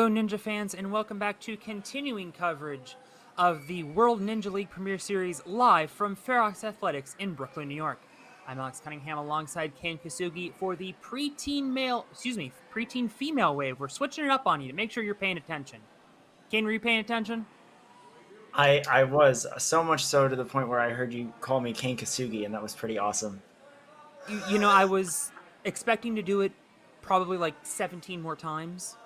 Hello, Ninja fans, and welcome back to continuing coverage of the World Ninja League Premier Series live from Ferox Athletics in Brooklyn, New York. I'm Alex Cunningham alongside Kane Kasugi for the preteen female wave. We're switching it up on you to make sure you're paying attention. Kane, were you paying attention? I was so much so to the point where I heard you call me Kane Kasugi, and that was pretty awesome. I was expecting to do it probably like 17 more times.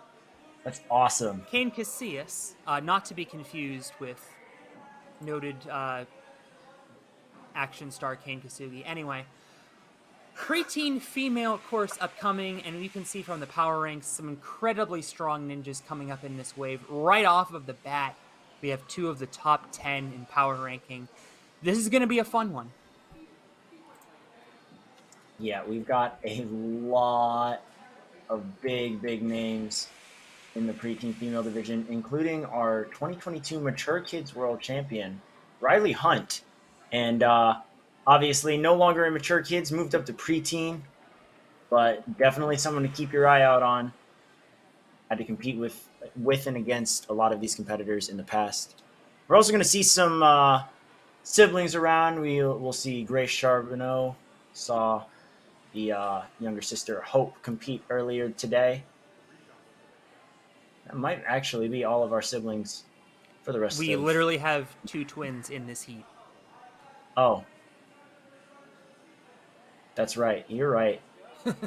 That's awesome. Kane Casillas, not to be confused with noted action star Kane Kasugi. Anyway, preteen female course upcoming, and you can see from the power ranks some incredibly strong ninjas coming up in this wave. Right off of the bat, we have two of the top 10 in power ranking. This is going to be a fun one. Yeah, we've got a lot of big names in the preteen female division, including our 2022 Mature Kids World Champion, Riley Hunt. And obviously, no longer in Mature Kids, moved up to preteen, but definitely someone to keep your eye out on. Had to compete with and against a lot of these competitors in the past. We're also going to see some siblings around. We'll see Grace Charbonneau. Saw the younger sister Hope compete earlier today. That might actually be all of our siblings for the rest We of. literally have two twins in this heat. Oh, that's right. You're right.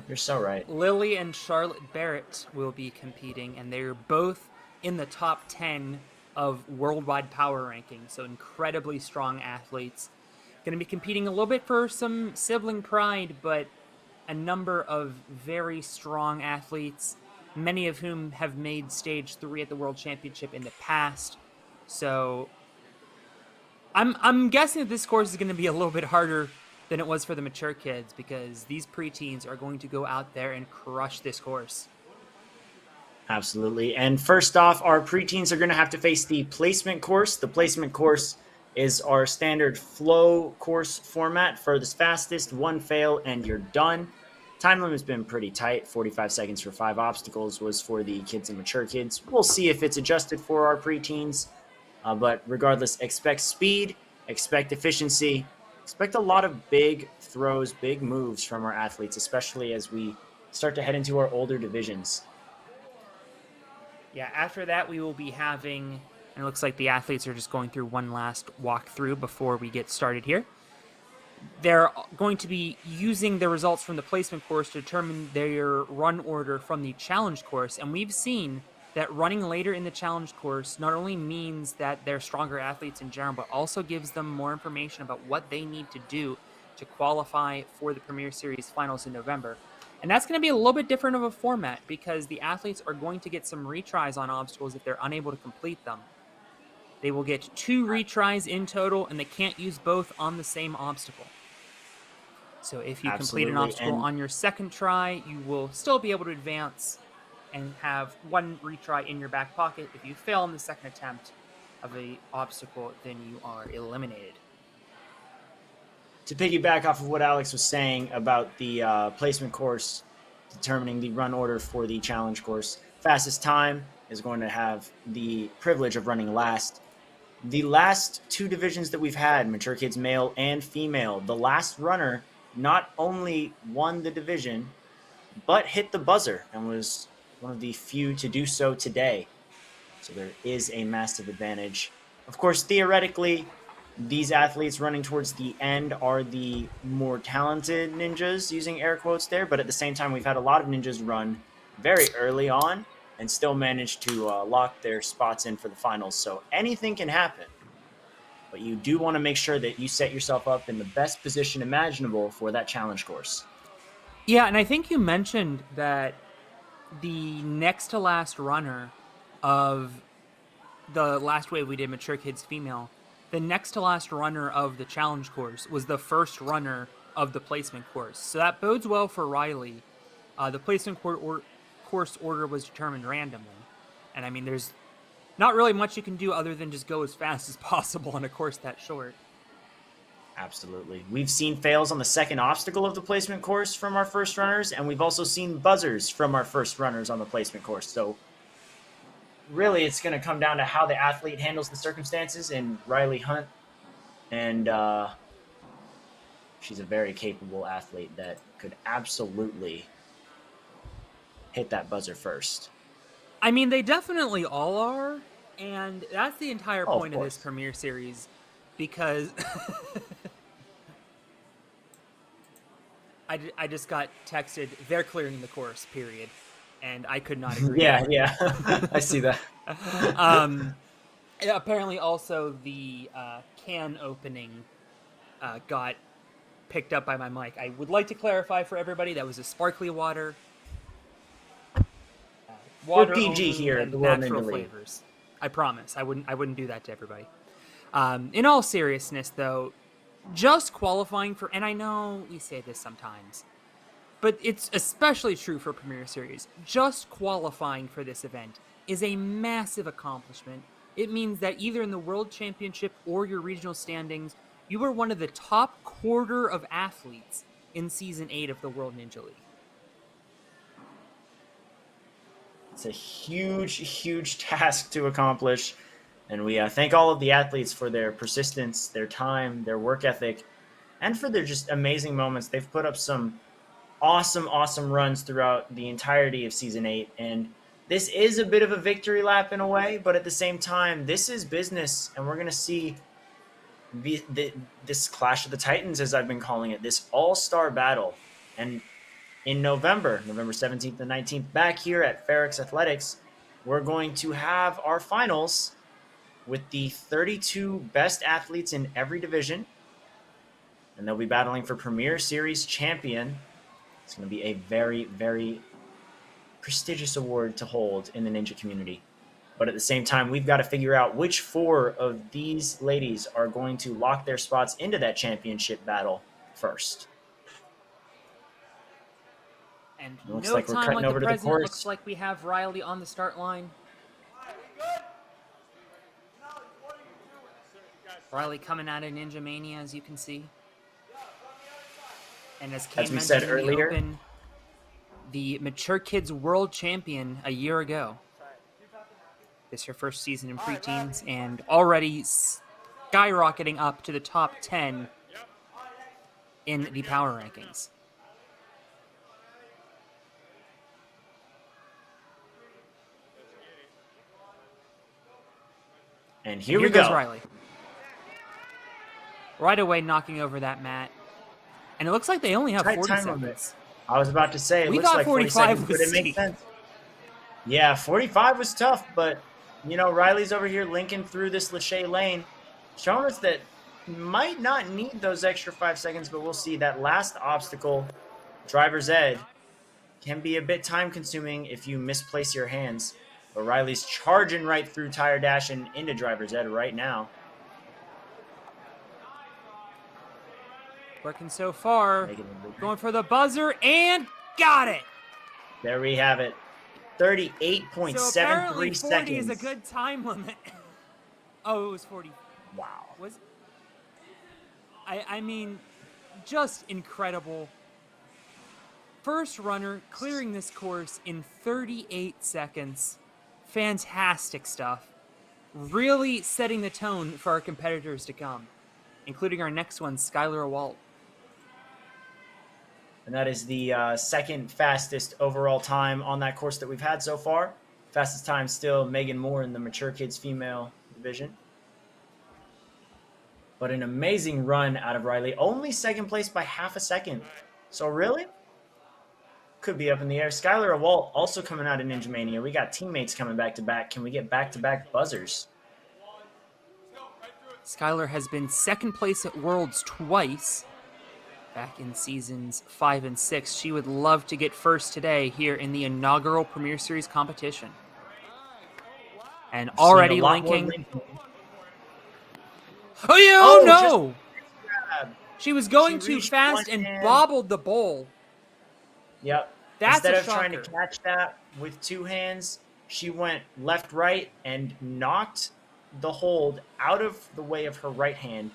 You're so right. Lily and Charlotte Barrett will be competing, and they're both in the top 10 of worldwide power rankings, so incredibly strong athletes. Going to be competing a little bit for some sibling pride, but a number of very strong athletes, many of whom have made stage 3 at the World Championship in the past. So I'm guessing that this course is going to be a little bit harder than it was for the mature kids, because these preteens are going to go out there and crush this course. Absolutely. And first off, our preteens are going to have to face the placement course. The placement course is our standard flow course format. Furthest fastest, one fail, and you're done. Time limit has been pretty tight. 45 seconds for 5 obstacles was for the kids and mature kids. We'll see if it's adjusted for our preteens. But regardless, expect speed, expect efficiency, expect a lot of big throws, big moves from our athletes, especially as we start to head into our older divisions. Yeah, after that we will be having, and it looks like the athletes are just going through one last walkthrough before we get started here. They're going to be using the results from the placement course to determine their run order from the challenge course, and we've seen that running later in the challenge course not only means that they're stronger athletes in general, but also gives them more information about what they need to do to qualify for the Premier Series finals in November. And that's going to be a little bit different of a format, because the athletes are going to get some retries on obstacles if they're unable to complete them. They will get 2 retries in total, and they can't use both on the same obstacle. So if you complete an obstacle on your second try, you will still be able to advance and have 1 retry in your back pocket. If you fail on the second attempt of the obstacle, then you are eliminated. To piggyback off of what Alex was saying about the placement course determining the run order for the challenge course, fastest time is going to have the privilege of running last. The last 2 divisions that we've had, mature kids male and female, the last runner not only won the division, but hit the buzzer and was one of the few to do so today. So there is a massive advantage. Of course, theoretically, these athletes running towards the end are the more talented ninjas, using air quotes there, but at the same time, we've had a lot of ninjas run very early on and still manage to lock their spots in for the finals. So anything can happen, but you do want to make sure that you set yourself up in the best position imaginable for that challenge course. Yeah, and I think you mentioned that the next to last runner of the last wave we did, Mature Kids Female, the next to last runner of the challenge course was the first runner of the placement course. So that bodes well for Riley. The placement course order was determined randomly. And I mean, there's not really much you can do other than just go as fast as possible on a course that short. Absolutely. We've seen fails on the second obstacle of the placement course from our first runners, and we've also seen buzzers from our first runners on the placement course. So really it's going to come down to how the athlete handles the circumstances. And Riley Hunt, and she's a very capable athlete that could absolutely hit that buzzer first. I mean, they definitely all are, and that's the entire Oh, of point of this course. premiere series, because I just got texted, they're clearing the course, period, and I could not agree Yeah, more. yeah. I see that. Yeah, apparently also the can opening got picked up by my mic. I would like to clarify for everybody, that was a sparkly water. We're Water PG only here at and the World natural Ninja League. flavors. I promise. I wouldn't do that to everybody. In all seriousness, though, just qualifying for, and I know we say this sometimes, but it's especially true for Premier Series, just qualifying for this event is a massive accomplishment. It means that either in the World Championship or your regional standings, you are one of the top quarter of athletes in Season 8 of the World Ninja League. It's a huge, huge task to accomplish. And we thank all of the athletes for their persistence, their time, their work ethic, and for their just amazing moments. They've put up some awesome, awesome runs throughout the entirety of Season 8. And this is a bit of a victory lap in a way, but at the same time, this is business. And we're going to see this Clash of the Titans, as I've been calling it, this all-star battle. And in November 17th and 19th, back here at Ferox Athletics, we're going to have our finals with the 32 best athletes in every division. And they'll be battling for Premier Series champion. It's going to be a very, very prestigious award to hold in the ninja community. But at the same time, we've got to figure out which 4 of these ladies are going to lock their spots into that championship battle first. And It looks no like we're time cutting like the over to the present, course. looks like we have Riley on the start line. Riley coming out of Ninja Mania, as you can see. And as Kane As we mentioned said in the earlier, Open, the Mature Kids World Champion a year ago. This is her first season in Preteens, and already skyrocketing up to the top 10 in the power rankings. and here Here we goes go. Riley. Right away knocking over that mat. And it looks like they only have Tight 40 time seconds. limit. I was about to say, it We looks thought like 40 45 seconds, was but it makes steep. sense. Yeah, 45 was tough, but, Riley's over here linking through this Lachey lane, showing us that might not need those extra 5 seconds, but we'll see. That last obstacle, driver's ed, can be a bit time-consuming if you misplace your hands. But Riley's charging right through Tire Dash and into driver's ed right now. Working so far. Going for the buzzer, and got it! There we have it. 38.73 So apparently 40 seconds. is a good time limit. Oh, it was 40. Wow. Was I mean, just incredible. First runner clearing this course in 38 seconds. Fantastic stuff. Really setting the tone for our competitors to come, including our next one, Skylar Walt. And that is the second fastest overall time on that course that we've had so far. Fastest time still Megan Moore in the Mature Kids female division. But an amazing run out of Riley. Only second place by half a second. So really? Could be up in the air. Skylar Walt also coming out of Ninja Mania. We got teammates coming back-to-back. Can we get back-to-back buzzers? Skylar has been second place at Worlds twice. Back in seasons 5 and 6. She would love to get first today here in the inaugural Premier Series competition. And already linking. Oh, yeah, oh no! She was going too fast and bobbled the bowl. Yep. That's Instead of shocker. trying to catch that with 2 hands, she went left, right, and knocked the hold out of the way of her right hand,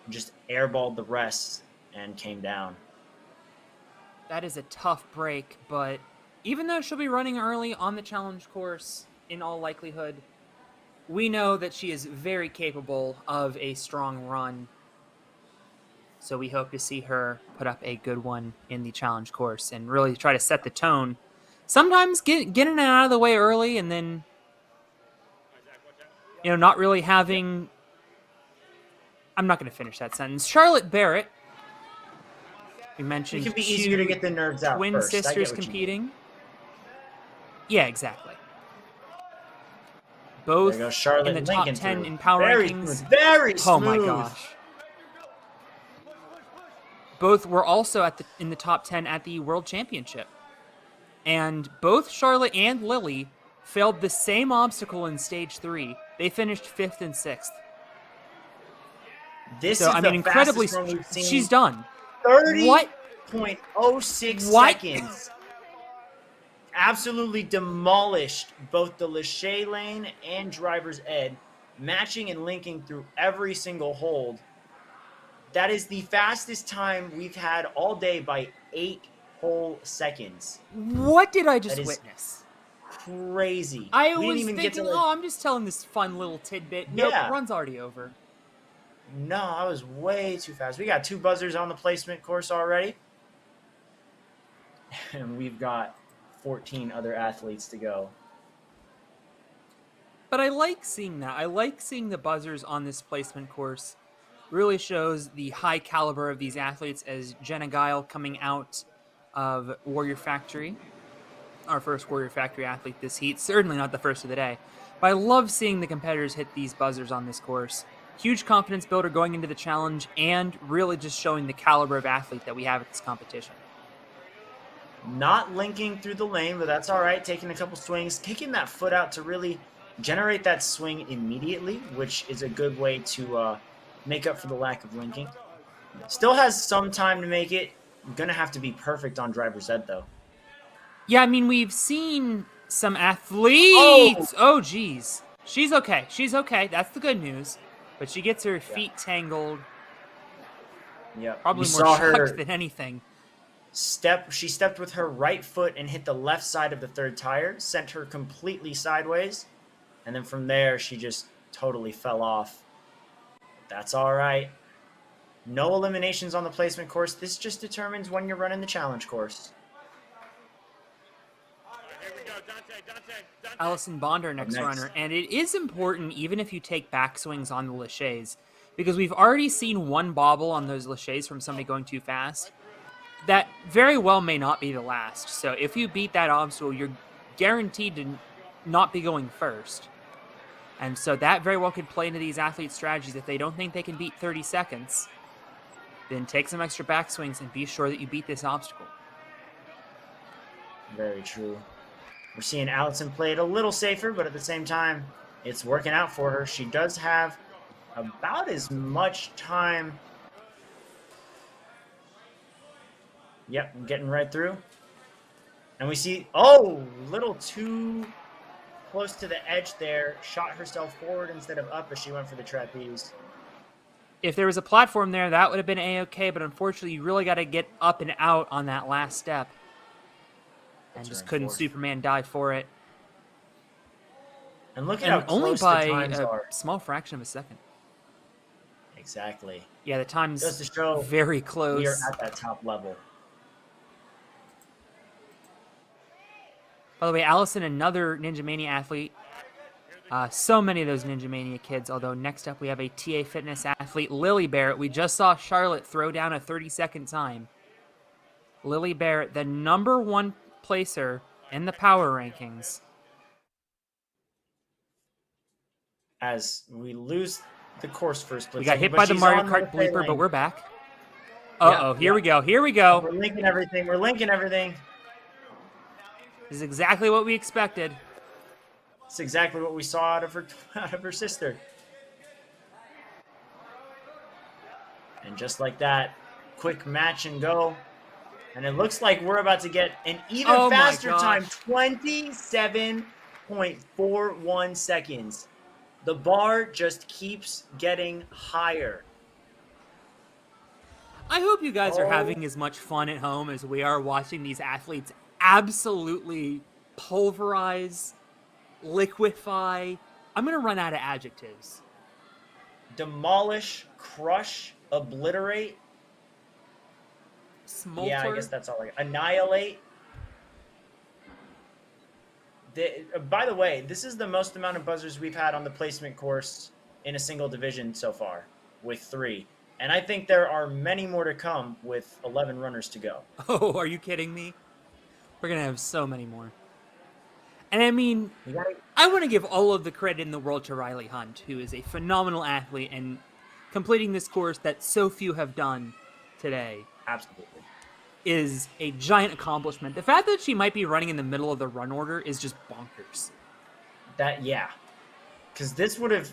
and just airballed the rest and came down. That is a tough break, but even though she'll be running early on the challenge course, in all likelihood. We know that she is very capable of a strong run, so we hope to see her put up a good one in the challenge course and really try to set the tone. Sometimes getting it out of the way early and then, not really having... I'm not going to finish that sentence. Charlotte Barrett, we It mentioned can be easier to get the nerves out twin first. sisters competing. Yeah, exactly. Both there goes Charlotte in the and top Lincoln 10 through. in power Very rankings. smooth. Very smooth. Oh my gosh. Both were also in the top 10 at the World Championship. And both Charlotte and Lily failed the same obstacle in stage 3. They finished 5th and 6th. This So, is the incredibly, fastest one we've seen. she's done. 30.06 seconds. Absolutely demolished both the Lachey lane and driver's ed, matching and linking through every single hold. That is the fastest time we've had all day by 8 whole seconds. What did I just witness? Crazy. I we was didn't even thinking, get to, I'm just telling this fun little tidbit. Nope, Yeah. run's already over. No, I was way too fast. We got 2 buzzers on the placement course already. And we've got 14 other athletes to go. But I like seeing that. I like seeing the buzzers on this placement course. Really shows the high caliber of these athletes, as Jenna Guile coming out of Warrior Factory. Our first Warrior Factory athlete this heat. Certainly not the first of the day. But I love seeing the competitors hit these buzzers on this course. Huge confidence builder going into the challenge, and really just showing the caliber of athlete that we have at this competition. Not linking through the lane, but that's all right. Taking a couple swings, kicking that foot out to really generate that swing immediately, which is a good way to make up for the lack of linking. Still has some time to make it. Gonna have to be perfect on driver's ed, though. Yeah, I mean, we've seen some athletes. Oh, geez. She's okay. She's okay. That's the good news. But she gets her feet tangled. Yeah, Probably more shocked than anything. She stepped with her right foot and hit the left side of the third tire, sent her completely sideways, and then from there she just totally fell off. That's all right. No eliminations on the placement course. This just determines when you're running the challenge course. Allison Bond, our next runner, and it is important even if you take backswings on the Lachey's, because we've already seen one bobble on those Lachey's from somebody going too fast. That very well may not be the last. So if you beat that obstacle, you're guaranteed to not be going first. And so that very well could play into these athletes' strategies. If they don't think they can beat 30 seconds, then take some extra backswings and be sure that you beat this obstacle. Very true. We're seeing Allison play it a little safer, but at the same time, it's working out for her. She does have about as much time. Yep, I'm getting right through. And we see, little too close to the edge there. Shot herself forward instead of up as she went for the trapeze. If there was a platform there, that would have been A-okay, but unfortunately, you really got to get up and out on that last step. And just couldn't Superman dive for it. And look at how only close by the times a are. small fraction of a second. Exactly. Yeah, the time's Just to show very close. we are at that top level. By the way, Allison, another Ninja Mania athlete. So many of those Ninja Mania kids, although next up we have a TA Fitness athlete, Lily Barrett. We just saw Charlotte throw down a 30-second time. Lily Barrett, the number 1 placer in the power rankings. As we lose the course first split. We got hit by the Mario Kart bleeper, but we're back. Here we go. Here we go. We're linking everything. We're linking everything. This is exactly what we expected. It's exactly what we saw out of her sister. And just like that, quick match and go. And it looks like we're about to get an even faster time, 27.41 seconds. The bar just keeps getting higher. I hope you guys are having as much fun at home as we are watching these athletes absolutely pulverize liquefy. I'm going to run out of adjectives. Demolish, crush, obliterate. Smolter. Yeah, I guess that's all. Annihilate. By the way, this is the most amount of buzzers we've had on the placement course in a single division so far, with 3. And I think there are many more to come with 11 runners to go. Oh, are you kidding me? We're going to have so many more. And I mean, I want to give all of the credit in the world to Riley Hunt, who is a phenomenal athlete and completing this course that so few have done today. Absolutely. Is a giant accomplishment. The fact that she might be running in the middle of the run order is just bonkers. Yeah. Because this would have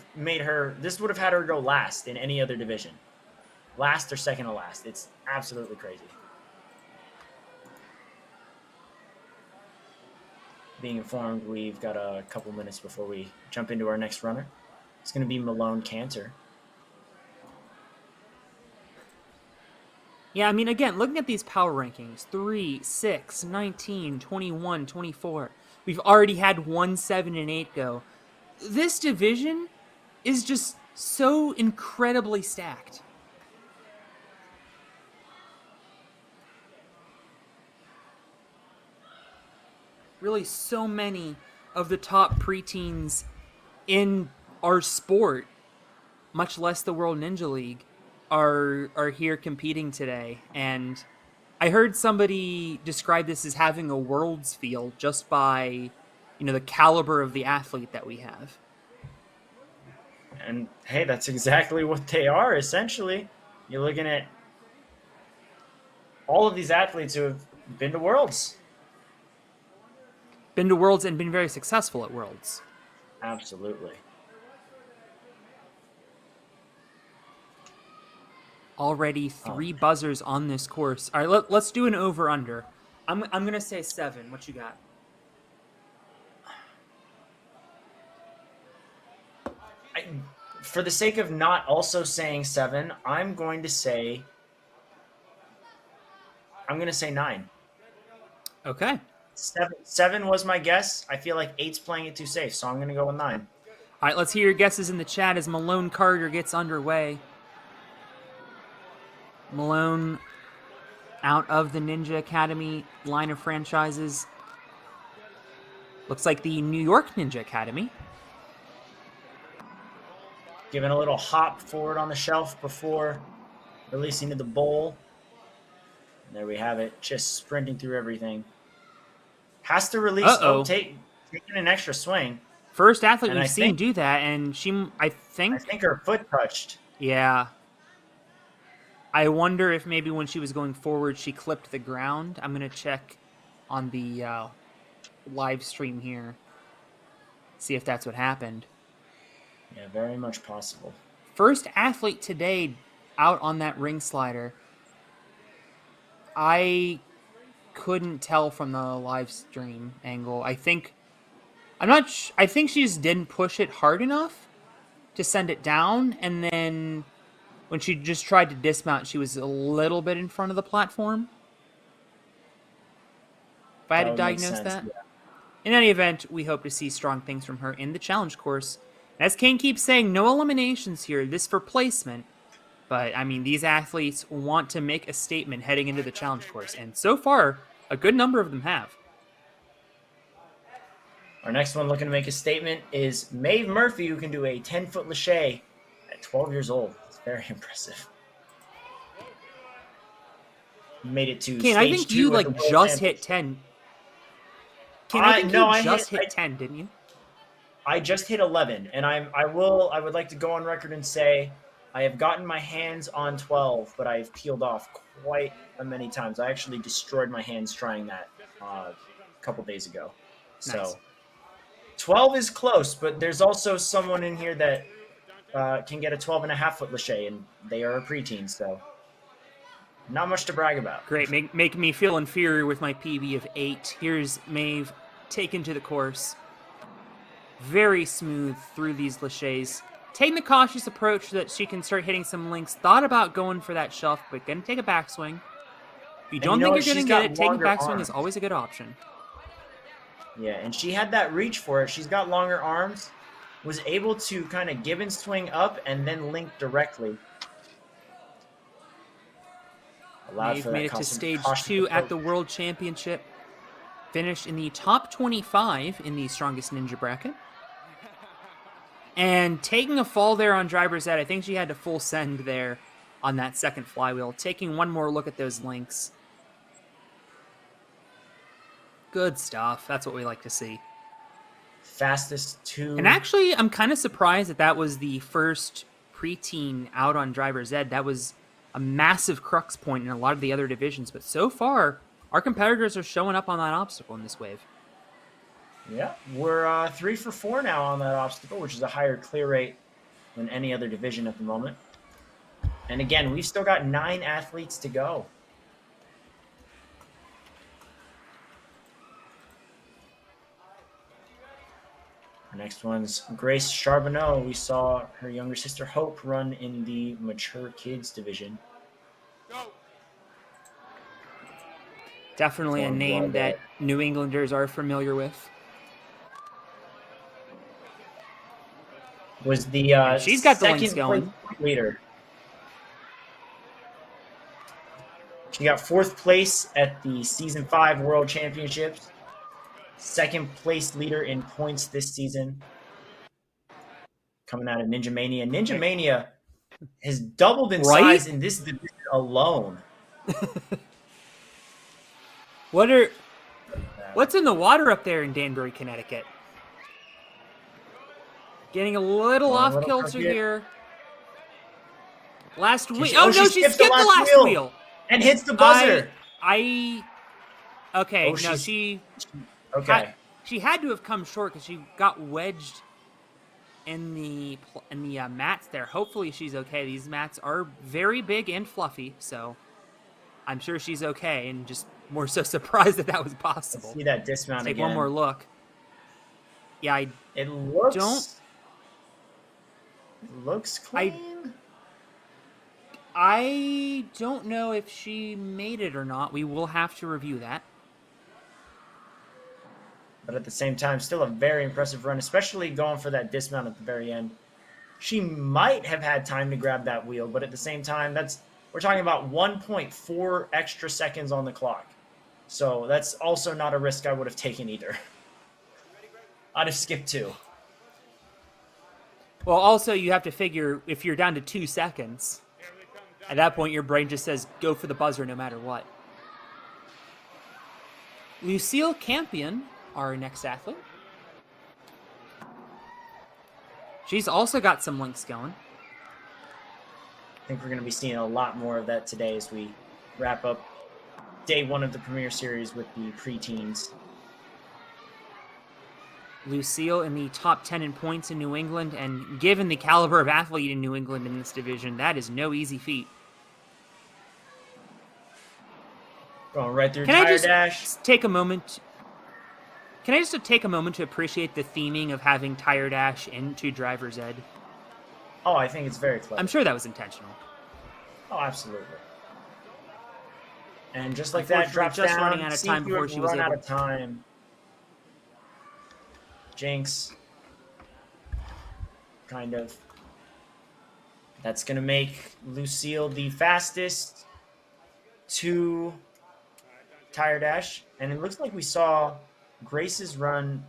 had her go last in any other division. Last or second to last. It's absolutely crazy. Being informed, we've got a couple minutes before we jump into our next runner. It's going to be Malone Cantor. Yeah, I mean, again, looking at these power rankings, 3, 6, 19, 21, 24. We've already had 1, 7, and 8 go. This division is just so incredibly stacked. Really, so many of the top preteens in our sport, much less the World Ninja League, are here competing today. And I heard somebody describe this as having a world's feel just by, the caliber of the athlete that we have. And hey, that's exactly what they are, essentially. You're looking at all of these athletes who have been to Worlds. Been to Worlds and been very successful at Worlds. Absolutely. Already 3 buzzers on this course. All right, let's do an over-under. I'm going to say 7. What you got? For the sake of not also saying 7, I'm going to say 9. Okay. 7 was my guess. I feel like 8's playing it too safe, so I'm going to go with 9. All right, let's hear your guesses in the chat as Malone Carter gets underway. Malone out of the Ninja Academy line of franchises. Looks like the New York Ninja Academy. Giving a little hop forward on the shelf before releasing to the bowl. And there we have it, just sprinting through everything. Has to release, taking an extra swing. First athlete we've seen do that, and I think her foot touched. Yeah. I wonder if maybe when she was going forward, she clipped the ground. I'm going to check on the live stream here. See if that's what happened. Yeah, very much possible. First athlete today out on that ring slider. I couldn't tell from the live stream angle. I think she just didn't push it hard enough to send it down, and then when she just tried to dismount, she was a little bit in front of the platform. If I had to diagnose that. Yeah. In any event, we hope to see strong things from her in the challenge course. As Kane keeps saying, no eliminations here. This for placement. But, I mean, these athletes want to make a statement heading into the challenge course. And so far, a good number of them have. Our next one looking to make a statement is Maeve Murphy, who can do a 10-foot lache at 12 years old. It's very impressive. Made it to Kane, I think you just hit 10. Kane, I think you just hit 10, didn't you? I just hit 11, and I would like to go on record and say I have gotten my hands on 12, but I've peeled off quite many times. I actually destroyed my hands trying that a couple days ago. So nice. 12 is close, but there's also someone in here that can get a 12.5-foot lache, and they are a preteen, so not much to brag about. Great, make me feel inferior with my PB of 8. Here's Maeve taken to the course. Very smooth through these laches. Taking the cautious approach so that she can start hitting some links. Thought about going for that shelf, but gonna take a backswing. If you don't think you're gonna get it, taking a backswing is always a good option. Yeah, and she had that reach for it. She's got longer arms, was able to kind of give and swing up and then link directly. Allowed for They've made that it to caution stage 2 at approach. the World Championship. Finished in the top 25 in the Strongest Ninja bracket. And taking a fall there on driver's ed, I think she had to full send there on that second flywheel. Taking one more look at those links. Good stuff. That's what we like to see. Fastest 2. And actually, I'm kind of surprised that that was the first preteen out on driver's ed. That was a massive crux point in a lot of the other divisions. But so far, our competitors are showing up on that obstacle in this wave. Yeah, we're 3 for 4 now on that obstacle, which is a higher clear rate than any other division at the moment. And again, we've still got 9 athletes to go. Our next one's Grace Charbonneau. We saw her younger sister Hope run in the mature kids division. Definitely a name that New Englanders are familiar with. Was the she's got the links second going. place leader. She got 4th place at the Season 5 World Championships. 2nd place leader in points this season. Coming out of Ninja Mania. Ninja Mania has doubled in size in this division alone. What's in the water up there in Danbury, Connecticut? Getting a little off kilter here. Last wheel. Oh no, she skipped the last wheel and hits the buzzer. Okay, no, she she had to have come short because she got wedged in the mats there. Hopefully she's okay. These mats are very big and fluffy, so I'm sure she's okay, and just more so surprised that was possible. Let's see that dismount Let's take again. one more look. Yeah, it looks clean. I don't know if she made it or not. We will have to review that. But at the same time, still a very impressive run, especially going for that dismount at the very end. She might have had time to grab that wheel, but at the same time, we're talking about 1.4 extra seconds on the clock. So that's also not a risk I would have taken either. I'd have skipped 2. Well, also, you have to figure if you're down to 2 seconds, at that point, your brain just says, go for the buzzer no matter what. Lucille Campion, our next athlete. She's also got some links going. I think we're going to be seeing a lot more of that today as we wrap up day 1 of the Premier Series with the preteens. Lucille in the top 10 in points in New England, and given the caliber of athlete in New England in this division, that is no easy feat. Going right through Can tire I just dash. take a moment? Can I just take a moment to appreciate the theming of having tire dash into driver's ed? Oh, I think it's very clever. I'm sure that was intentional. Oh, absolutely. And just like that, drops just down. running out of time before she was run able. out of time. Jinx. Kind of. That's going to make Lucille the fastest to tire dash. And it looks like we saw Grace's run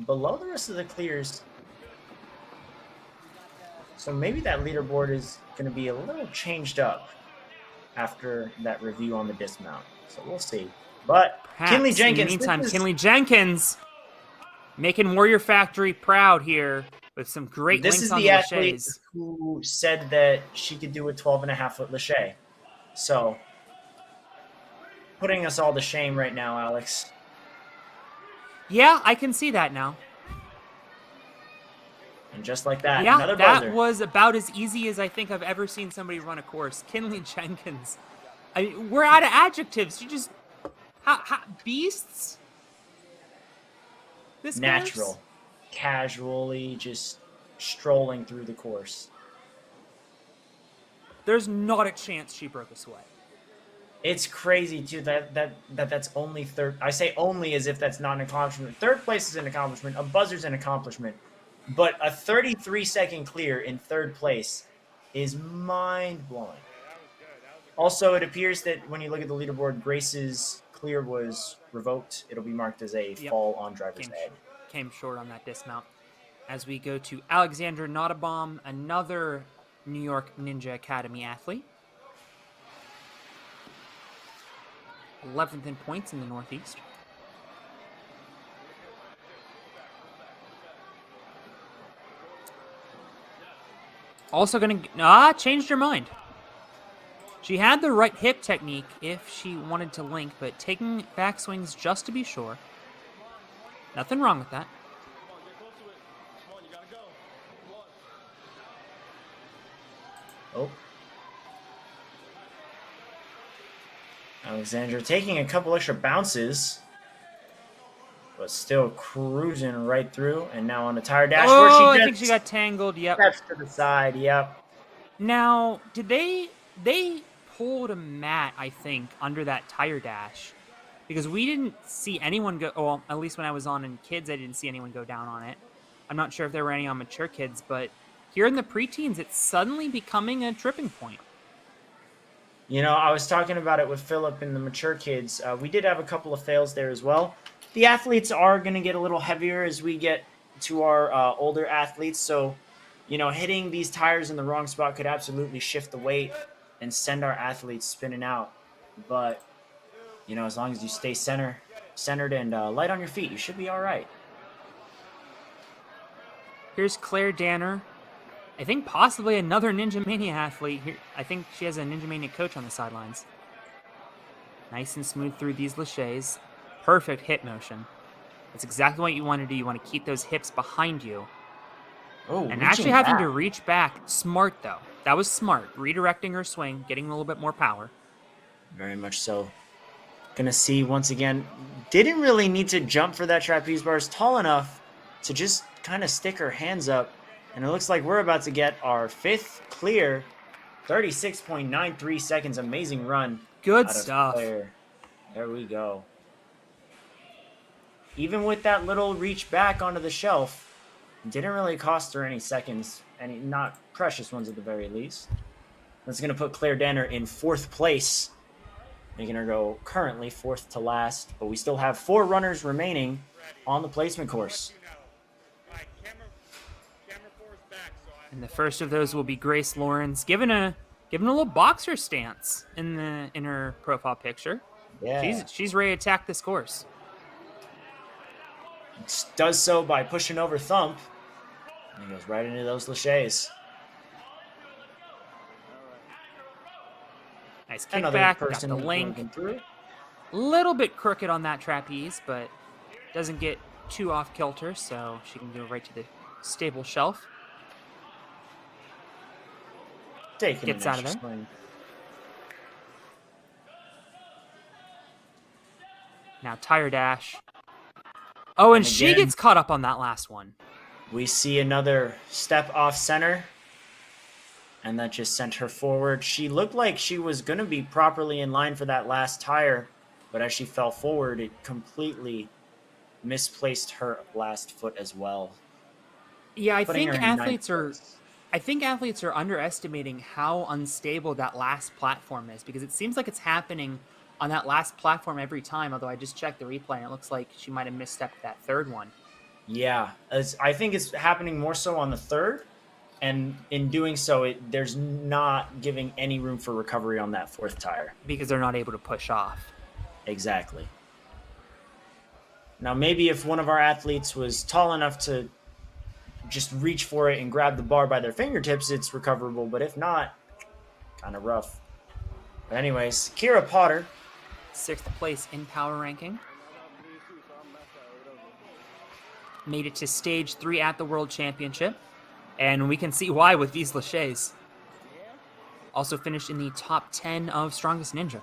below the rest of the clears. So maybe that leaderboard is going to be a little changed up after that review on the dismount. So we'll see. But Perhaps. Kinley Jenkins. In the meantime, Kinley Jenkins making Warrior Factory proud here with some great links on the This is the athlete laches. who said that she could do a 12.5-foot lache. So putting us all to shame right now, Alex. Yeah, I can see that now. And just like that, yeah, another buzzer. That was about as easy as I think I've ever seen somebody run a course. Kinley Jenkins. We're out of adjectives. You just... beasts? This Natural. course? Casually just strolling through the course. There's not a chance she broke a sweat. It's crazy too that's only third. I say only as if that's not an accomplishment. Third place is an accomplishment. A buzzer's an accomplishment, but a 33-second clear in third place is mind blowing. Also, it appears that when you look at the leaderboard, Grace's clear was revoked. It'll be marked as a Yep. fall on driver's Came, head. came short on that dismount. As we go to Alexandra Nottabaum, another New York Ninja Academy athlete. 11th in points in the Northeast. Also going to... changed her mind. She had the right hip technique if she wanted to link, but taking backswings just to be sure. Nothing wrong with that. Oh. Alexandra taking a couple extra bounces, but still cruising right through. And now on the tire dash where she I think she got tangled. Yep. Steps to the side. Yep. Now, did they pulled a mat, I think, under that tire dash? Because we didn't see anyone go... Well, at least when I was on in kids, I didn't see anyone go down on it. I'm not sure if there were any on mature kids, but here in the preteens, it's suddenly becoming a tripping point. You know, I was talking about it with Philip in the mature kids. We did have a couple of fails there as well. The athletes are going to get a little heavier as we get to our older athletes. So, you know, hitting these tires in the wrong spot could absolutely shift the weight and send our athletes spinning out. But, you know, as long as you stay centered and light on your feet, you should be all right. Here's Claire Danner. I think possibly another Ninja Mania athlete. Here, I think she has a Ninja Mania coach on the sidelines. Nice and smooth through these laches. Perfect hip motion. That's exactly what you want to do. You want to keep those hips behind you. Oh, and actually having to reach back. Smart, though. That was smart. Redirecting her swing, getting a little bit more power. Very much so. Gonna see once again. Didn't really need to jump for that trapeze bar. It's tall enough to just kind of stick her hands up. And it looks like we're about to get our fifth clear. 36.93 seconds. Amazing run. Good stuff. Claire. There we go. Even with that little reach back onto the shelf, didn't really cost her any seconds. Any not precious ones at the very least. That's going to put Claire Danner in fourth place. Making her go currently fourth to last. But we still have 4 runners remaining on the placement course. And the first of those will be Grace Lawrence, given a little boxer stance in her profile picture. Yeah, she's ready to attack this course. Does so by pushing over Thump, and goes right into those laches. Nice kickback, got the link. Little bit crooked on that trapeze, but doesn't get too off kilter, so she can go right to the stable shelf. Gets out of there. Swing. Now tire dash. Oh, and again, she gets caught up on that last one. We see another step off center. And that just sent her forward. She looked like she was going to be properly in line for that last tire. But as she fell forward, it completely misplaced her last foot as well. Yeah, I think athletes are underestimating how unstable that last platform is, because it seems like it's happening on that last platform every time, although I just checked the replay and it looks like she might have misstepped that third one. Yeah, I think it's happening more so on the third, and in doing so, there's not giving any room for recovery on that fourth tire. Because they're not able to push off. Exactly. Now, maybe if one of our athletes was tall enough to just reach for it and grab the bar by their fingertips, it's recoverable. But if not, kind of rough. But anyways, Kira Potter. 6th place in power ranking. Made it to stage 3 at the World Championship. And we can see why with these laches. Also finished in the top 10 of Strongest Ninja.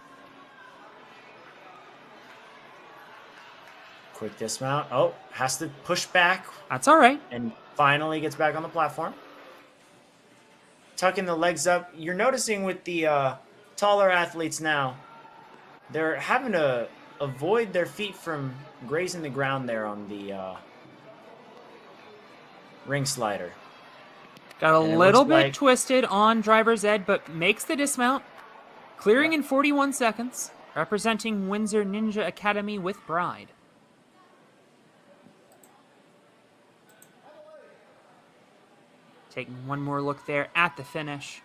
Quick dismount. Oh, has to push back. That's all right. And finally gets back on the platform. Tucking the legs up. You're noticing with the taller athletes now, they're having to avoid their feet from grazing the ground there on the ring slider. Got a And it looks little bit like twisted on driver's ed, but makes the dismount. Clearing in 41 seconds, representing Windsor Ninja Academy with Bride. Taking one more look there at the finish.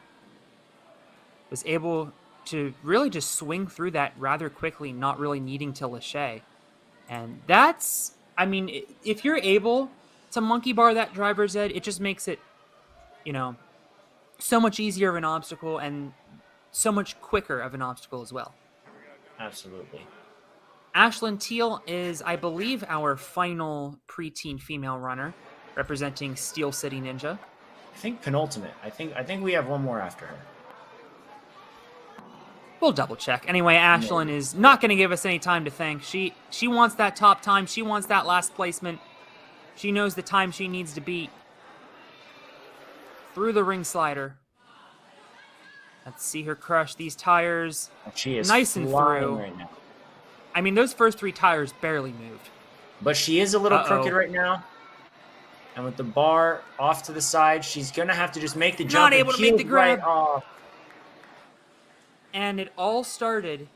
Was able to really just swing through that rather quickly, not really needing to lâcher. And that's, I mean, if you're able to monkey bar that driver's ed, it just makes it, so much easier of an obstacle and so much quicker of an obstacle as well. absolutely. Ashlyn Teal is, I believe, our final preteen female runner, representing Steel City Ninja. I think penultimate. I think we have one more after her. We'll double check. Anyway, Ashlyn is not going to give us any time to think. She wants that top time. She wants that last placement. She knows the time she needs to beat. Through the ring slider. Let's see her crush these tires. She is nice and through. Right now. I mean, those first 3 tires barely moved. But she is a little crooked right now. And with the bar off to the side, she's going to have to just make the jump. Not able to make the grab. Right off. And it all started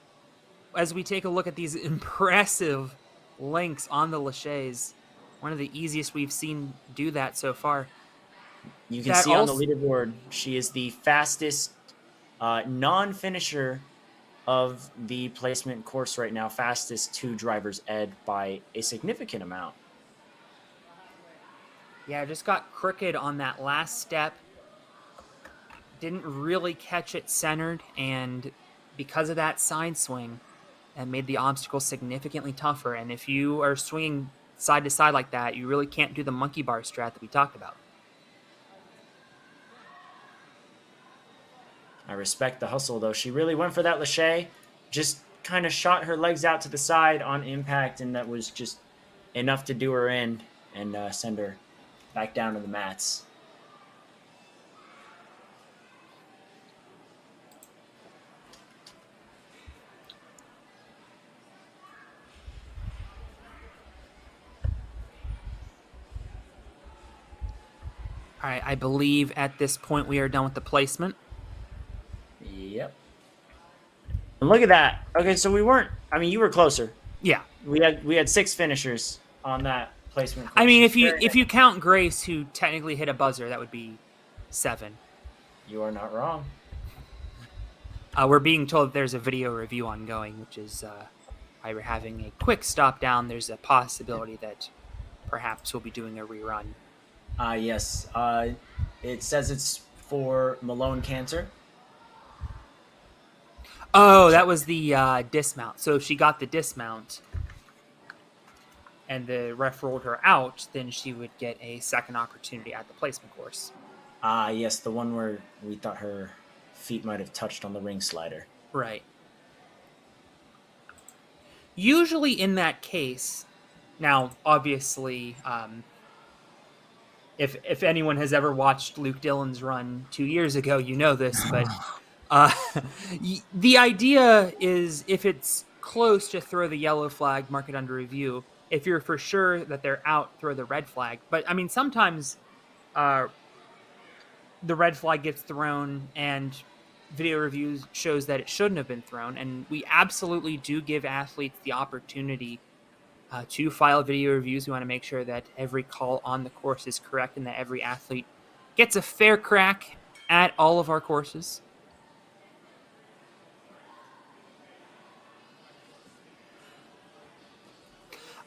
as we take a look at these impressive links on the lâchers. One of the easiest we've seen do that so far. You can see on the leaderboard, she is the fastest non-finisher of the placement course right now. Fastest to driver's ed by a significant amount. Yeah, just got crooked on that last step. Didn't really catch it centered, and because of that side swing, it made the obstacle significantly tougher. And if you are swinging side to side like that, you really can't do the monkey bar strat that we talked about. I respect the hustle, though. She really went for that lâcher, just kind of shot her legs out to the side on impact, and that was just enough to do her in and send her back down to the mats. All right, I believe at this point we are done with the placement. Yep. And look at that. Okay, so we weren't. I mean, you were closer. Yeah. We had 6 finishers on that placement. I mean, if you count Grace, who technically hit a buzzer, that would be 7. You are not wrong. We're being told that there's a video review ongoing, which is why we're having a quick stop down. There's a possibility that perhaps we'll be doing a rerun. Yes. It says it's for Malone Cancer. Oh, that was the dismount. So if she got the dismount and the ref rolled her out, then she would get a second opportunity at the placement course. Yes, the one where we thought her feet might have touched on the ring slider. Right. Usually in that case, now obviously, if anyone has ever watched Luke Dillon's run 2 years ago, you know this, but the idea is if it's close to throw the yellow flag, mark it under review. If you're for sure that they're out, throw the red flag. But I mean, sometimes the red flag gets thrown and video reviews shows that it shouldn't have been thrown. And we absolutely do give athletes the opportunity to file video reviews. We want to make sure that every call on the course is correct and that every athlete gets a fair crack at all of our courses.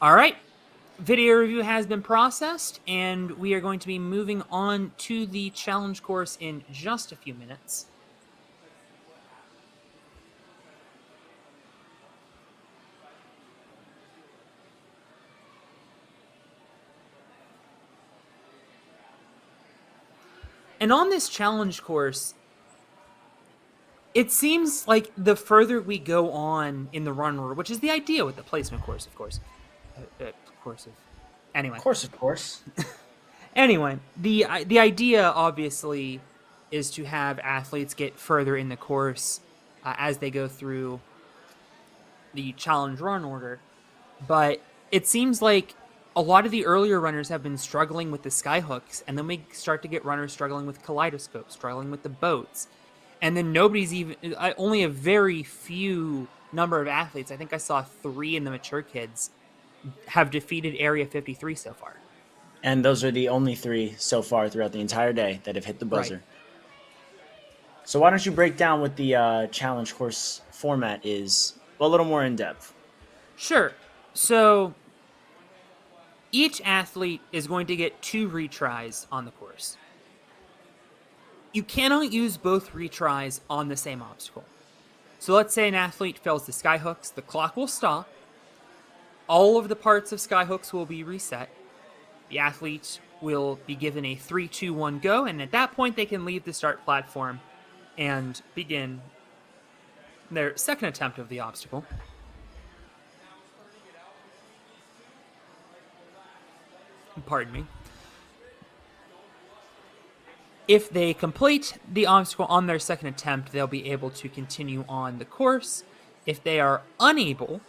All right, video review has been processed, and we are going to be moving on to the challenge course in just a few minutes. And on this challenge course, it seems like the further we go on in the run order, which is the idea with the placement course, of course. Anyway. Of course. Anyway, the idea, obviously, is to have athletes get further in the course as they go through the challenge run order. But it seems like a lot of the earlier runners have been struggling with the skyhooks, and then we start to get runners struggling with kaleidoscopes, struggling with the boats, and then nobody's even only a very few number of athletes. I think I saw 3 in the mature kids have defeated Area 53 so far. And those are the only 3 so far throughout the entire day that have hit the Right. buzzer. So why don't you break down what the challenge course format is a little more in depth? Sure. So each athlete is going to get 2 retries on the course. You cannot use both retries on the same obstacle. So let's say an athlete fails the skyhooks, the clock will stop. All of the parts of skyhooks will be reset. The athlete will be given a 3, 2, 1 go, and at that point they can leave the start platform and begin their second attempt of the obstacle. Pardon me. If they complete the obstacle on their second attempt, they'll be able to continue on the course. If they are unable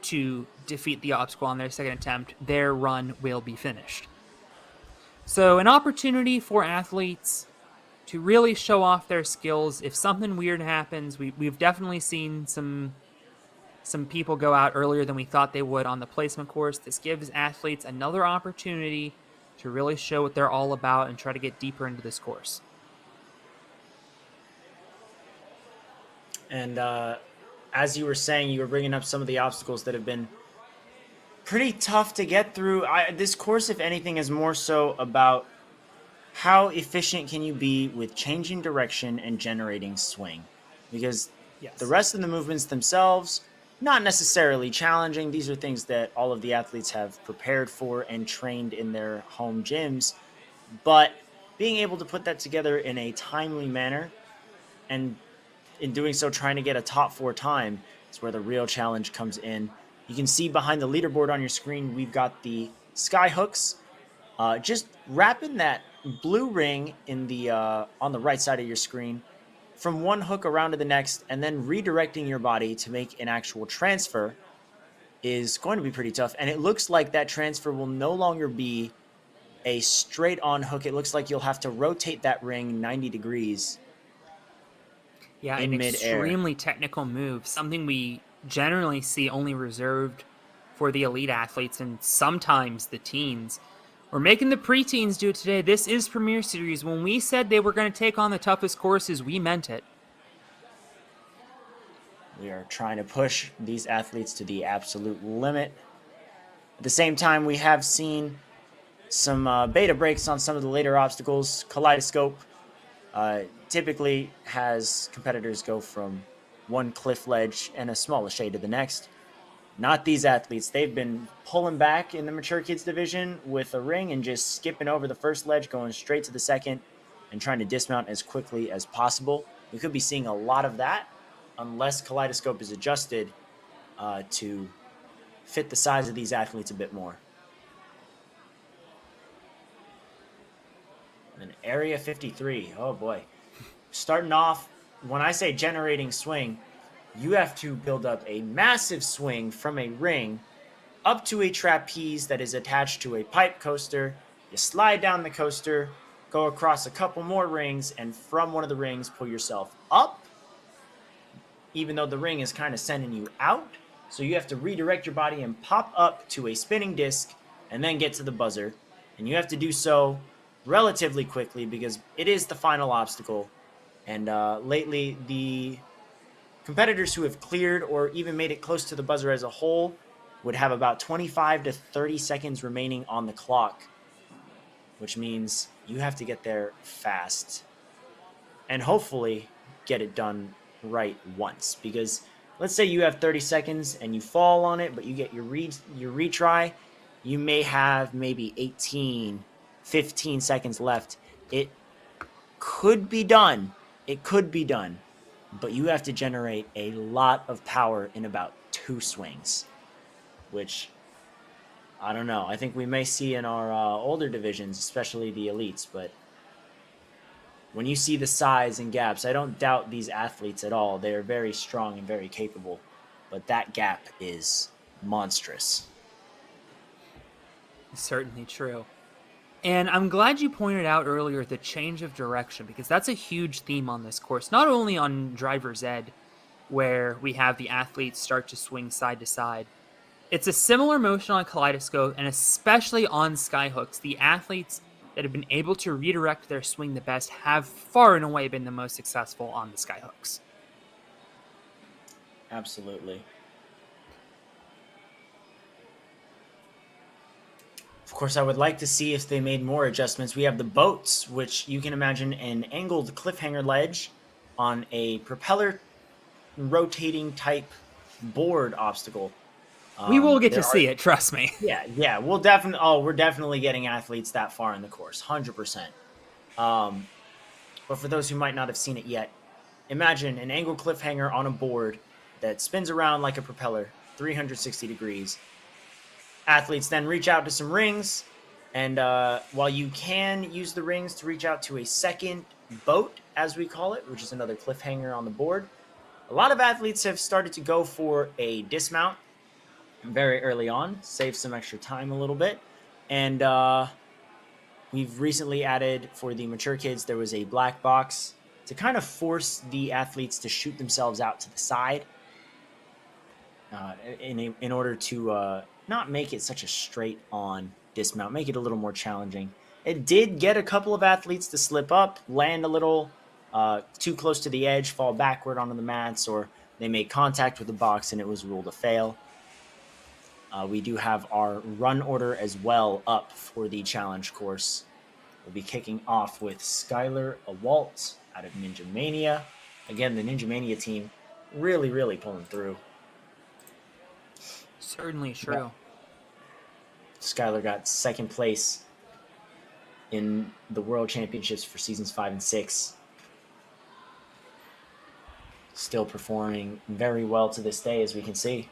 to defeat the obstacle on their second attempt, their run will be finished. So, an opportunity for athletes to really show off their skills. If something weird happens, we've definitely seen some people go out earlier than we thought they would on the placement course. This gives athletes another opportunity to really show what they're all about and try to get deeper into this course. And as you were saying, you were bringing up some of the obstacles that have been pretty tough to get through. This course, if anything, is more so about how efficient can you be with changing direction and generating swing. Because Yes. the rest of the movements themselves, not necessarily challenging. These are things that all of the athletes have prepared for and trained in their home gyms. But being able to put that together in a timely manner, and in doing so trying to get a top 4 time, is where the real challenge comes in. You can see behind the leaderboard on your screen, we've got the sky hooks. Just wrapping that blue ring in the on the right side of your screen from one hook around to the next, and then redirecting your body to make an actual transfer is going to be pretty tough. And it looks like that transfer will no longer be a straight on hook. It looks like you'll have to rotate that ring 90 degrees. Yeah, in an midair. extremely technical move, something we generally see only reserved for the elite athletes and sometimes the teens. We're making the preteens do it today. This is Premier Series. When we said they were going to take on the toughest courses, we meant it. We are trying to push these athletes to the absolute limit. At the same time, we have seen some beta breaks on some of the later obstacles. Kaleidoscope typically has competitors go from one cliff ledge and a smaller shade to the next. Not these athletes. They've been pulling back in the mature kids division with a ring and just skipping over the first ledge, going straight to the second and trying to dismount as quickly as possible. We could be seeing a lot of that unless Kaleidoscope is adjusted to fit the size of these athletes a bit more. And Area 53, oh boy. Starting off, when I say generating swing, you have to build up a massive swing from a ring up to a trapeze that is attached to a pipe coaster. You slide down the coaster, go across a couple more rings, and from one of the rings, pull yourself up, even though the ring is kind of sending you out. So you have to redirect your body and pop up to a spinning disc and then get to the buzzer. And you have to do so relatively quickly because it is the final obstacle. And lately, the competitors who have cleared or even made it close to the buzzer as a whole would have about 25 to 30 seconds remaining on the clock, which means you have to get there fast and hopefully get it done right once. Because let's say you have 30 seconds and you fall on it, but you get your retry, you may have maybe 18, 15 seconds left. It could be done. It could be done. But you have to generate a lot of power in about 2 swings, which I don't know. I think we may see in our older divisions, especially the elites. But when you see the size and gaps, I don't doubt these athletes at all. They are very strong and very capable. but that gap is monstrous. Certainly true. And I'm glad you pointed out earlier the change of direction, because that's a huge theme on this course, not only on driver's ed, where we have the athletes start to swing side to side. It's a similar motion on kaleidoscope, and especially on skyhooks. The athletes that have been able to redirect their swing the best have far and away been the most successful on the skyhooks. Absolutely. Of course, I would like to see if they made more adjustments. We have the boats, which you can imagine an angled cliffhanger ledge on a propeller rotating type board obstacle. We will get to There are, see it, trust me. yeah, we'll definitely. Oh, we're definitely getting athletes that far in the course, 100%. But for those who might not have seen it yet, imagine an angled cliffhanger on a board that spins around like a propeller, 360 degrees. Athletes then reach out to some rings, and while you can use the rings to reach out to a second boat, as we call it, which is another cliffhanger on the board, a lot of athletes have started to go for a dismount very early on, save some extra time a little bit. And we've recently added, for the mature kids, there was a black box to kind of force the athletes to shoot themselves out to the side in order to not make it such a straight on dismount, make it a little more challenging. It did get a couple of athletes to slip up, land a little too close to the edge, fall backward onto the mats, or they made contact with the box and it was ruled a fail. We do have our run order as well up for the challenge course. We'll be kicking off with Skylar Awalt out of Ninja Mania. Again, the Ninja Mania team really, really pulling through. Certainly true. Yeah. Skylar got second place in the World Championships for seasons 5 and 6. Still performing very well to this day, as we can see.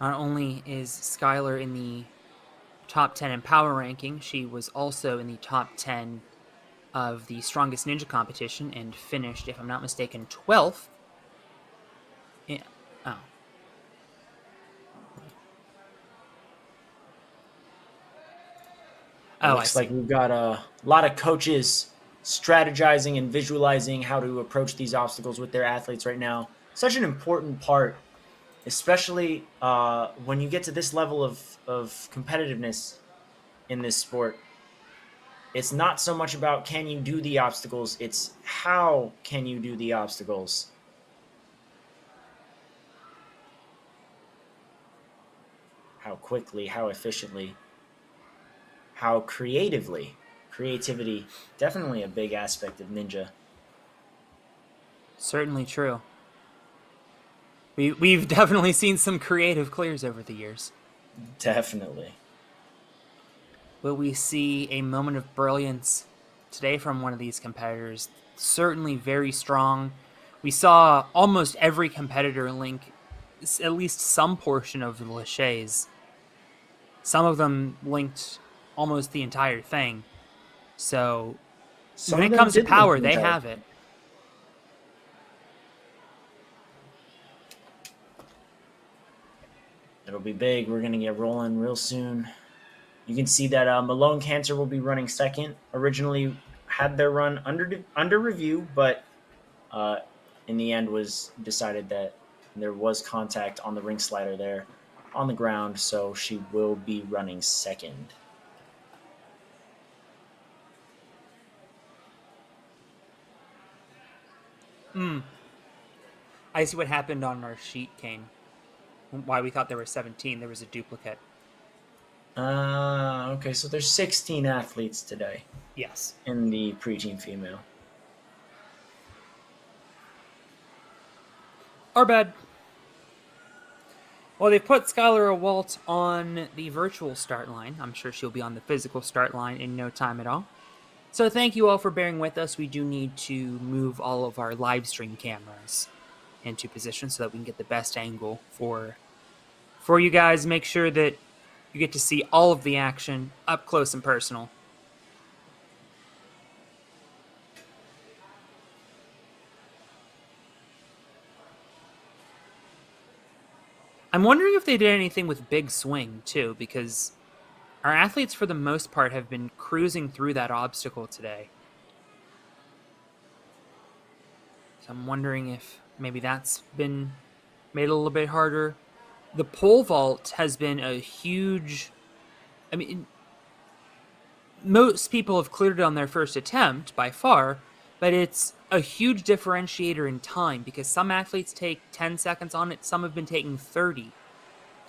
Not only is Skylar in the top 10 in power ranking, she was also in the top 10 of the Strongest Ninja competition and finished, if I'm not mistaken, 12th. Yeah. Oh. Looks like we've got a lot of coaches strategizing and visualizing how to approach these obstacles with their athletes right now. Such an important part, especially when you get to this level of competitiveness in this sport. It's not so much about can you do the obstacles, it's how can you do the obstacles. How quickly, how efficiently, how creatively. Creativity, definitely a big aspect of Ninja. Certainly true. We've definitely seen some creative clears over the years. Definitely. Will we see a moment of brilliance today from one of these competitors? Certainly very strong. We saw almost every competitor link at least some portion of the laches. Some of them linked almost the entire thing. So when it comes to power, they have it. It'll be big. We're going to get rolling real soon. You can see that Malone Cancer will be running second. Originally had their run under review, but in the end was decided that there was contact on the ring slider there on the ground, so she will be running second. I see what happened on our sheet, Kane. Why we thought there were 17. There was a duplicate. Okay, so there's 16 athletes today. Yes. In the preteen female. Our bad. Well, they've put Skylar Awalt on the virtual start line. I'm sure she'll be on the physical start line in no time at all. So thank you all for bearing with us. We do need to move all of our live stream cameras into position so that we can get the best angle for you guys. Make sure that you get to see all of the action up close and personal. I'm wondering if they did anything with big swing too, because our athletes for the most part have been cruising through that obstacle today. So I'm wondering if maybe that's been made a little bit harder. The pole vault has been a huge... I mean, most people have cleared it on their first attempt by far, but it's a huge differentiator in time because some athletes take 10 seconds on it, some have been taking 30.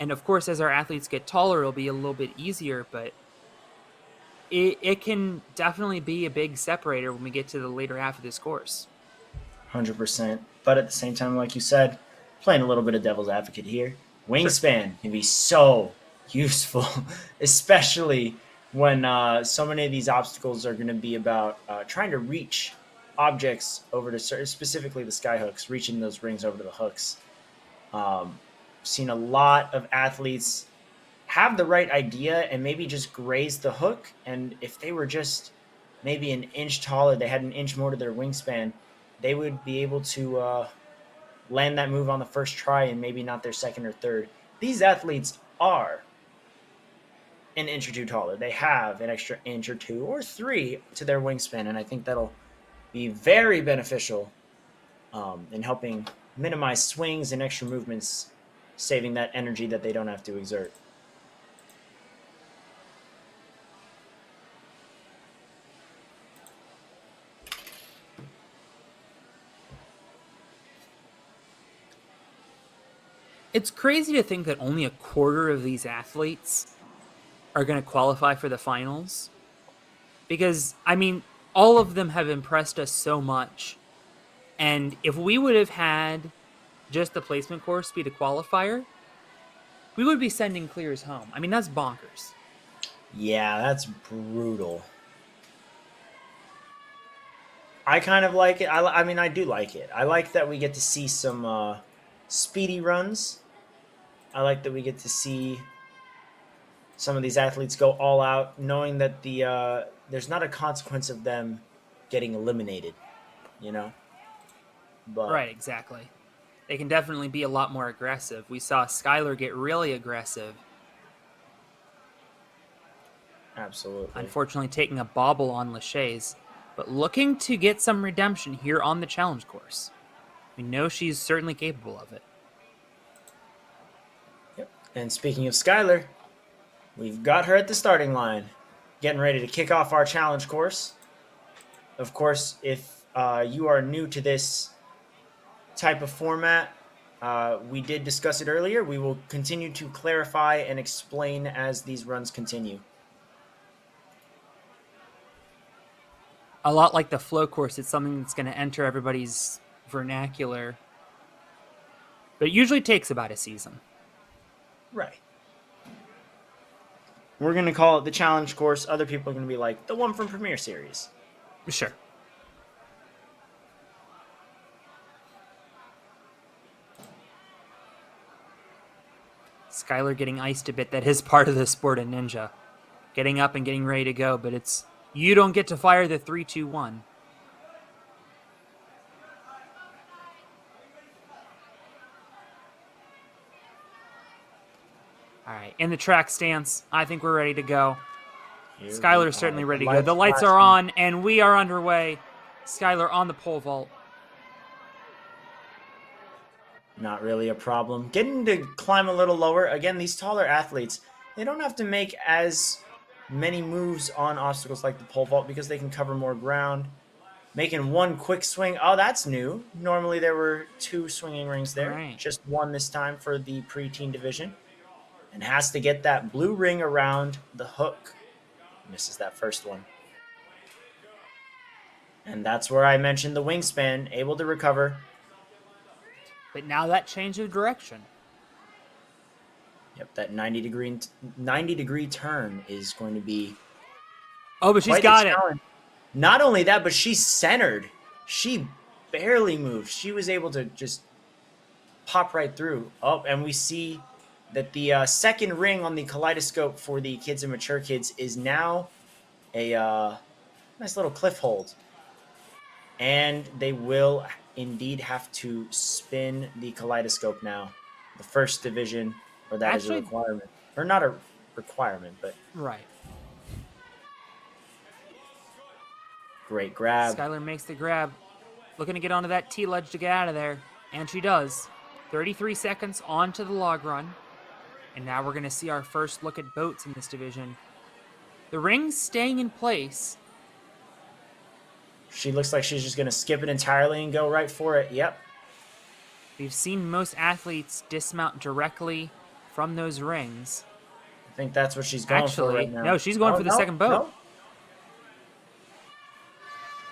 And of course, as our athletes get taller, it'll be a little bit easier, but it can definitely be a big separator when we get to the later half of this course. 100%. But at the same time, like you said, playing a little bit of devil's advocate here, wingspan can be so useful, especially when so many of these obstacles are going to be about trying to reach objects over to specifically the sky hooks, reaching those rings over to the hooks. Seen a lot of athletes have the right idea and maybe just graze the hook. And if they were just maybe an inch taller, they had an inch more to their wingspan, they would be able to land that move on the first try and maybe not their second or third. These athletes are an inch or two taller. They have an extra inch or two or three to their wingspan, and I think that'll be very beneficial in helping minimize swings and extra movements, saving that energy that they don't have to exert. It's crazy to think that only a quarter of these athletes are going to qualify for the finals. Because, I mean, all of them have impressed us so much. And if we would have had just the placement course be the qualifier, we would be sending clears home. I mean, that's bonkers. Yeah, that's brutal. I kind of like it. I mean, I do like it. I like that we get to see some speedy runs. I like that we get to see some of these athletes go all out, knowing that there's not a consequence of them getting eliminated, you know? But Right, exactly. They can definitely be a lot more aggressive. We saw Skylar get really aggressive. absolutely. Unfortunately, taking a bobble on Lachey's, but looking to get some redemption here on the challenge course. We know she's certainly capable of it. Yep. And speaking of Skylar, we've got her at the starting line, getting ready to kick off our challenge course. Of course, if you are new to this type of format, we did discuss it earlier. We will continue to clarify and explain as these runs continue. A lot like the flow course, it's something that's going to enter everybody's vernacular, but it usually takes about a season. Right. We're going to call it the challenge course. Other people are going to be like, the one from Premier Series. Sure. Skylar getting iced a bit. That is part of the sport of ninja. Getting up and getting ready to go, but it's... You don't get to fire the 3-2-1. All right, in the track stance, I think we're ready to go. Skylar's certainly ready to go. The lights are on, and we are underway. Skylar on the pole vault. Not really a problem. Getting to climb a little lower. Again, these taller athletes, they don't have to make as many moves on obstacles like the pole vault because they can cover more ground. Making one quick swing. Oh, that's new. Normally there were two swinging rings there. Right. Just one this time for the preteen division. And has to get that blue ring around the hook. Misses that first one. And that's where I mentioned the wingspan, able to recover. But now that change of direction. Yep, that 90-degree turn is going to be Oh, but she's quite the got it. challenge. Not only that, but she's centered. She barely moved. She was able to just pop right through. Oh, and we see that the second ring on the kaleidoscope for the kids and mature kids is now a nice little cliff hold. And they will indeed have to spin the kaleidoscope now. The first division, or that is a Actually, requirement. Or not a requirement, but right. great grab. Skylar makes the grab. Looking to get onto that T-ledge to get out of there. And she does. 33 seconds onto the log run. And now we're going to see our first look at boats in this division. The ring's staying in place. She looks like she's just going to skip it entirely and go right for it. Yep. We've seen most athletes dismount directly from those rings. I think that's what she's going for right now. No, she's going for the second boat. No.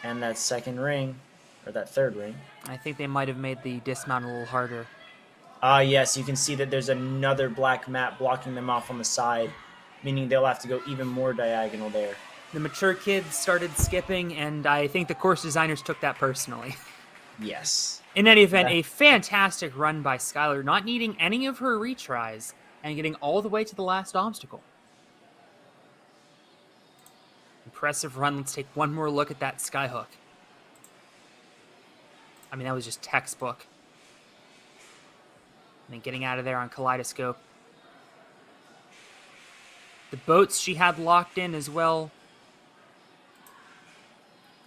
And that second ring, or that third ring. I think they might have made the dismount a little harder. Yes, you can see that there's another black mat blocking them off on the side, meaning they'll have to go even more diagonal there. The mature kids started skipping, and I think the course designers took that personally. Yes. In any event, a fantastic run by Skylar, not needing any of her retries and getting all the way to the last obstacle. Impressive run. Let's take one more look at that skyhook. I mean, that was just textbook. And then getting out of there on kaleidoscope. The boats she had locked in as well.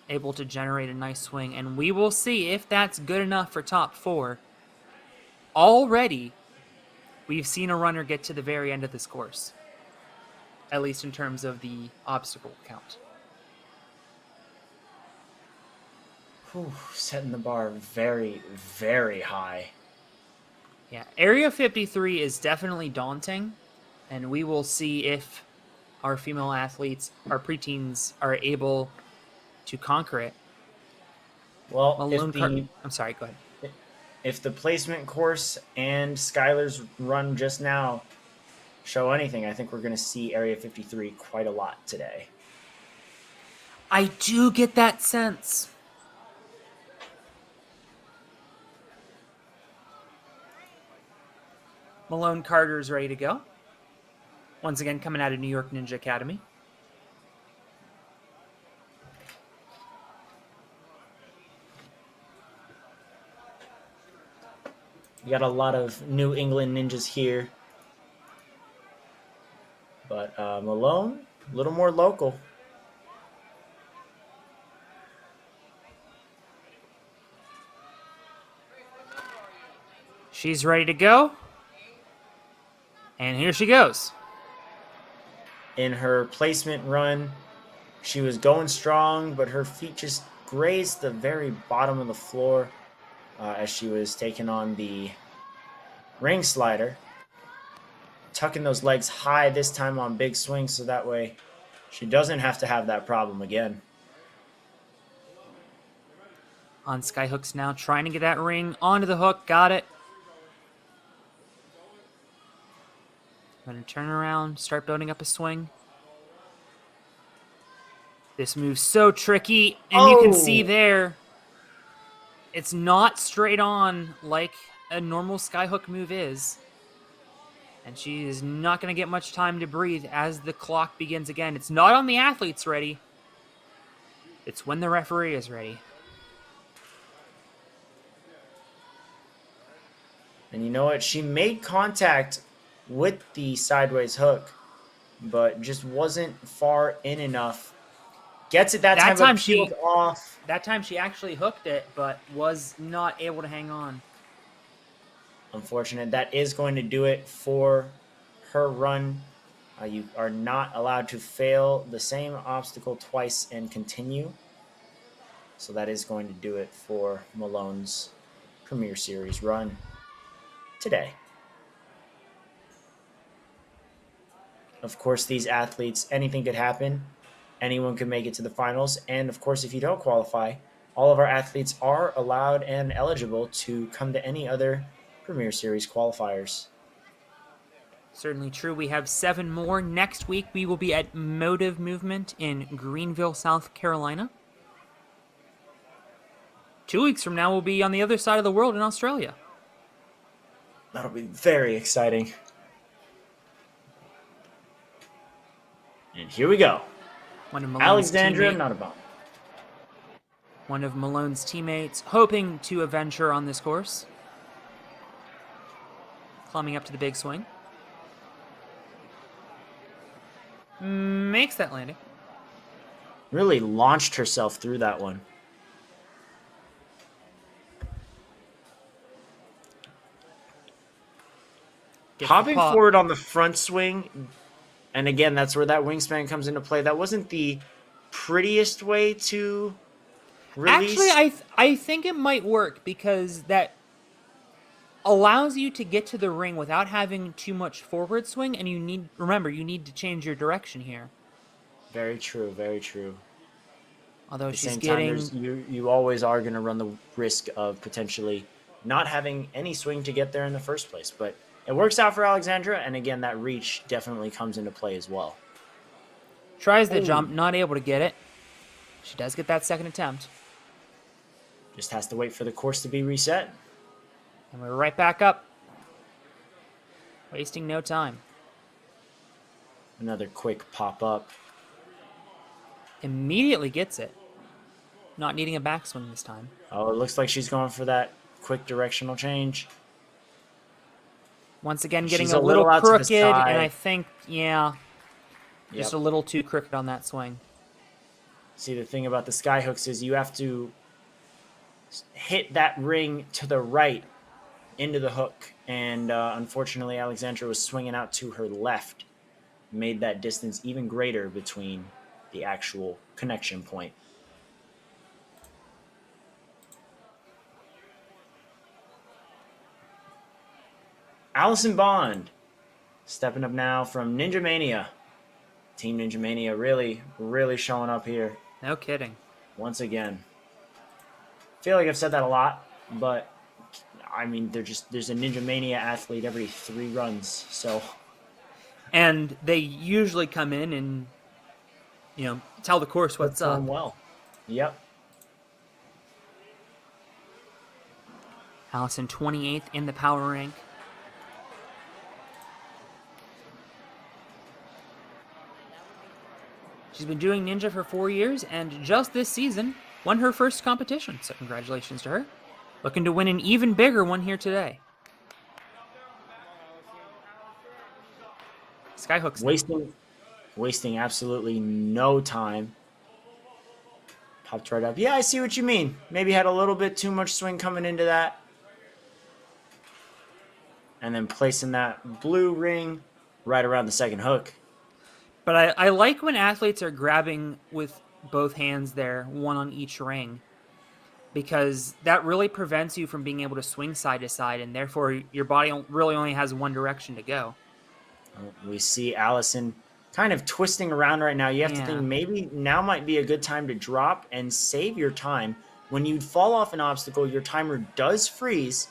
Able to generate a nice swing. And we will see if that's good enough for top four. Already, we've seen a runner get to the very end of this course. At least in terms of the obstacle count. Whew, setting the bar very, very high. Yeah, Area 53 is definitely daunting, and we will see if our female athletes, our preteens, are able to conquer it. Well, I'm sorry, go ahead. If the placement course and Skylar's run just now show anything, I think we're going to see Area 53 quite a lot today. I do get that sense. Malone Carter's ready to go. Once again, coming out of New York Ninja Academy. You got a lot of New England ninjas here. But Malone, a little more local. She's ready to go. And here she goes. In her placement run, she was going strong, but her feet just grazed the very bottom of the floor as she was taking on the ring slider. Tucking those legs high this time on big swings so that way she doesn't have to have that problem again. On skyhooks now, trying to get that ring onto the hook. Got it. Going to turn around, start building up a swing. This move's so tricky, and you can see there, it's not straight on like a normal skyhook move is. And she is not going to get much time to breathe as the clock begins again. It's not on the athletes ready. It's when the referee is ready. And you know what? She made contact with the sideways hook, but just wasn't far in enough. Gets it that time she off. That time she actually hooked it, but was not able to hang on. Unfortunate. That is going to do it for her run. You are not allowed to fail the same obstacle twice and continue. So that is going to do it for Malone's Premier Series run today. Of course, these athletes, anything could happen. Anyone could make it to the finals. And of course, if you don't qualify, all of our athletes are allowed and eligible to come to any other Premier Series qualifiers. Certainly true. We have 7 more. Next week, we will be at Motive Movement in Greenville, South Carolina. 2 weeks from now, we'll be on the other side of the world in Australia. That'll be very exciting. And here we go. One of Alexandra Notabon. One of Malone's teammates, hoping to avenge her on this course. Climbing up to the big swing. Makes that landing. Really launched herself through that one. Hopping forward on the front swing, and again, that's where that wingspan comes into play. That wasn't the prettiest way to release. Actually, I think it might work because that allows you to get to the ring without having too much forward swing, and you need to change your direction here. Very true, very true. Although At the she's same getting... time, you always are going to run the risk of potentially not having any swing to get there in the first place, but it works out for Alexandra, and again, that reach definitely comes into play as well. Tries the jump, not able to get it. She does get that second attempt. Just has to wait for the course to be reset. And we're right back up. Wasting no time. Another quick pop-up. Immediately gets it. Not needing a backswing this time. Oh, it looks like she's going for that quick directional change. Once again, getting She's a little out to the crooked, and side. I think, just a little too crooked on that swing. See, the thing about the sky hooks is you have to hit that ring to the right into the hook, and unfortunately, Alexandra was swinging out to her left, made that distance even greater between the actual connection point. Allison Bond stepping up now from Ninja Mania. Team Ninja Mania really, really showing up here. No kidding. Once again. I feel like I've said that a lot, but I mean, there's a Ninja Mania athlete every 3 runs, so. And they usually come in and, tell the course what's up. Well. Yep. Allison 28th in the power rank. She's been doing Ninja for 4 years, and just this season, won her first competition. So congratulations to her. Looking to win an even bigger one here today. Skyhooks. Wasting absolutely no time. Popped right up. Yeah, I see what you mean. Maybe had a little bit too much swing coming into that. And then placing that blue ring right around the second hook. But I like when athletes are grabbing with both hands there, one on each ring, because that really prevents you from being able to swing side to side, and therefore your body really only has one direction to go. We see Allison kind of twisting around right now. You have to think maybe now might be a good time to drop and save your time. When you fall off an obstacle, your timer does freeze,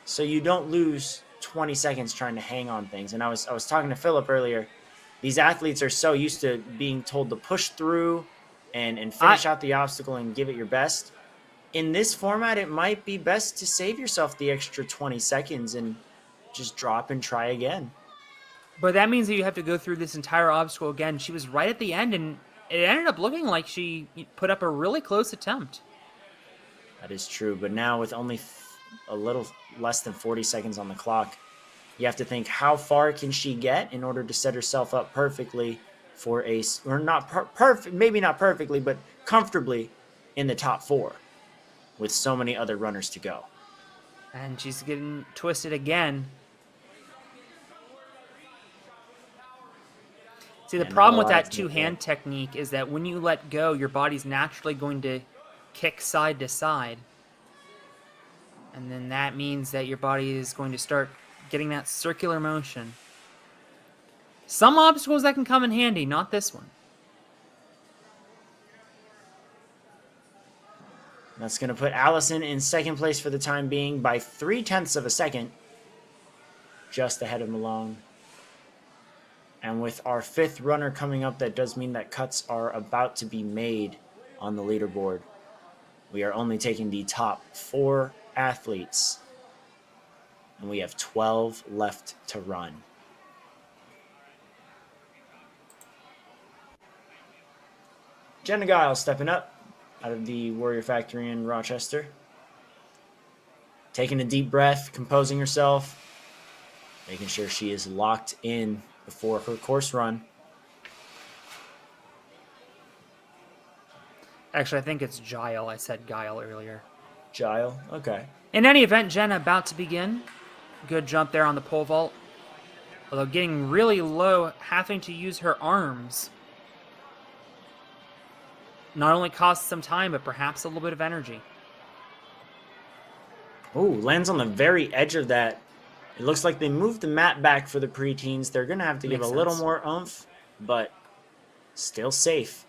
so you don't lose 20 seconds trying to hang on things. And I was talking to Philip earlier. These athletes are so used to being told to push through and finish out the obstacle and give it your best. In this format, it might be best to save yourself the extra 20 seconds and just drop and try again. But that means that you have to go through this entire obstacle again. She was right at the end, and it ended up looking like she put up a really close attempt. That is true, but now with only a little less than 40 seconds on the clock, you have to think, how far can she get in order to set herself up perfectly for maybe not perfectly, but comfortably in the top 4 with so many other runners to go. And she's getting twisted again. See, the problem with that two-hand technique is that when you let go, your body's naturally going to kick side to side. And then that means that your body is going to start getting that circular motion. Some obstacles that can come in handy, not this one. That's going to put Allison in second place for the time being by 0.3 of a second, just ahead of Malone. And with our fifth runner coming up, that does mean that cuts are about to be made on the leaderboard. We are only taking the top 4 athletes, and we have 12 left to run. Jenna Giles stepping up out of the Warrior Factory in Rochester. Taking a deep breath, composing herself, making sure she is locked in before her course run. Actually, I think it's Gile. I said Guile earlier. Gile, okay. In any event, Jenna about to begin. Good jump there on the pole vault. Although getting really low, having to use her arms not only costs some time, but perhaps a little bit of energy. Ooh, lands on the very edge of that. It looks like they moved the mat back for the preteens. They're going to have to give a little more oomph, but still safe.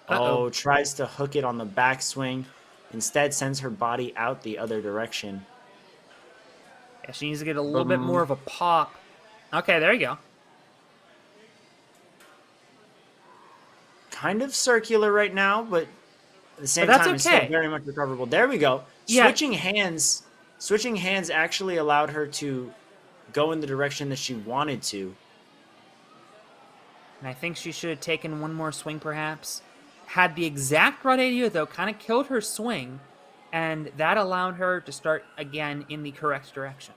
Oh, tries to hook it on the backswing. Instead, sends her body out the other direction. Yeah, she needs to get a little bit more of a pop. Okay, there you go. Kind of circular right now, but at the same time, it's still very much recoverable. There we go. Yeah. Switching hands actually allowed her to go in the direction that she wanted to. And I think she should have taken one more swing, perhaps. Had the exact right idea, though, kind of killed her swing, and that allowed her to start again in the correct direction.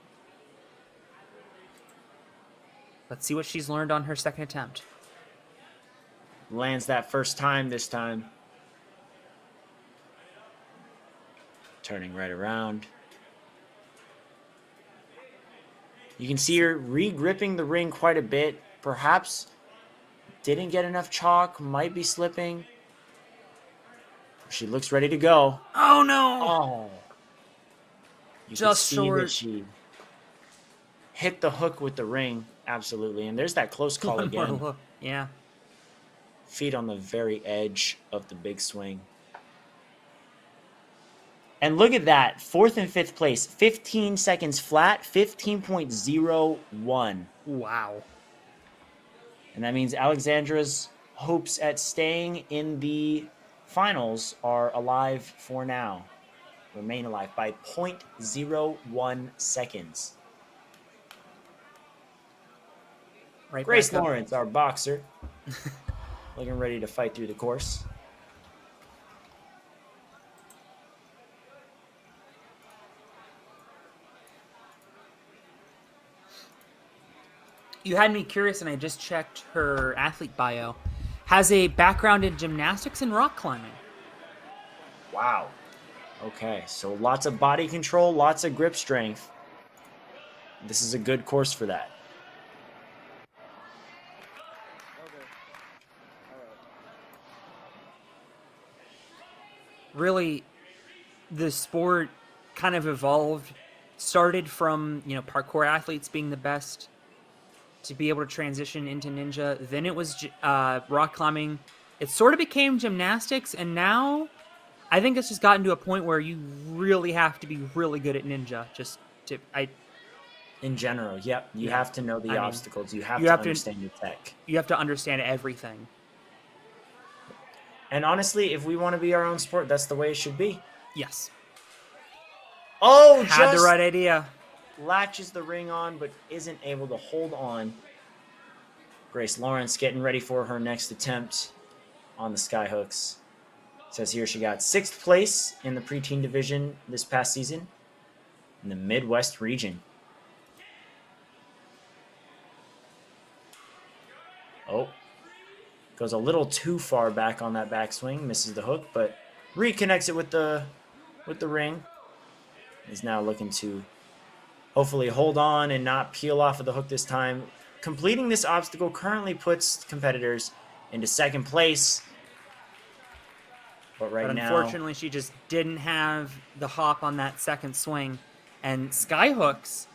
Let's see what she's learned on her second attempt. Lands that first time this time. Turning right around. You can see her re-gripping the ring quite a bit. Perhaps didn't get enough chalk, might be slipping. She looks ready to go. Oh, no! Oh. You just can see short. That she hit the hook with the ring. Absolutely. And there's that close call again. Yeah. Feet on the very edge of the big swing. And look at that. 4th and 5th place. 15 seconds flat. 15.01. Wow. And that means Alexandra's hopes at staying in the finals are alive for now. Remain alive by 0.01 seconds. Right, Grace Lawrence, our boxer, looking ready to fight through the course. You had me curious, and I just checked her athlete bio. Has a background in gymnastics and rock climbing. Wow. Okay, so lots of body control, lots of grip strength. This is a good course for that. Really, the sport kind of evolved, started from, parkour athletes being the best to be able to transition into ninja. Then it was rock climbing. It sort of became gymnastics, and now I think it's just gotten to a point where you really have to be really good at ninja. In general, yep. You have to know the obstacles. You have to understand your tech. You have to understand everything. And honestly, if we want to be our own sport, that's the way it should be. Yes. Oh, had the right idea. Latches the ring on, but isn't able to hold on. Grace Lawrence getting ready for her next attempt on the skyhooks. It says here she got 6th place in the preteen division this past season in the Midwest region. Oh. Goes a little too far back on that backswing, misses the hook, but reconnects it with the ring. Is now looking to hopefully hold on and not peel off of the hook this time. Completing this obstacle currently puts competitors into 2nd place. But unfortunately, she just didn't have the hop on that second swing. And skyhooks,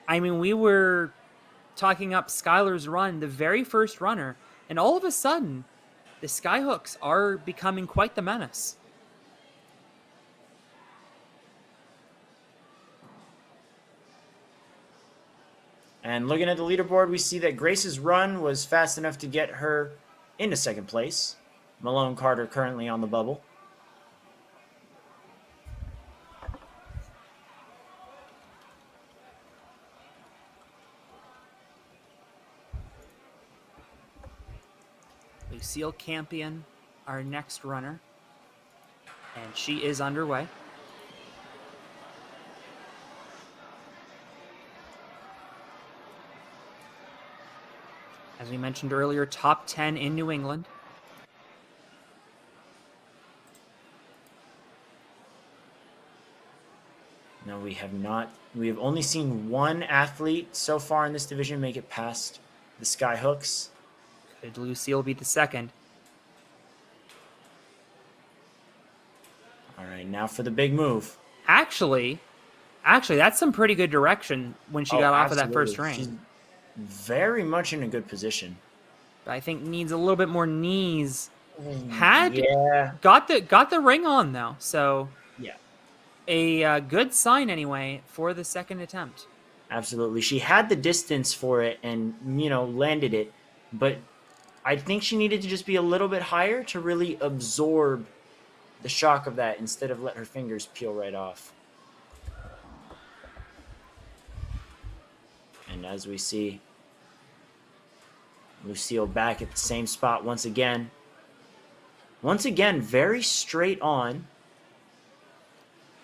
we were talking up Skylar's run, the very first runner. And all of a sudden, the Skyhooks are becoming quite the menace. And looking at the leaderboard, we see that Grace's run was fast enough to get her into second place. Malone Carter currently on the bubble. Lucille Campion, our next runner. And she is underway. As we mentioned earlier, top 10 in New England. No, we have not. We have only seen one athlete so far in this division make it past the Skyhooks. Could Lucille be the second? All right, now for the big move. Actually, that's some pretty good direction when she got off of that first ring. She's very much in a good position. But I think needs a little bit more knees. Yeah. Got the ring on though, so Yeah. a good sign anyway for the second attempt. Absolutely. She had the distance for it and, landed it. But I think she needed to just be a little bit higher to really absorb the shock of that instead of let her fingers peel right off. And as we see, Lucille back at the same spot once again. Once again, very straight on.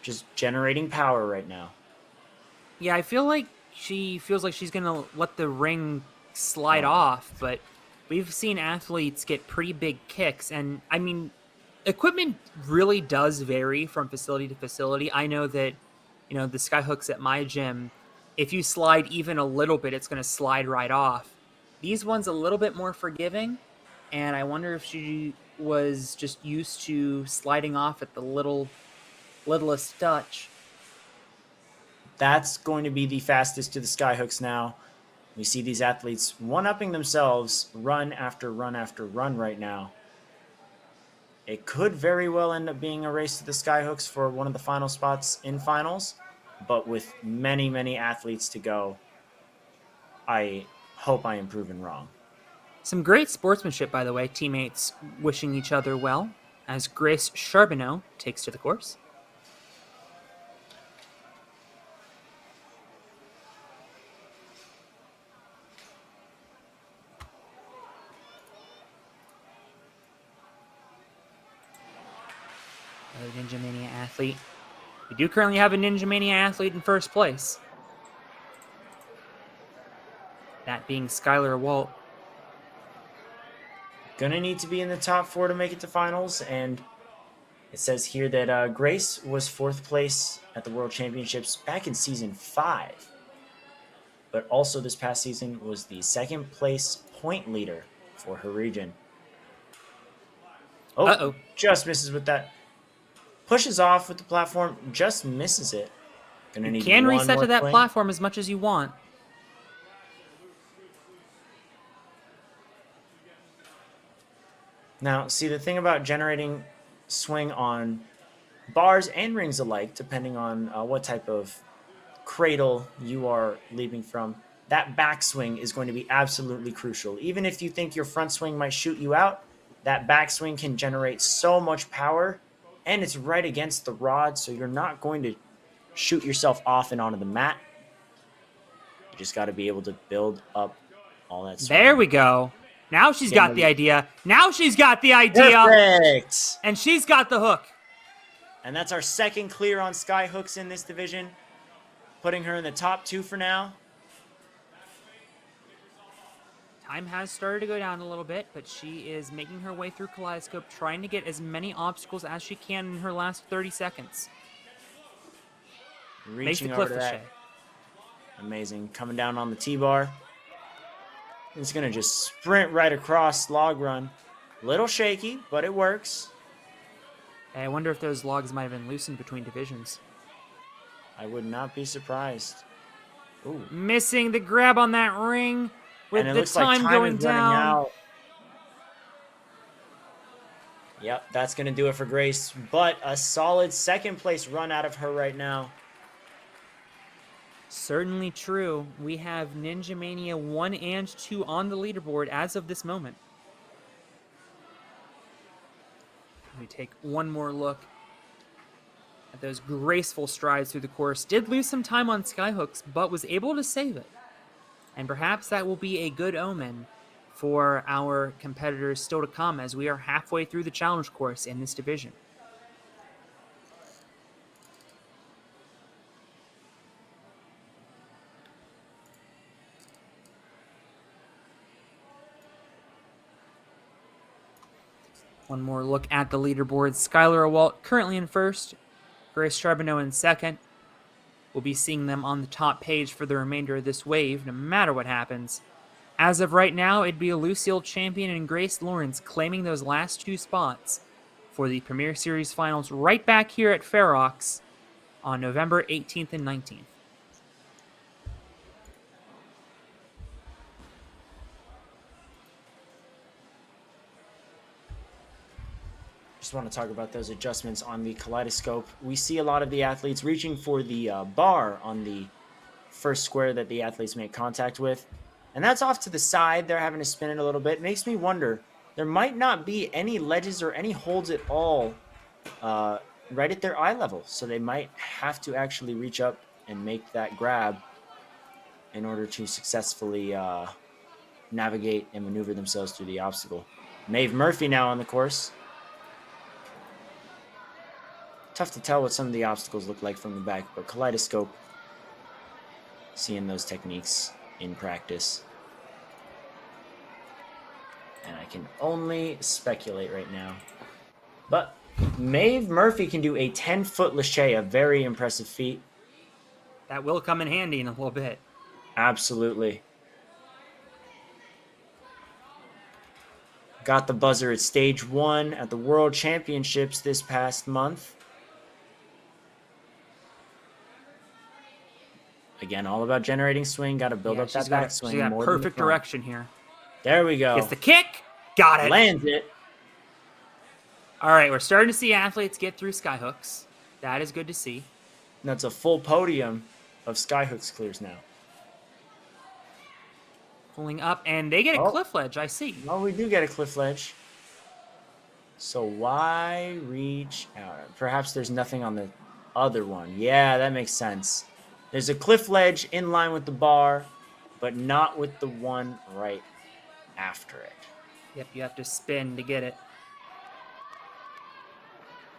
Just generating power right now. Yeah, I feel like she feels like she's going to let the ring slide off, but we've seen athletes get pretty big kicks. And, I mean, equipment really does vary from facility to facility. I know that, the Skyhooks at my gym, if you slide even a little bit, it's going to slide right off. These ones a little bit more forgiving, and I wonder if she was just used to sliding off at the littlest touch. That's going to be the fastest to the Skyhooks now. We see these athletes one-upping themselves run after run after run right now. It could very well end up being a race to the Skyhooks for one of the final spots in finals, but with many, many athletes to go, I hope I am proven wrong. Some great sportsmanship, by the way, teammates wishing each other well, as Grace Charbonneau takes to the course. Another Ninja Mania athlete. We do currently have a Ninja Mania athlete in first place. That being Skylar Walt. Gonna need to be in the top 4 to make it to finals, and it says here that Grace was 4th place at the World Championships back in season 5, but also this past season was the 2nd place point leader for her region. Oh, just misses with that. Pushes off with the platform, just misses it. Gonna need You can one reset more to that swing. platform as much as you want. Now, see, the thing about generating swing on bars and rings alike, depending on what type of cradle you are leaping from, that backswing is going to be absolutely crucial. Even if you think your front swing might shoot you out, that backswing can generate so much power, and it's right against the rod, so you're not going to shoot yourself off and onto the mat. You just got to be able to build up all that swing. There we go. Now she's got the idea. Perfect! And she's got the hook. And that's our second clear on Skyhooks in this division, putting her in the top 2 for now. Time has started to go down a little bit, but she is making her way through Kaleidoscope, trying to get as many obstacles as she can in her last 30 seconds. Reaching over to that. Amazing. Coming down on the T-bar. It's going to just sprint right across log run. Little shaky, but it works. I wonder if those logs might have been loosened between divisions. I would not be surprised. Ooh. Missing the grab on that ring with And it the looks like time going is running down. out. Yep, that's going to do it for Grace. But a solid second place run out of her right now. Certainly true. We have Ninja Mania 1 and 2 on the leaderboard as of this moment. Let me take one more look at those graceful strides through the course. Did lose some time on skyhooks, but was able to save it. And perhaps that will be a good omen for our competitors still to come, as we are halfway through the challenge course in this division. One more look at the leaderboard. Skylar Awalt currently in first. Grace Charbonneau in second. We'll be seeing them on the top page for the remainder of this wave, no matter what happens. As of right now, it'd be Lucille Champion and Grace Lawrence claiming those last 2 spots for the Premier Series Finals right back here at Ferox on November 18th and 19th. Just want to talk about those adjustments on the kaleidoscope. We see a lot of the athletes reaching for the bar on the first square that the athletes make contact with. And that's off to the side. They're having to spin it a little bit. Makes me wonder, there might not be any ledges or any holds at all right at their eye level. So they might have to actually reach up and make that grab in order to successfully navigate and maneuver themselves through the obstacle. Maeve Murphy now on the course. Tough to tell what some of the obstacles look like from the back, but kaleidoscope, seeing those techniques in practice. And I can only speculate right now. But Maeve Murphy can do a 10-foot lache, a very impressive feat. That will come in handy in a little bit. Absolutely. Got the buzzer at stage 1 at the World Championships this past month. Again, all about generating swing. Got to build up that backswing. She's got perfect direction here. There we go. Gets the kick. Got it. Lands it. All right, we're starting to see athletes get through skyhooks. That is good to see. That's a full podium of skyhooks clears now. Pulling up, and they get a cliff ledge, I see. Oh, we do get a cliff ledge. So why reach out? Perhaps there's nothing on the other one. Yeah, that makes sense. There's a cliff ledge in line with the bar, but not with the one right after it. Yep, you have to spin to get it.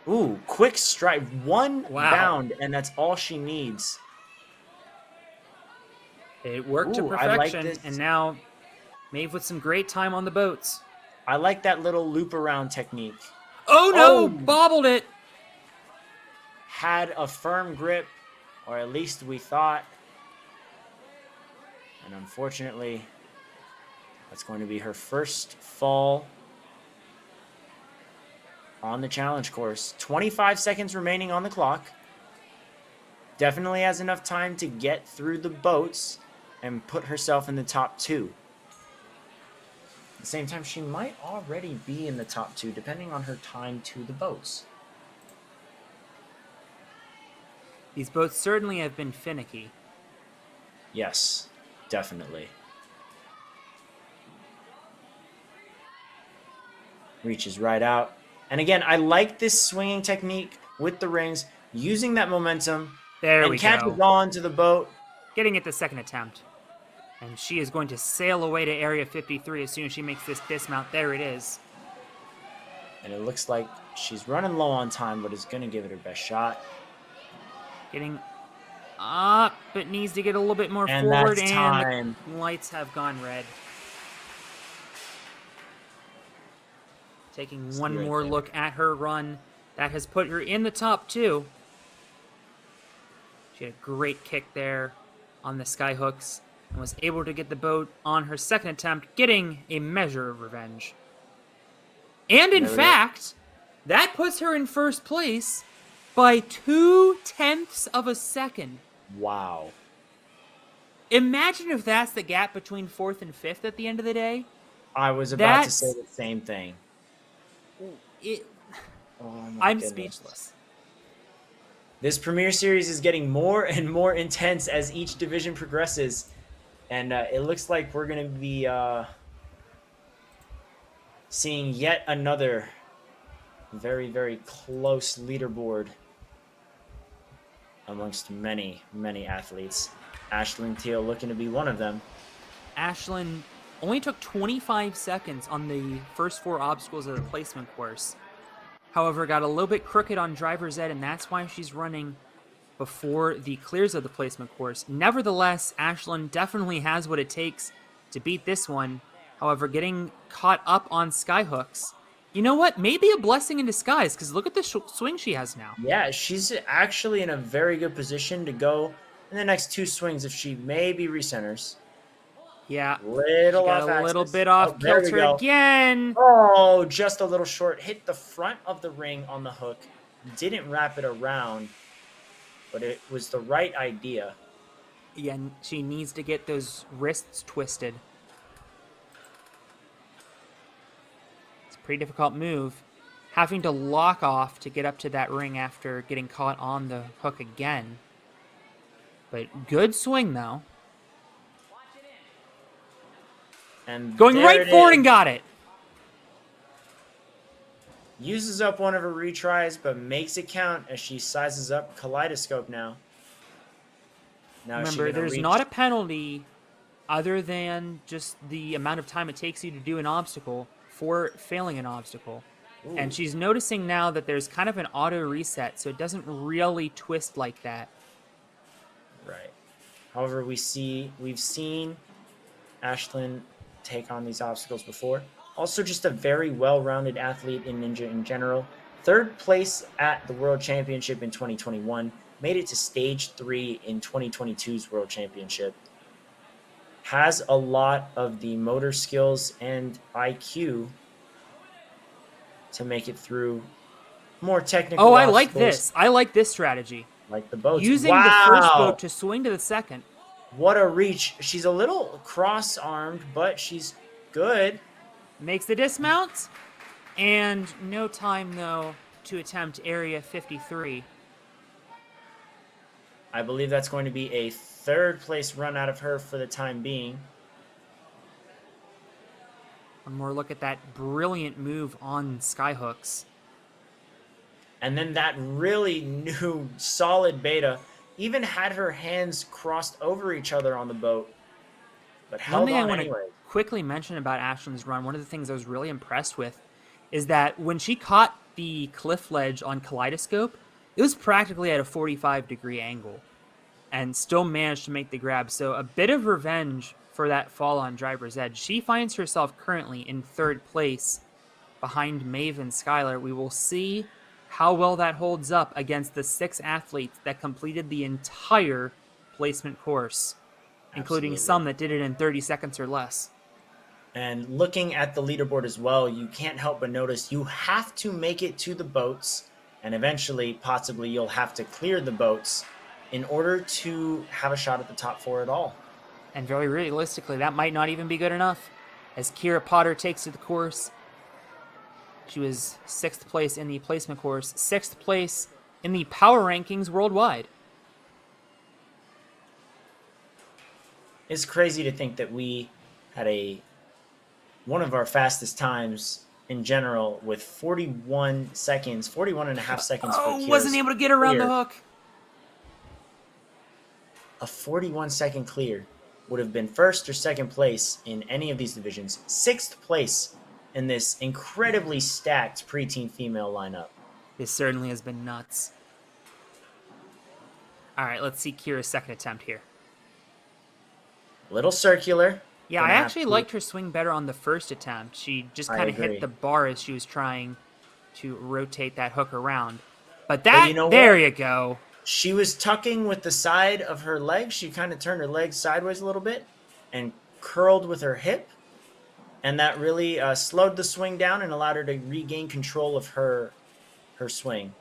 Ooh, quick strike. One bound, and that's all she needs. It worked to perfection, and now Maeve with some great time on the boats. I like that little loop around technique. Oh no, bobbled it. Had a firm grip, or at least we thought. And unfortunately, that's going to be her first fall on the challenge course. 25 seconds remaining on the clock. Definitely has enough time to get through the boats and put herself in the top 2. At the same time, she might already be in the top 2, depending on her time to the boats. These boats certainly have been finicky. Yes, definitely. Reaches right out. And again, I like this swinging technique with the rings, using that momentum. There we go. And catches on to the boat. Getting it the second attempt. And she is going to sail away to Area 53 as soon as she makes this dismount. There it is. And it looks like she's running low on time, but is going to give it her best shot. Getting up, but needs to get a little bit more and forward. That's and time. The lights have gone red. Taking one more look at her run. That has put her in the top 2. She had a great kick there on the skyhooks and was able to get the boat on her second attempt, getting a measure of revenge. And in fact, that puts her in first place by 0.2 of a second. Wow. Imagine if that's the gap between 4th and 5th at the end of the day. I was about to say the same thing. Oh my I'm goodness. speechless. This Premier Series is getting more and more intense as each division progresses. And it looks like we're going to be seeing yet another very, very close leaderboard amongst many, many athletes. Ashlyn Teal looking to be one of them. Ashlyn only took 25 seconds on the first 4 obstacles of the placement course. However, got a little bit crooked on driver's ed, and that's why she's running before the clears of the placement course. Nevertheless, Ashlyn definitely has what it takes to beat this one. However, getting caught up on skyhooks, you know what? Maybe a blessing in disguise, because look at the swing she has now. Yeah, she's actually in a very good position to go in the next 2 swings if she maybe recenters. Yeah, Little she got off a little axis. bit Oh, off there we kilter go. again. Oh, just a little short. Hit the front of the ring on the hook. Didn't wrap it around, but it was the right idea. Yeah, she needs to get those wrists twisted. It's a pretty difficult move. Having to lock off to get up to that ring after getting caught on the hook again. But good swing, though. And Going there right it forward is. and got it. Uses up one of her retries, but makes it count as she sizes up Kaleidoscope now. Remember, there's not a penalty other than just the amount of time it takes you to do an obstacle for failing an obstacle. Ooh. And she's noticing now that there's kind of an auto reset, so it doesn't really twist like that. Right. However, we've seen Ashlyn take on these obstacles before. Also, just a very well-rounded athlete in Ninja in general. 3rd place at the World Championship in 2021. Made it to Stage 3 in 2022's World Championship. Has a lot of the motor skills and IQ to make it through more technical Oh, I obstacles. like this. I like this strategy. Like the boats. Using the first boat to swing to the second. What a reach. She's a little cross-armed, but she's good. Makes the dismount. And no time, though, to attempt Area 53. I believe that's going to be a 3rd place run out of her for the time being. One more look at that brilliant move on skyhooks. And then that really new solid beta even had her hands crossed over each other on the boat, but held on anyway. Quickly mention about Ashlyn's run, one of the things I was really impressed with is that when she caught the cliff ledge on Kaleidoscope, it was practically at a 45-degree angle and still managed to make the grab. So a bit of revenge for that fall on driver's edge. She finds herself currently in 3rd place behind Maeve and Skylar. We will see how well that holds up against the 6 athletes that completed the entire placement course, including some that did it in 30 seconds or less. And looking at the leaderboard as well, you can't help but notice you have to make it to the boats, and eventually, possibly, you'll have to clear the boats in order to have a shot at the top 4 at all. And very realistically, that might not even be good enough. As Kira Potter takes to the course, she was 6th place in the placement course, 6th place in the power rankings worldwide. It's crazy to think that we had one of our fastest times in general with 41 seconds, 41 and a half seconds. Oh, wasn't able to get around the hook. A 41-second clear would have been 1st or 2nd place in any of these divisions. 6th place in this incredibly stacked preteen female lineup. This certainly has been nuts. All right, let's see Kira's second attempt here. Little circular. Yeah, I actually liked her swing better on the first attempt. She just kind of hit the bar as she was trying to rotate that hook around. But that, there you go. She was tucking with the side of her leg. She kind of turned her leg sideways a little bit and curled with her hip. And that really slowed the swing down and allowed her to regain control of her swing.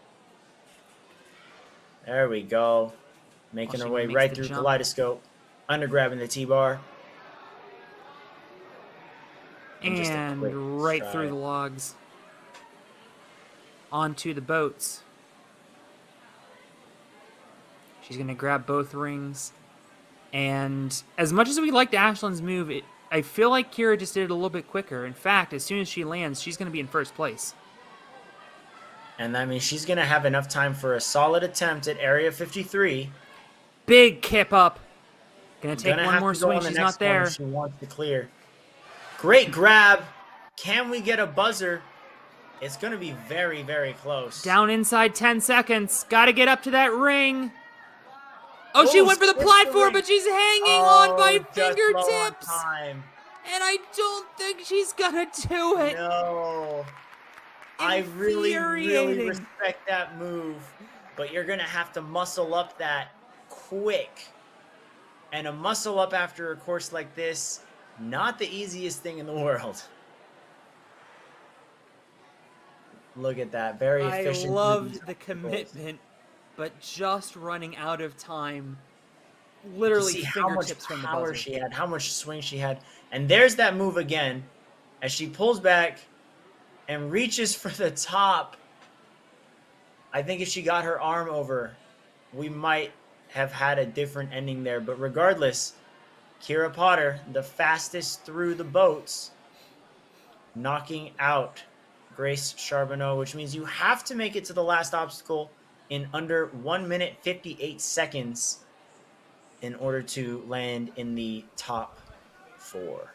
There we go. Making her way right through Kaleidoscope. Under grabbing the T-bar. And right through the logs. onto the boats. She's going to grab both rings. And as much as we liked Ashlyn's move, I feel like Kira just did it a little bit quicker. In fact, as soon as she lands, she's going to be in first place. And that means she's going to have enough time for a solid attempt at Area 53. Big kip up. Going to take Gonna one have more to go swing. on the She's next not there. one if she wants to clear. Great grab. Can we get a buzzer? It's going to be very, very close. Down inside 10 seconds. Got to get up to that ring. Oh, she Oh, went for the skipped the platform, ring. but she's hanging on by Just low on fingertips. time. And I don't think she's going to do it. No. I really, really Infuriating. respect that move, but you're going to have to muscle up that quick. And a muscle up after a course like this, not the easiest thing in the world. Look at that. Very efficient. I loved the commitment, but just running out of time. Literally See how much fingertips from the power buzzer. she had, how much swing she had. And there's that move again as she pulls back and reaches for the top. I think if she got her arm over, we might have had a different ending there. But regardless, Kira Potter, the fastest through the boats, knocking out Grace Charbonneau, which means you have to make it to the last obstacle in under 1 minute 58 seconds in order to land in the top 4.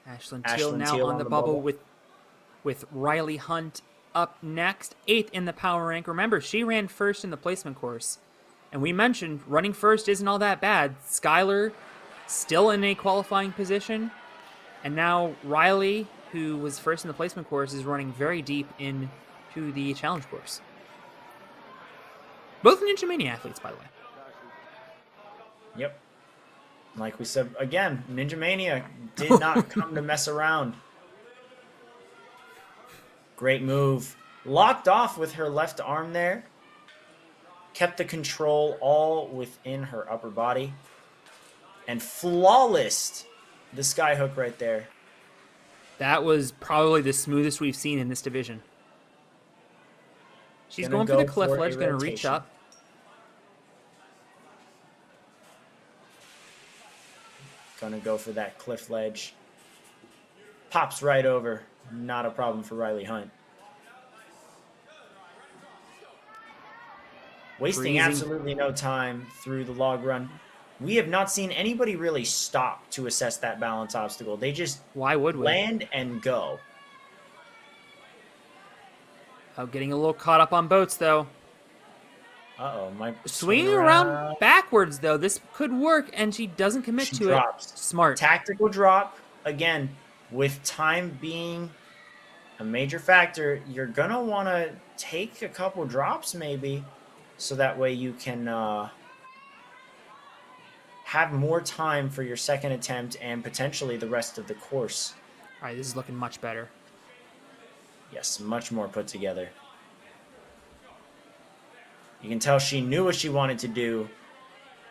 Ashlyn Teal now on the bubble with Riley Hunt up next, 8th in the power rank. Remember, she ran first in the placement course. And we mentioned running first isn't all that bad. Skylar still in a qualifying position. And now Riley, who was first in the placement course, is running very deep into the challenge course. Both Ninja Mania athletes, by the way. Yep. Like we said, again, Ninja Mania did not come to mess around. Great move. Locked off with her left arm there. Kept the control all within her upper body. And flawless the sky hook right there. That was probably the smoothest we've seen in this division. She's Gonna going for the go cliff for a ledge, going to reach rotation. up. Gonna go for that cliff ledge. Pops right over. Not a problem for Riley Hunt. Wasting Freezing. absolutely no time through the log run. We have not seen anybody really stop to assess that balance obstacle. They just Why would we? land and go. Oh, getting a little caught up on boats, though. Uh-oh. My Swinging around backwards, though. This could work, and she doesn't commit She to drops. it. Smart. Tactical drop. Again, with time being a major factor, you're going to want to take a couple drops maybe so that way you can have more time for your second attempt and potentially the rest of the course. All right, this is looking much better. Yes, much more put together. You can tell she knew what she wanted to do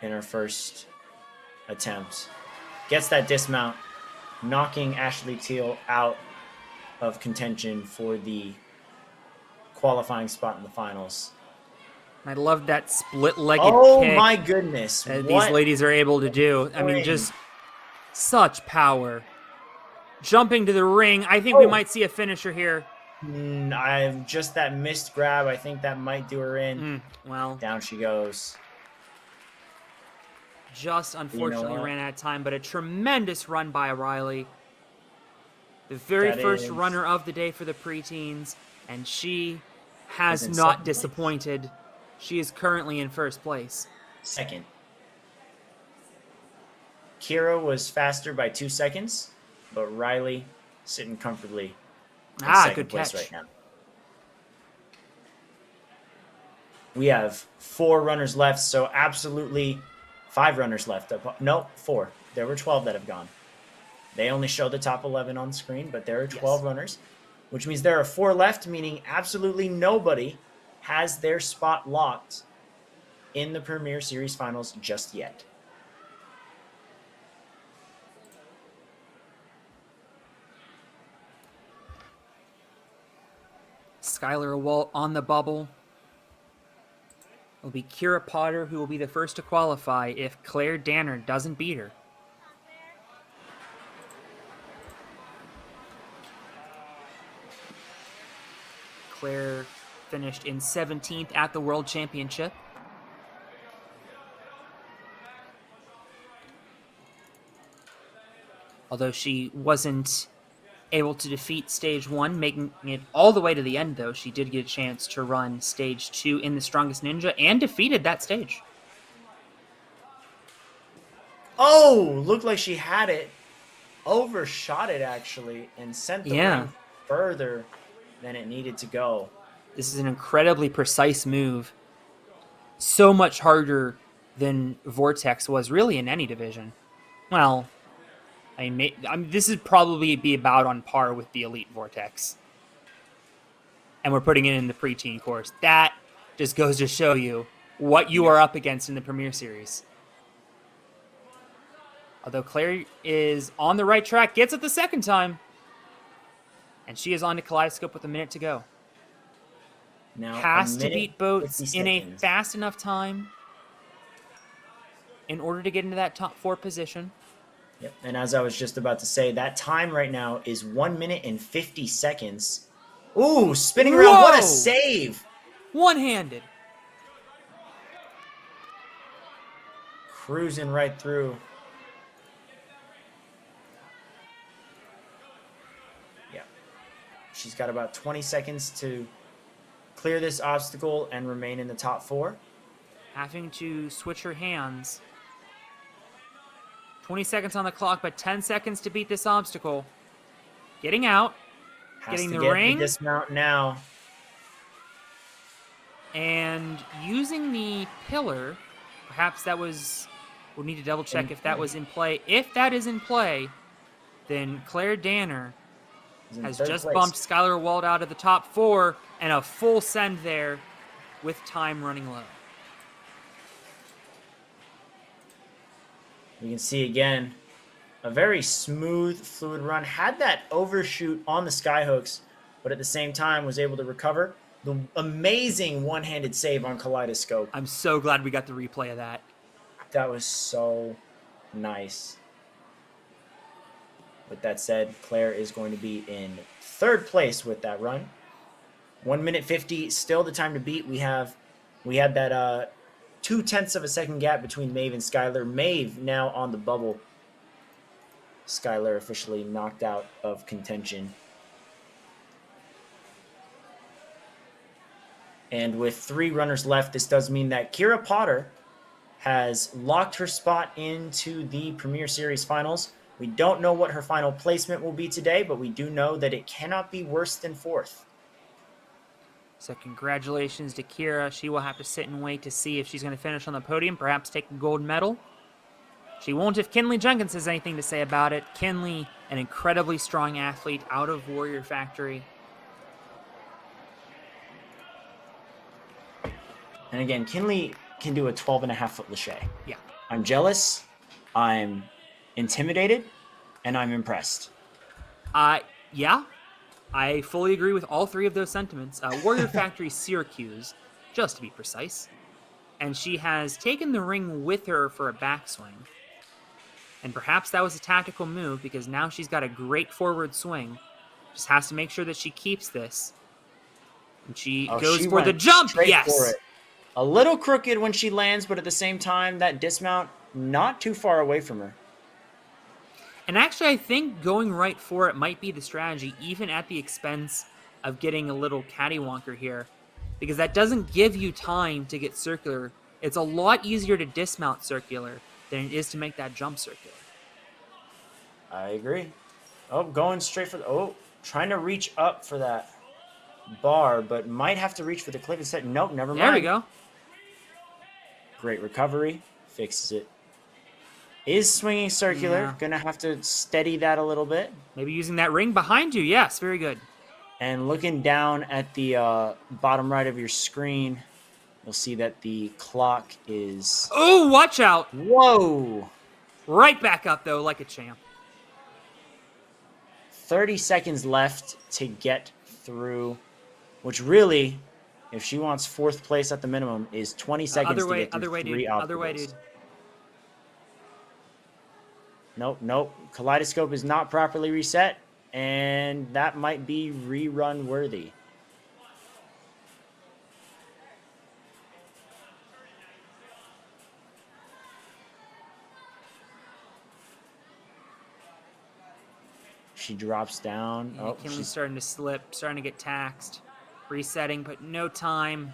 in her first attempt. Gets that dismount, knocking Ashley Teal out of contention for the qualifying spot in the finals. I love that split-legged Oh kick my goodness. that What these ladies are able to do. I mean, swing. just such power. Jumping to the ring. I think we might see a finisher here. I've just that missed grab. I think that might do her in. Well, Down she goes. just unfortunately what? ran out of time, but a tremendous run by Riley. The very That first is- runner of the day for the preteens, and she has Is in not second place. disappointed. She is currently in first place. Second. Kira was faster by 2 seconds, but Riley sitting comfortably in second Good place catch. right now. We have 4 runners left, so absolutely 5 runners left. No, 4. There were 12 that have gone. They only show the top 11 on screen, but there are 12 runners, which means there are 4 left, meaning absolutely nobody has their spot locked in the Premier Series Finals just yet. Skylar Walt on the bubble. It'll be Kira Potter who will be the first to qualify if Claire Danner doesn't beat her. Claire finished in 17th at the World Championship. Although she wasn't able to defeat Stage 1, making it all the way to the end, though, she did get a chance to run Stage 2 in the Strongest Ninja and defeated that stage. Oh, looked like she had it. Overshot it, actually, and sent the ring further than it needed to go. This is an incredibly precise move. So much harder than Vortex was really in any division. Well, this is probably be about on par with the Elite Vortex. And we're putting it in the preteen course. That just goes to show you what you are up against in the Premier Series. Although Claire is on the right track, gets it the second time. And she is on to Kaleidoscope with a minute to go. Now has to beat Boats in a fast enough time in order to get into that top 4 position. Yep. And as I was just about to say, that time right now is 1 minute and 50 seconds. Ooh, spinning around. Whoa! What a save. One-handed. Cruising right through. Yeah. She's got about 20 seconds to clear this obstacle and remain in the top 4. Having to switch her hands. 20 seconds on the clock, but 10 seconds to beat this obstacle. Getting out. Getting the ring. The dismount now. And using the pillar. Perhaps that was... We'll need to double check if that was in play. If that is in play, then Claire Danner has just bumped Skylar Wald out of the top 4 and a full send there with time running low. You can see again a very smooth, fluid run. Had that overshoot on the skyhooks, but at the same time was able to recover. The amazing one-handed save on Kaleidoscope. I'm so glad we got the replay of that. That was so nice. With that said, Claire is going to be in 3rd place with that run. 1 minute 50, still the time to beat. We had that 0.2 of a second gap between Maeve and Skylar. Maeve now on the bubble. Skylar officially knocked out of contention. And with 3 runners left, this does mean that Kira Potter has locked her spot into the Premier Series finals. We don't know what her final placement will be today, but we do know that it cannot be worse than 4th. So congratulations to Kira. She will have to sit and wait to see if she's going to finish on the podium, perhaps take a gold medal. She won't if Kinley Jenkins has anything to say about it. Kinley, an incredibly strong athlete out of Warrior Factory. And again, Kinley can do a 12.5-foot lache. Yeah. I'm jealous, I'm intimidated, and I'm impressed. Yeah. I fully agree with all 3 of those sentiments. Warrior Factory Syracuse, just to be precise. And she has taken the ring with her for a backswing. And perhaps that was a tactical move because now she's got a great forward swing. Just has to make sure that she keeps this. And she goes for the jump. Yes. For it. A little crooked when she lands, but at the same time, that dismount not too far away from her. And actually, I think going right for it might be the strategy, even at the expense of getting a little cattywonker here, because that doesn't give you time to get circular. It's a lot easier to dismount circular than it is to make that jump circular. I agree. Oh, going straight for the... Oh, trying to reach up for that bar, but might have to reach for the cliff instead. Nope, never mind. There we go. Great recovery. Fixes it. Is swinging circular. Yeah. Gonna have to steady that a little bit. Maybe using that ring behind you. Yes, very good. And looking down at the bottom right of your screen, you'll see that the clock is... Oh, watch out. Whoa. Right back up, though, like a champ. 30 seconds left to get through which really, if she wants 4th place at the minimum, is 20 seconds to get through other way, dude. 3 Other way, obstacles. dude. Nope. Kaleidoscope is not properly reset, and that might be rerun worthy. She drops down. Yeah, Kinley's starting to slip, starting to get taxed. Resetting, but no time.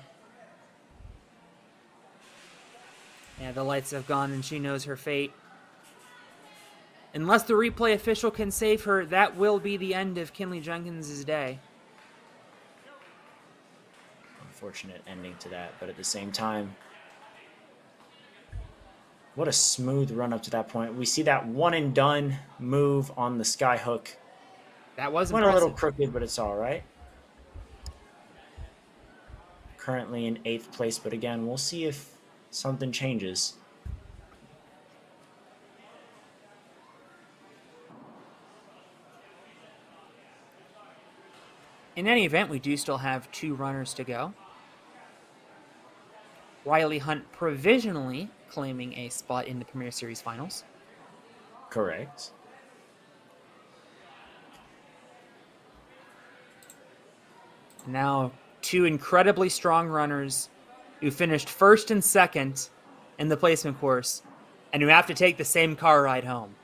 Yeah, the lights have gone and she knows her fate. Unless the replay official can save her, that will be the end of Kinley Jenkins' day. Unfortunate ending to that, but at the same time, what a smooth run up to that point. We see that one and done move on the sky hook. That was Went impressive. a little crooked, but it's all right. Currently in 8th place, but again, we'll see if something changes. In any event, we do still have 2 runners to go. Riley Hunt provisionally claiming a spot in the Premier Series finals. Correct. Now, 2 incredibly strong runners who finished 1st and 2nd in the placement course and who have to take the same car ride home.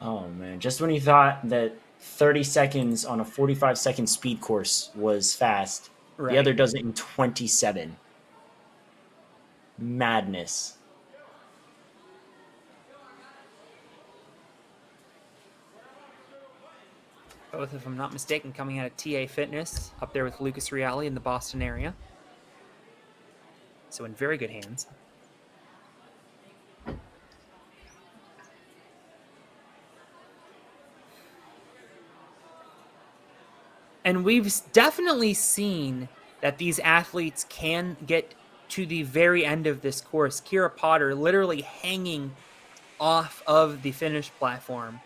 Oh, man. Just when you thought that 30 seconds on a 45-second speed course was fast, Right. The other does it in 27. Madness. Both, if I'm not mistaken, coming out of TA Fitness, up there with Lucas Reale in the Boston area. So in very good hands. And we've definitely seen that these athletes can get to the very end of this course. Kira Potter literally hanging off of the finish platform.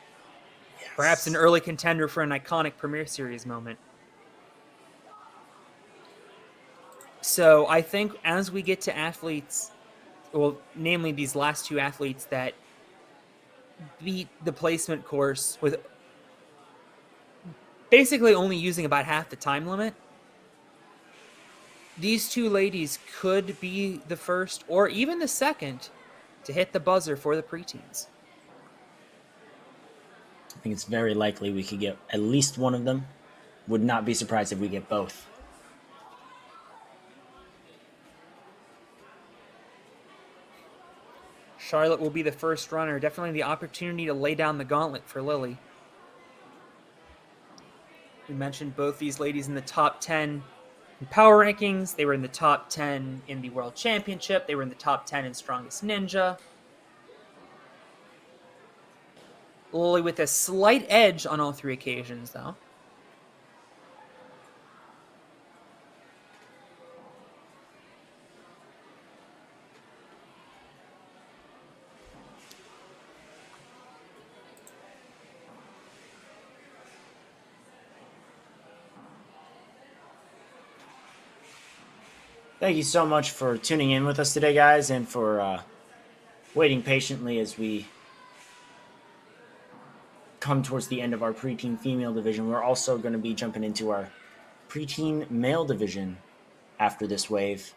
Yes. Perhaps an early contender for an iconic Premier Series moment. So I think as we get to athletes, well, namely these last 2 athletes that beat the placement course with basically only using about half the time limit, these 2 ladies could be the first or even the second to hit the buzzer for the preteens. I think it's very likely we could get at least one of them. Would not be surprised if we get both. Charlotte will be the first runner. Definitely the opportunity to lay down the gauntlet for Lily. We mentioned both these ladies in the top 10 in power rankings. They were in the top 10 in the World Championship. They were in the top 10 in Strongest Ninja. Lily with a slight edge on all 3 occasions, though. Thank you so much for tuning in with us today, guys, and for waiting patiently as we come towards the end of our preteen female division. We're also going to be jumping into our preteen male division after this wave.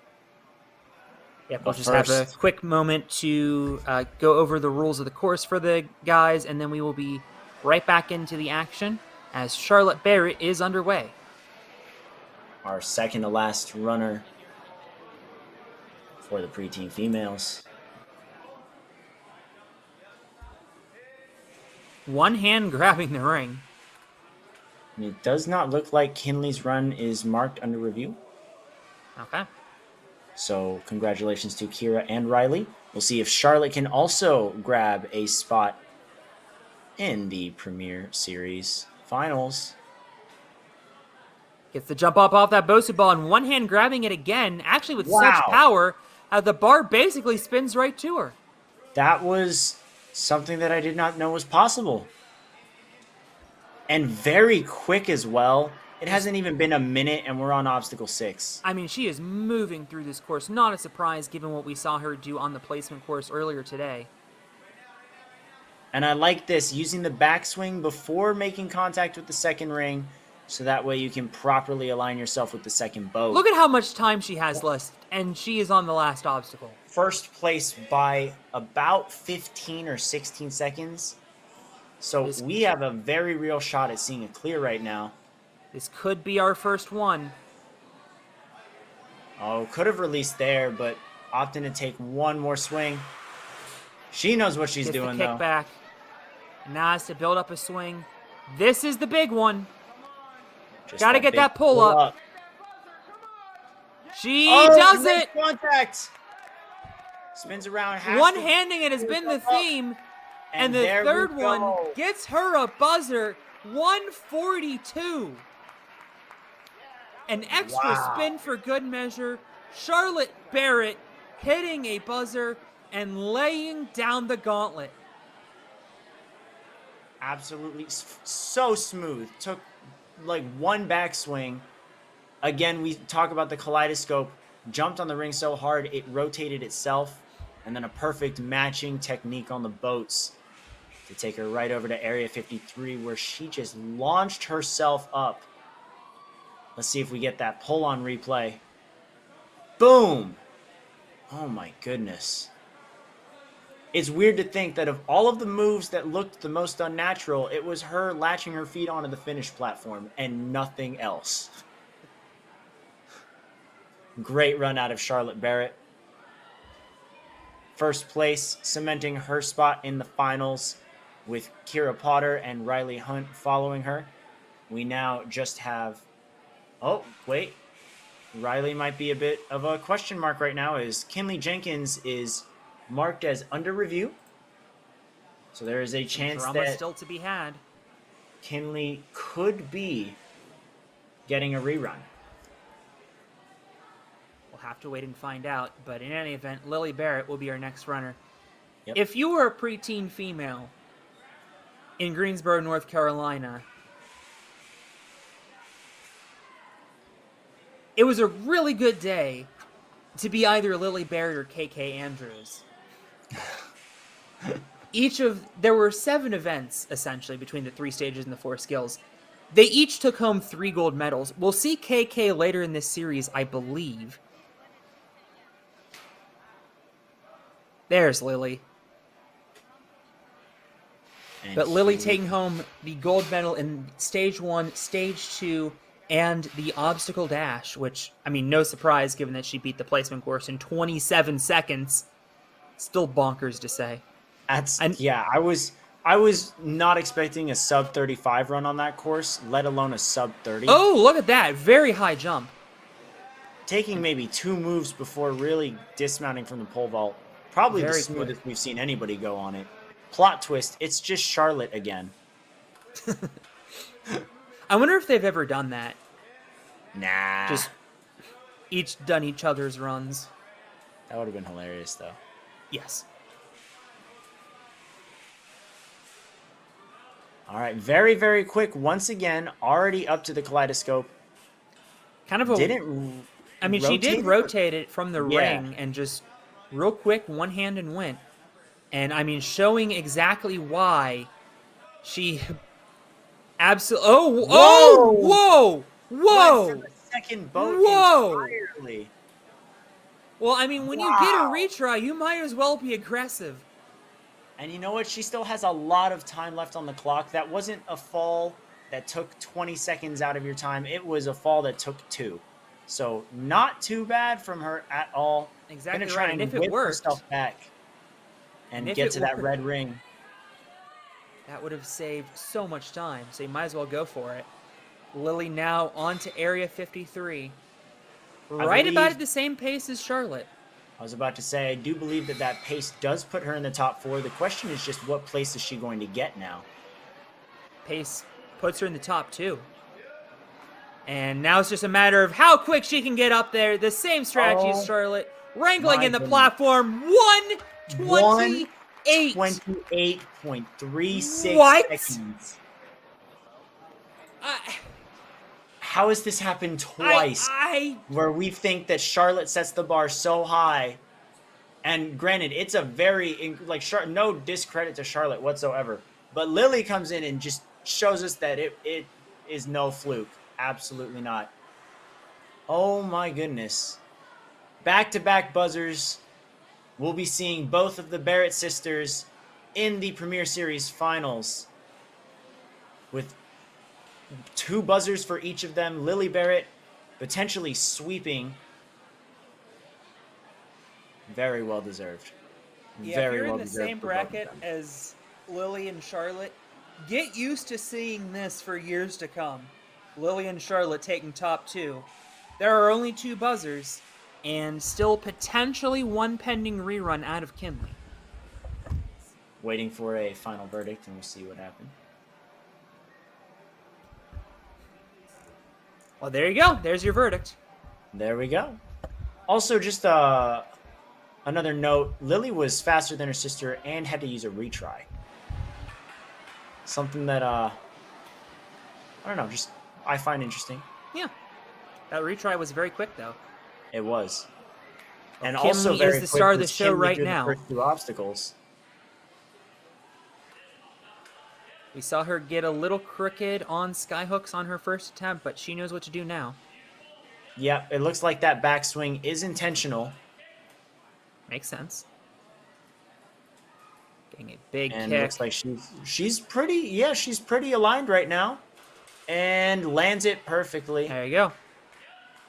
Yep, we'll just have a quick moment to go over the rules of the course for the guys, and then we will be right back into the action as Charlotte Barrett is underway. Our second to last runner for the preteen females. One hand grabbing the ring. And it does not look like Kinley's run is marked under review. Okay. So congratulations to Kira and Riley. We'll see if Charlotte can also grab a spot in the Premier Series finals. Gets the jump up off that Bosu ball, and one hand grabbing it again, actually with such power, the bar basically spins right to her. That was something that I did not know was possible. and very quick as well. It hasn't even been a minute, and we're on obstacle 6. I mean, she is moving through this course. Not a surprise given what we saw her do on the placement course earlier today. And I like this, using the backswing before making contact with the second ring, so that way you can properly align yourself with the second boat. Look at how much time she has left, and she is on the last obstacle. First place by about 15 or 16 seconds. So we have a very real shot at seeing it clear right now. This could be our first one. Oh, could have released there, but opting to take one more swing. She knows what she's doing, the kickback. Now has to build up a swing. This is the big one. Got to get that pull up. She does it. Contact. Spins around. One-handing it has been the theme. And the third one gets her a buzzer. 142. An extra spin for good measure. Charlotte Barrett hitting a buzzer and laying down the gauntlet. Absolutely so smooth. Took like one backswing. Again, we talk about the kaleidoscope. Jumped on the ring so hard it rotated itself. And then a perfect matching technique on the boats to take her right over to Area 53, where she just launched herself up. Let's see if we get that pull on replay. Boom! Oh my goodness. It's weird to think that of all of the moves that looked the most unnatural, it was her latching her feet onto the finish platform and nothing else. Great run out of Charlotte Barrett. First place, cementing her spot in the finals with Kira Potter and Riley Hunt following her. We now just have... Oh, wait. Riley might be a bit of a question mark right now, as Kinley Jenkins is marked as under review. So there is a chance that still to be had. Kinley could be getting a rerun. We'll have to wait and find out, but in any event, Lily Barrett will be our next runner. Yep. If you were a preteen female in Greensboro, North Carolina, it was a really good day to be either Lily Barrett or KK Andrews. There were 7 events, essentially, between the 3 stages and the 4 skills. They each took home 3 gold medals. We'll see KK later in this series, I believe. There's Lily. But Lily taking home the gold medal in Stage 1, Stage 2, and the obstacle dash, which, I mean, no surprise given that she beat the placement course in 27 seconds. Still bonkers to say. Yeah, I was not expecting a sub 35 run on that course, let alone a sub 30. Oh, look at that. Very high jump. Taking maybe 2 moves before really dismounting from the pole vault. Probably the smoothest we've seen anybody go on it. Plot twist, it's just Charlotte again. I wonder if they've ever done that. Nah. Just each done each other's runs. That would have been hilarious, though. Yes. All right, very, very quick. Once again, already up to the kaleidoscope. Kind of a... Didn't I mean, she did rotate it from the ring and just real quick, one hand and went. And, I mean, showing exactly why she... Absolutely. Whoa! Went for the second boat entirely. Well, I mean, when you get a retry, you might as well be aggressive. And you know what? She still has a lot of time left on the clock. That wasn't a fall that took 20 seconds out of your time. It was a fall that took 2. So not too bad from her at all. Exactly Gonna try right. and if it whip worked, herself back and get to that red ring. That would have saved so much time, so you might as well go for it. Lily now on to Area 53. Right about at the same pace as Charlotte. I was about to say, I do believe that that pace does put her in the top 4. The question is just what place is she going to get now? Pace puts her in the top 2. And now it's just a matter of how quick she can get up there. The same strategy as Charlotte. Wrangling in the platform. 1:28. 28.36 seconds. I, How has this happened I, twice? I, Where we think that Charlotte sets the bar so high, and granted, it's a very like no discredit to Charlotte whatsoever, but Lily comes in and just shows us that it is no fluke, absolutely not. Oh my goodness, back-to-back buzzers. We'll be seeing both of the Barrett sisters in the Premier Series finals with 2 buzzers for each of them. Lily Barrett potentially sweeping. Very well deserved. yeah, if Very you're in well the deserved same for both of bracket them. as Lily and Charlotte, get used to seeing this for years to come. Lily and Charlotte taking top 2. There are only 2 buzzers, and still potentially 1 pending rerun out of Kinley. Waiting for a final verdict, and we'll see what happened. Well, there you go. There's your verdict. There we go. Also, just another note, Lily was faster than her sister and had to use a retry. Something that, I don't know, just I find interesting. Yeah. That retry was very quick, though. It was. Well, And Kinley also very is the quick star of the was show Kinley right through now. the first 2 obstacles. We saw her get a little crooked on skyhooks on her first attempt, but she knows what to do now. Yep, it looks like that backswing is intentional. Makes sense. Getting a big And kick. it looks like she's pretty aligned right now. And lands it perfectly. There you go.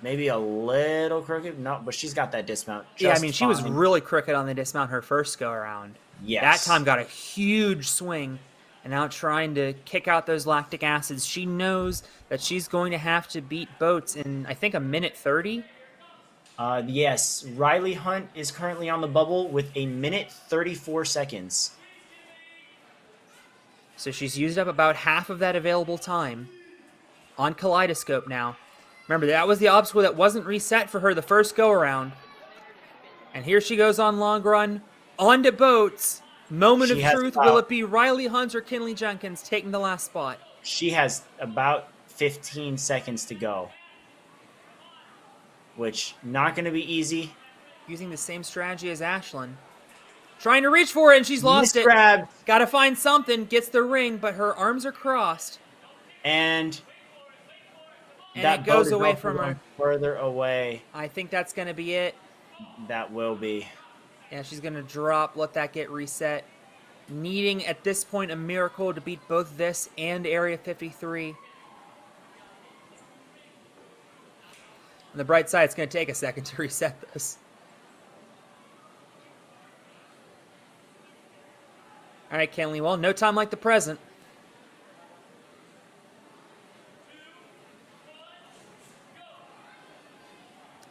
Maybe a little crooked. No, but she's got that dismount. Yeah, I mean, she was fine. really crooked on the dismount her first go around. Yes. That time got a huge swing. And now trying to kick out those lactic acids. She knows that she's going to have to beat Boats in, I think, a minute 30. Yes, Riley Hunt is currently on the bubble with a minute 34 seconds. So she's used up about half of that available time on Kaleidoscope now. Remember, that was the obstacle that wasn't reset for her the first go-around. And here she goes on long run, on to Boats. Moment of truth, will it be Riley Hunt or Kinley Jenkins taking the last spot? She has about 15 seconds to go, which not going to be easy. Using the same strategy as Ashlyn. Trying to reach for it, and she's lost it. Got to find something. Gets the ring, but her arms are crossed. And that it goes away from her. Further away. I think that's going to be it. That will be. Yeah, she's going to drop, let that get reset. Needing, at this point, a miracle to beat both this and Area 53. On the bright side, it's going to take a second to reset this. All right, Kinley, well, no time like the present.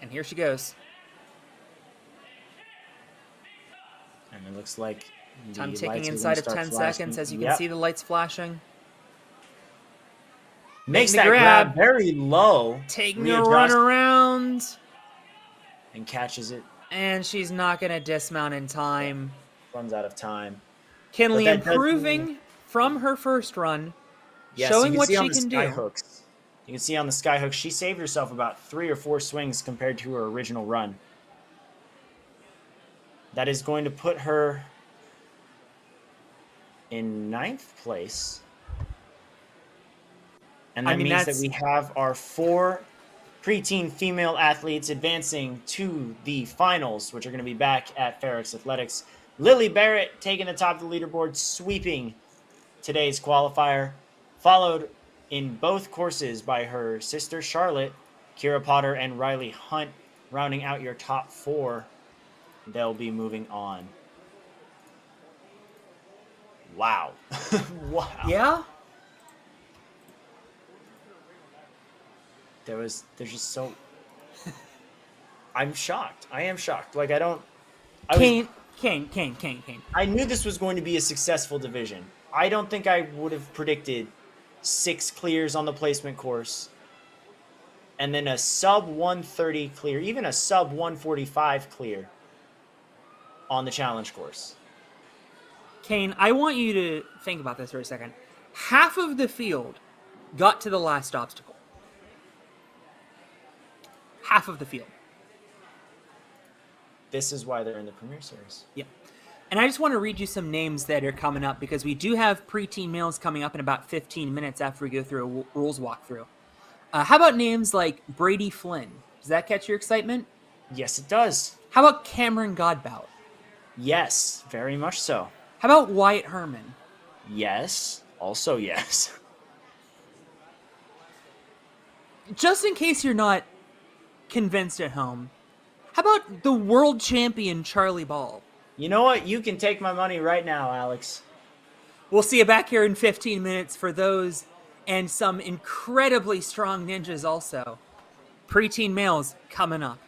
And here she goes. And it looks like time ticking inside of 10 seconds as you can see the lights flashing. Makes that grab very low. Taking a run around. And catches it. And she's not going to dismount in time. Runs out of time. Kinley improving from her first run. Yes, showing what she can do. Hooks. You can see on the skyhook, she saved herself about 3 or 4 swings compared to her original run. That is going to put her in 9th place. And that means that we have our 4 preteen female athletes advancing to the finals, which are going to be back at Ferox Athletics. Lily Barrett taking the top of the leaderboard, sweeping today's qualifier, followed in both courses by her sister Charlotte, Kira Potter, and Riley Hunt, rounding out your top 4. They'll be moving on. Wow. Wow. Yeah? There's just so... I'm shocked. I am shocked. Like, Kane. I knew this was going to be a successful division. I don't think I would have predicted 6 clears on the placement course. And then a sub 130 clear, even a sub 145 clear on the challenge course. Kane, I want you to think about this for a second. Half of the field got to the last obstacle. Half of the field. This is why they're in the Premier Series. Yeah. And I just want to read you some names that are coming up because we do have preteen males coming up in about 15 minutes after we go through a rules walkthrough. How about names like Brady Flynn? Does that catch your excitement? Yes, it does. How about Cameron Godbout? Yes, very much so. How about Wyatt Herman? Yes, also yes. Just in case you're not convinced at home, how about the world champion Charlie Ball? You know what? You can take my money right now, Alex. We'll see you back here in 15 minutes for those and some incredibly strong ninjas also. Preteen males coming up.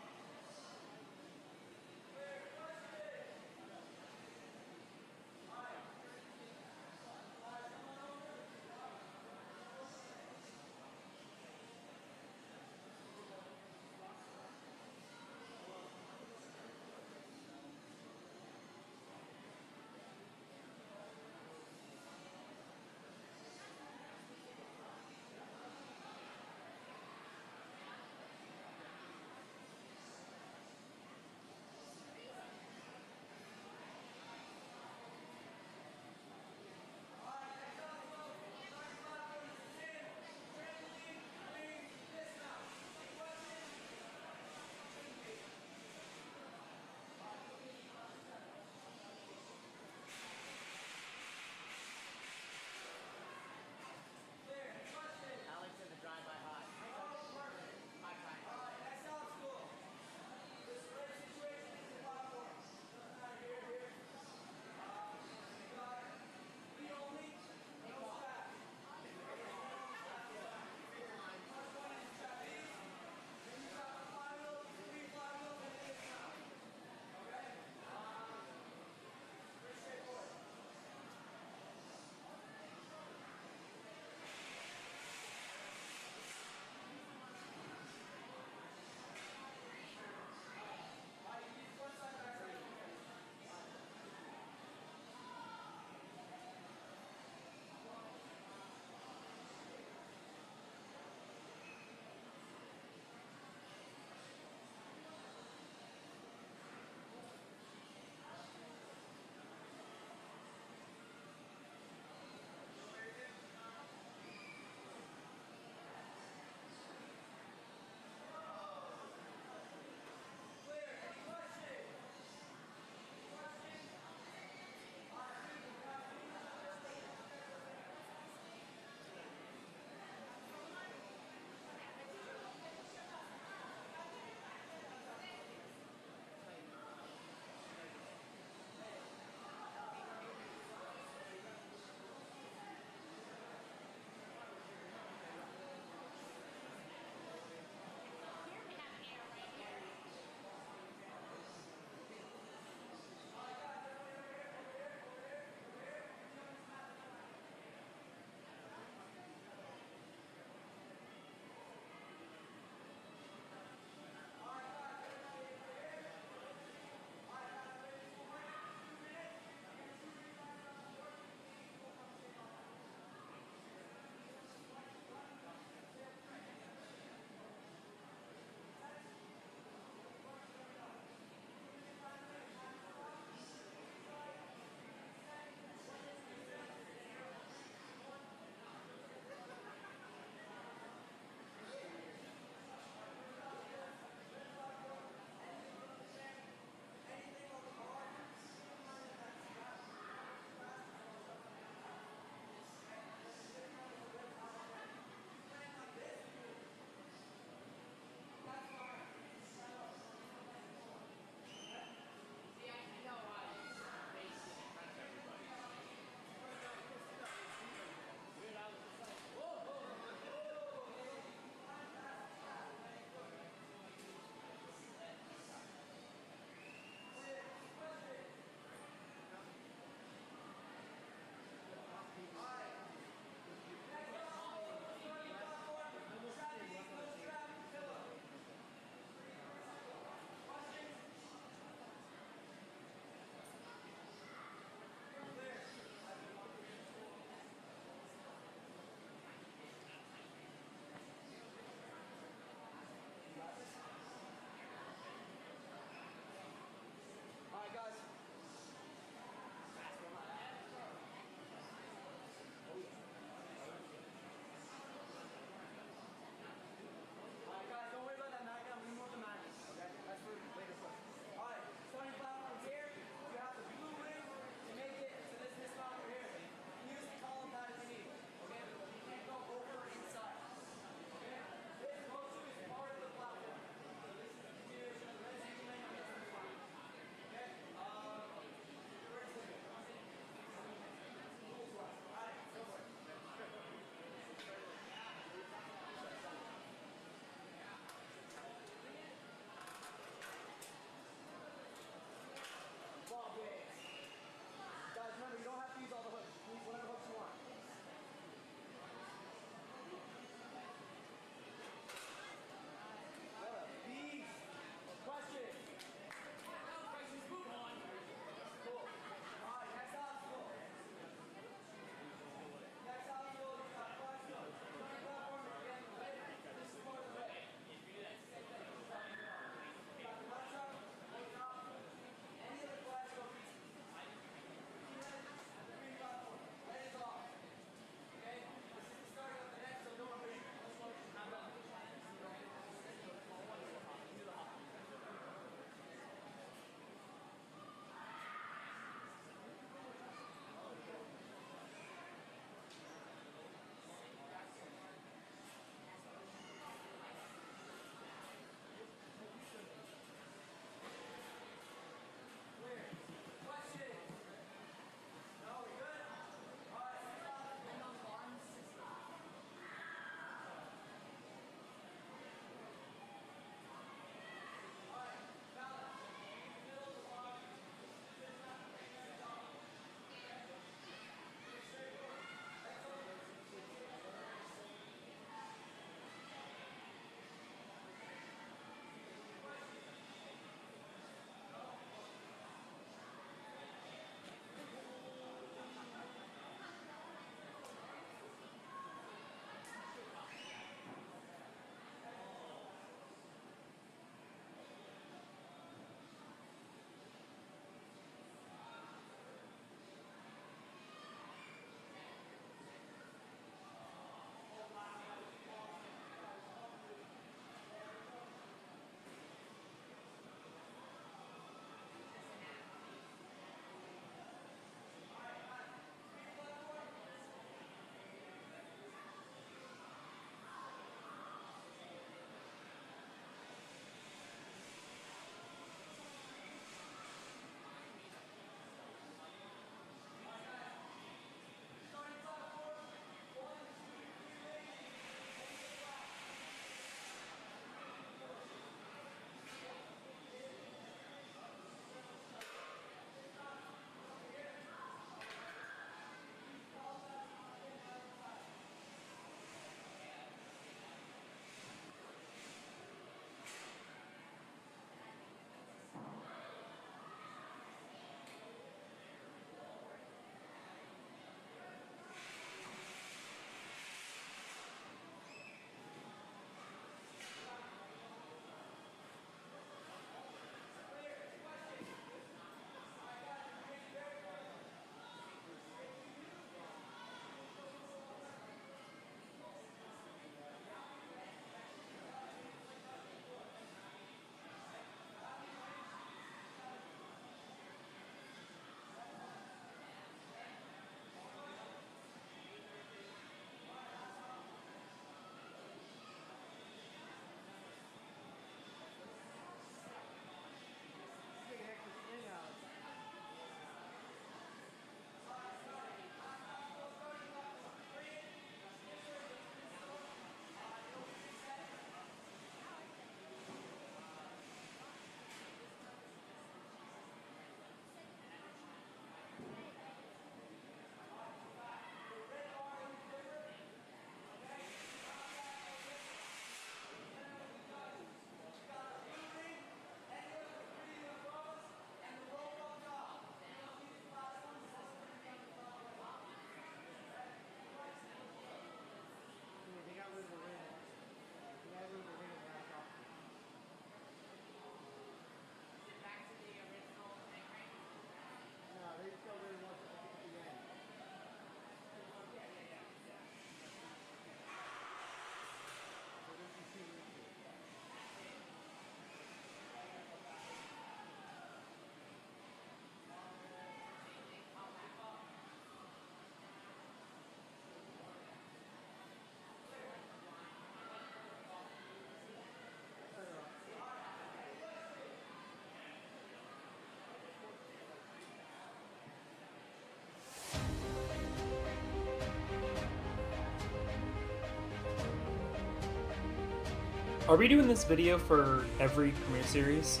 Are we doing this video for every Premier Series?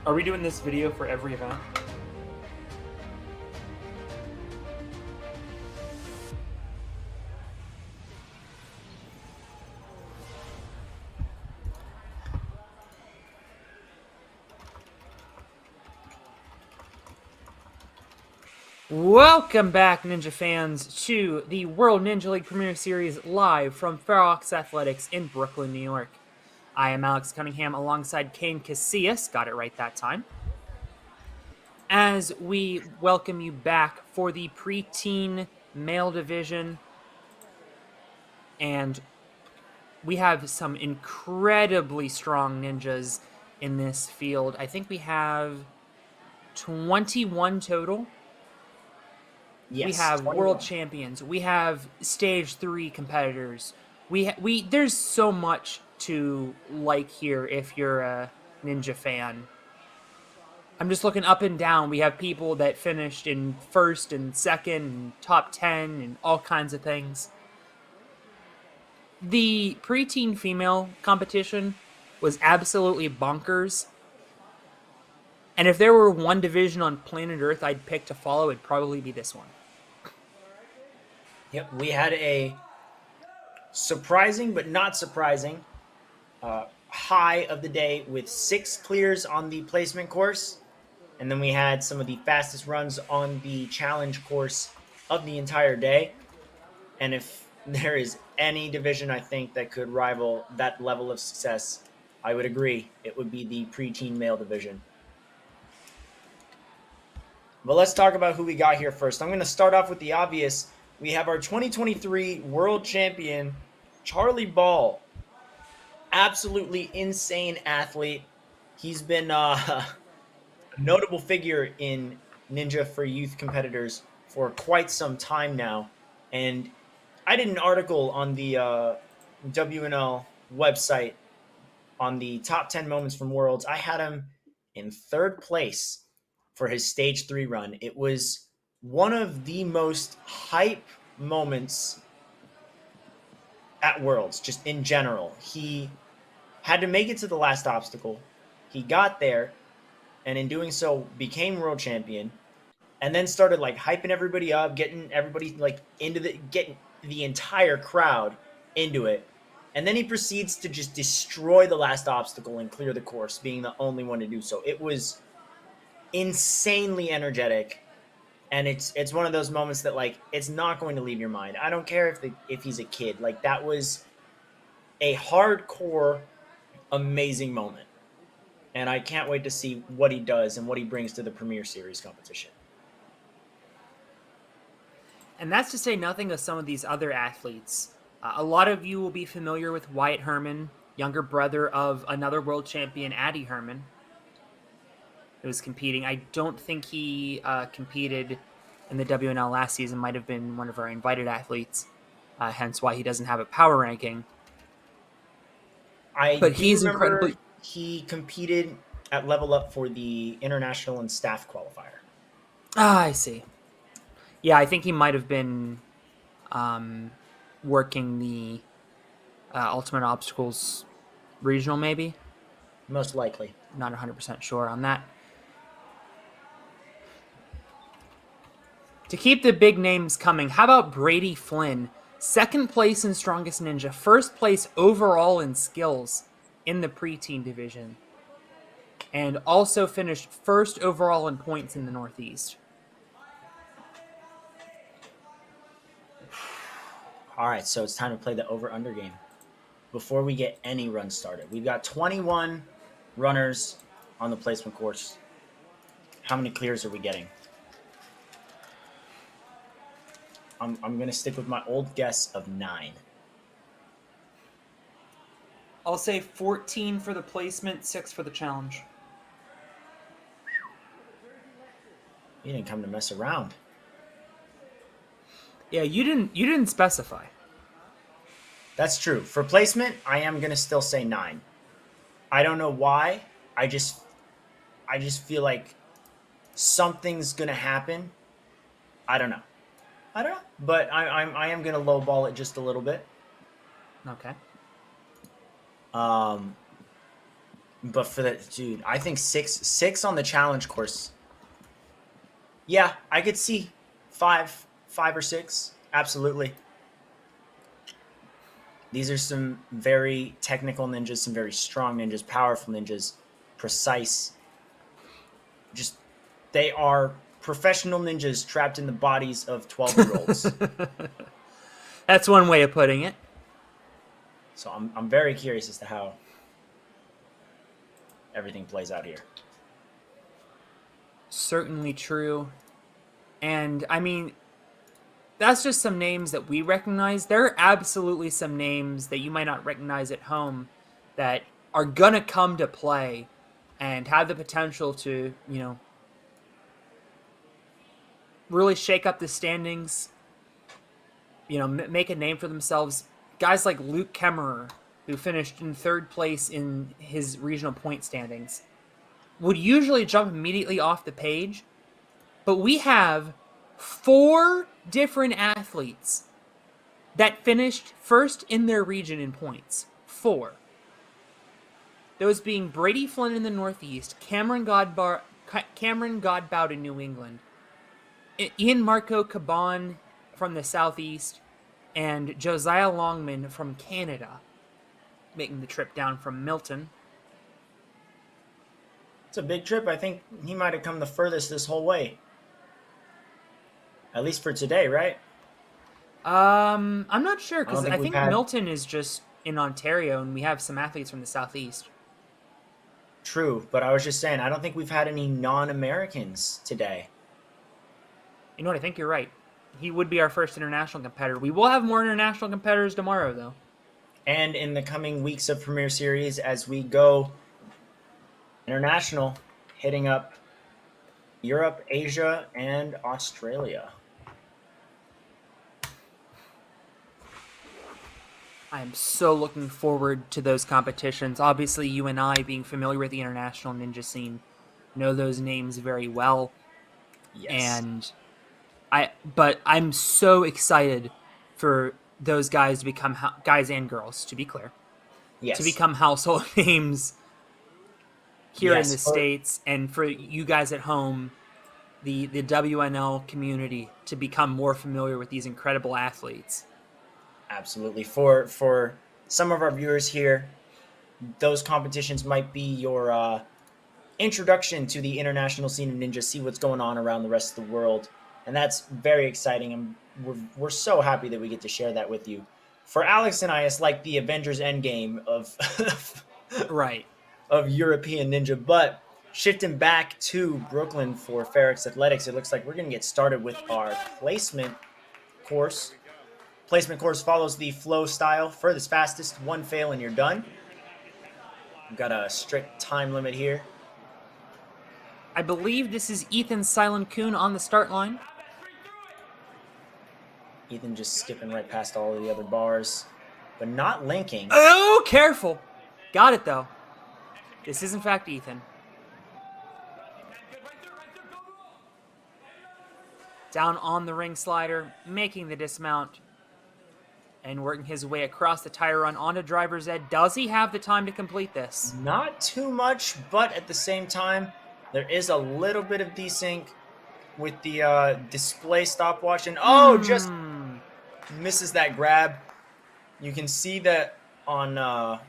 Are we doing this video for every event? Welcome back, Ninja fans, to the World Ninja League Premier Series live from Ferox Athletics in Brooklyn, New York. I am Alex Cunningham alongside Kane Casillas, got it right that time, as we welcome you back for the preteen male division. And we have some incredibly strong ninjas in this field. I think we have 21 total. Yes, We have 21. world champions. We have stage 3 competitors. We there's so much to like here if you're a ninja fan. I'm just looking up and down. We have people that finished in first and second and top 10 and all kinds of things. The preteen female competition was absolutely bonkers. And if there were one division on planet Earth I'd pick to follow, it'd probably be this one. Yep, we had a surprising but not surprising high of the day with 6 clears on the placement course. And then we had some of the fastest runs on the challenge course of the entire day. And if there is any division I think that could rival that level of success, I would agree. It would be the preteen male division. But let's talk about who we got here first. I'm going to start off with the obvious. We have our 2023 world champion, Charlie Ball. Absolutely insane athlete. He's been a notable figure in Ninja for Youth competitors for quite some time now. And I did an article on the WNL website on the top 10 moments from Worlds. I had him in 3rd place for his stage 3 run. It was one of the most hype moments at Worlds, just in general. He had to make it to the last obstacle. He got there, and in doing so, became world champion, and then started like hyping everybody up, getting everybody like getting the entire crowd into it. And then he proceeds to just destroy the last obstacle and clear the course, being the only one to do so. It was insanely energetic. And it's one of those moments that like it's not going to leave your mind. I don't care if he's a kid. Like that was a hardcore, amazing moment, and I can't wait to see what he does and what he brings to the Premier Series competition. And that's to say nothing of some of these other athletes. A lot of you will be familiar with Wyatt Herman, younger brother of another world champion, Addie Herman, who was competing. I don't think he competed in the WNL last season. Might have been one of our invited athletes, hence why he doesn't have a power ranking. But he's incredibly. He competed at Level Up for the international and staff qualifier. Ah, I see. Yeah, I think he might have been working the Ultimate Obstacles regional, maybe. Most likely. Not 100% sure on that. To keep the big names coming, how about Brady Flynn? 2nd place in Strongest Ninja, 1st place overall in skills in the preteen division, and also finished 1st overall in points in the Northeast. All right, so it's time to play the over-under game before we get any runs started. We've got 21 runners on the placement course. How many clears are we getting? I'm going to stick with my old guess of 9. I'll say 14 for the placement, 6 for the challenge. You didn't come to mess around. Yeah, you didn't specify. That's true. For placement, I am going to still say 9. I don't know why. I just feel like something's going to happen. I don't know. But I am going to lowball it just a little bit. Okay. Um, but for that, dude, I think six on the challenge course. Yeah, I could see five or six. Absolutely. These are some very technical ninjas, some very strong ninjas, powerful ninjas, precise. Just they are professional ninjas trapped in the bodies of 12-year-olds. That's one way of putting it. So I'm very curious as to how everything plays out here. Certainly true. And I mean, that's just some names that we recognize. There are absolutely some names that you might not recognize at home that are gonna come to play and have the potential to, really shake up the standings, make a name for themselves. Guys like Luke Kemmerer, who finished in third place in his regional point standings, would usually jump immediately off the page, but we have 4 different athletes that finished first in their region in points. 4. Those being Brady Flynn in the Northeast, Cameron Godbout in New England, Ian Marco Caban from the Southeast, and Josiah Longman from Canada, making the trip down from Milton. It's a big trip. I think he might have come the furthest this whole way. At least for today, right? I'm not sure, because I think had... Milton is just in Ontario, and we have some athletes from the Southeast. True, but I was just saying, I don't think we've had any non-Americans today. You know what? I think you're right. He would be our first international competitor. We will have more international competitors tomorrow, though. And in the coming weeks of Premier Series, as we go international, hitting up Europe, Asia, and Australia. I am so looking forward to those competitions. Obviously, you and I, being familiar with the international ninja scene, know those names very well. Yes. But I'm so excited for those guys to become guys and girls, to be clear, to Yes. become household names here in the Yes. States, and for you guys at home, the WNL community, to become more familiar with these incredible athletes. Absolutely. For some of our viewers here, those competitions might be your introduction to the international scene of ninja, see what's going on around the rest of the world. And that's very exciting. And we're so happy that we get to share that with you. For Alex and I, it's like the Avengers Endgame of Right. of European ninja. But shifting back to Brooklyn for Ferox Athletics, it looks like we're going to get started with our placement course. Placement course follows the flow style. Furthest fastest, 1 fail and you're done. We've got a strict time limit here. I believe this is Ethan Silent Kuhn on the start line. Ethan just skipping right past all of the other bars, but not linking. Oh, careful. Got it, though. This is, in fact, Ethan. Down on the ring slider, making the dismount, and working his way across the tire run onto driver's ed. Does he have the time to complete this? Not too much, but at the same time, there is a little bit of desync with the display stopwatch. And just misses that grab. You can see that on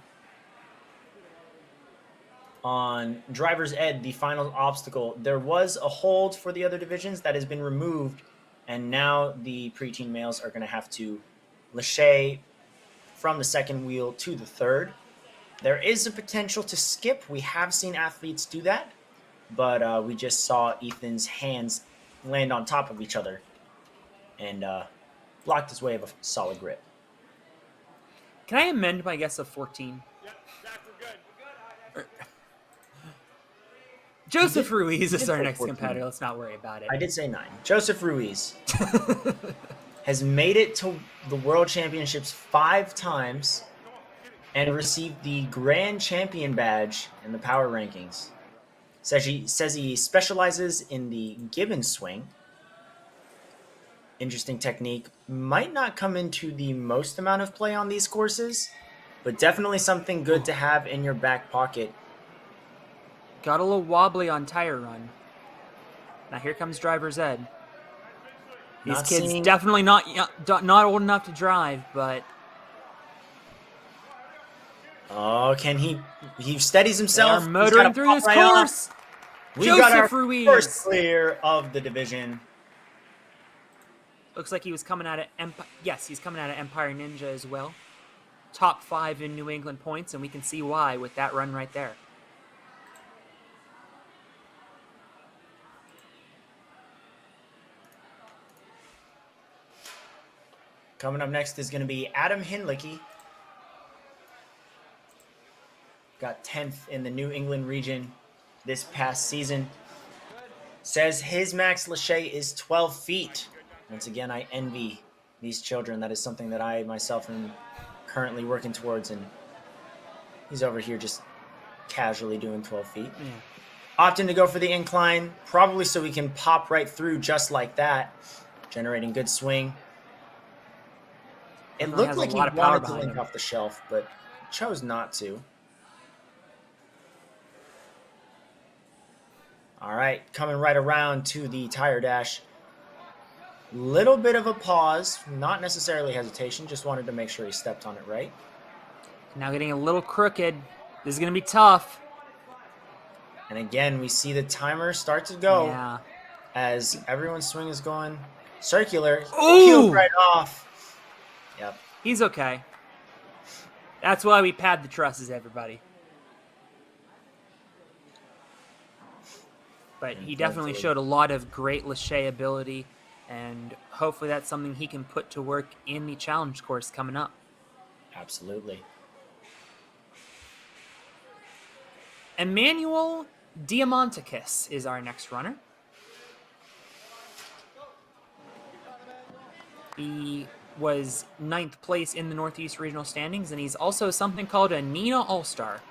driver's ed, the final obstacle, there was a hold for the other divisions that has been removed, and now the preteen males are going to have to lache from the second wheel to the third. There is a potential to skip. We have seen athletes do that, but we just saw Ethan's hands land on top of each other and blocked his way of a solid grip. Can I amend my guess of 14? Joseph Ruiz is our next 14. competitor. Let's not worry about it. I did say 9. Joseph Ruiz has made it to the World Championships 5 times and received the Grand Champion badge in the power rankings. Says he specializes in the Gibbon swing. Interesting technique. Might not come into the most amount of play on these courses, but definitely something good to have in your back pocket. Got a little wobbly on tire run. Now here comes driver's ed. These kids definitely not old enough to drive, but... Oh, can he steadies himself. They are motoring through this course. We've got our first clear of the division. Looks like he was coming out of Empire. Yes, he's coming out of Empire Ninja as well. Top 5 in New England points, and we can see why with that run right there. Coming up next is going to be Adam Hinlicky. Got 10th in the New England region this past season. Says his max lachey is 12 feet. Once again, I envy these children. That is something that I myself am currently working towards, and he's over here just casually doing 12 feet. Yeah. Opting to go for the incline, probably so we can pop right through just like that, generating good swing. It looked like he wanted to link off the shelf, but chose not to. All right, coming right around to the tire dash. Little bit of a pause, not necessarily hesitation, just wanted to make sure he stepped on it right. Now getting a little crooked. This is going to be tough. And again, we see the timer start to go as everyone's swing is going circular. Peeled right off. Yep. He's okay. That's why we pad the trusses, everybody. But he definitely showed a lot of great lachey ability, and hopefully that's something he can put to work in the challenge course coming up. Absolutely. Emmanuel Diamantakis is our next runner. He was 9th place in the Northeast Regional standings, and he's also something called a Nina All-Star.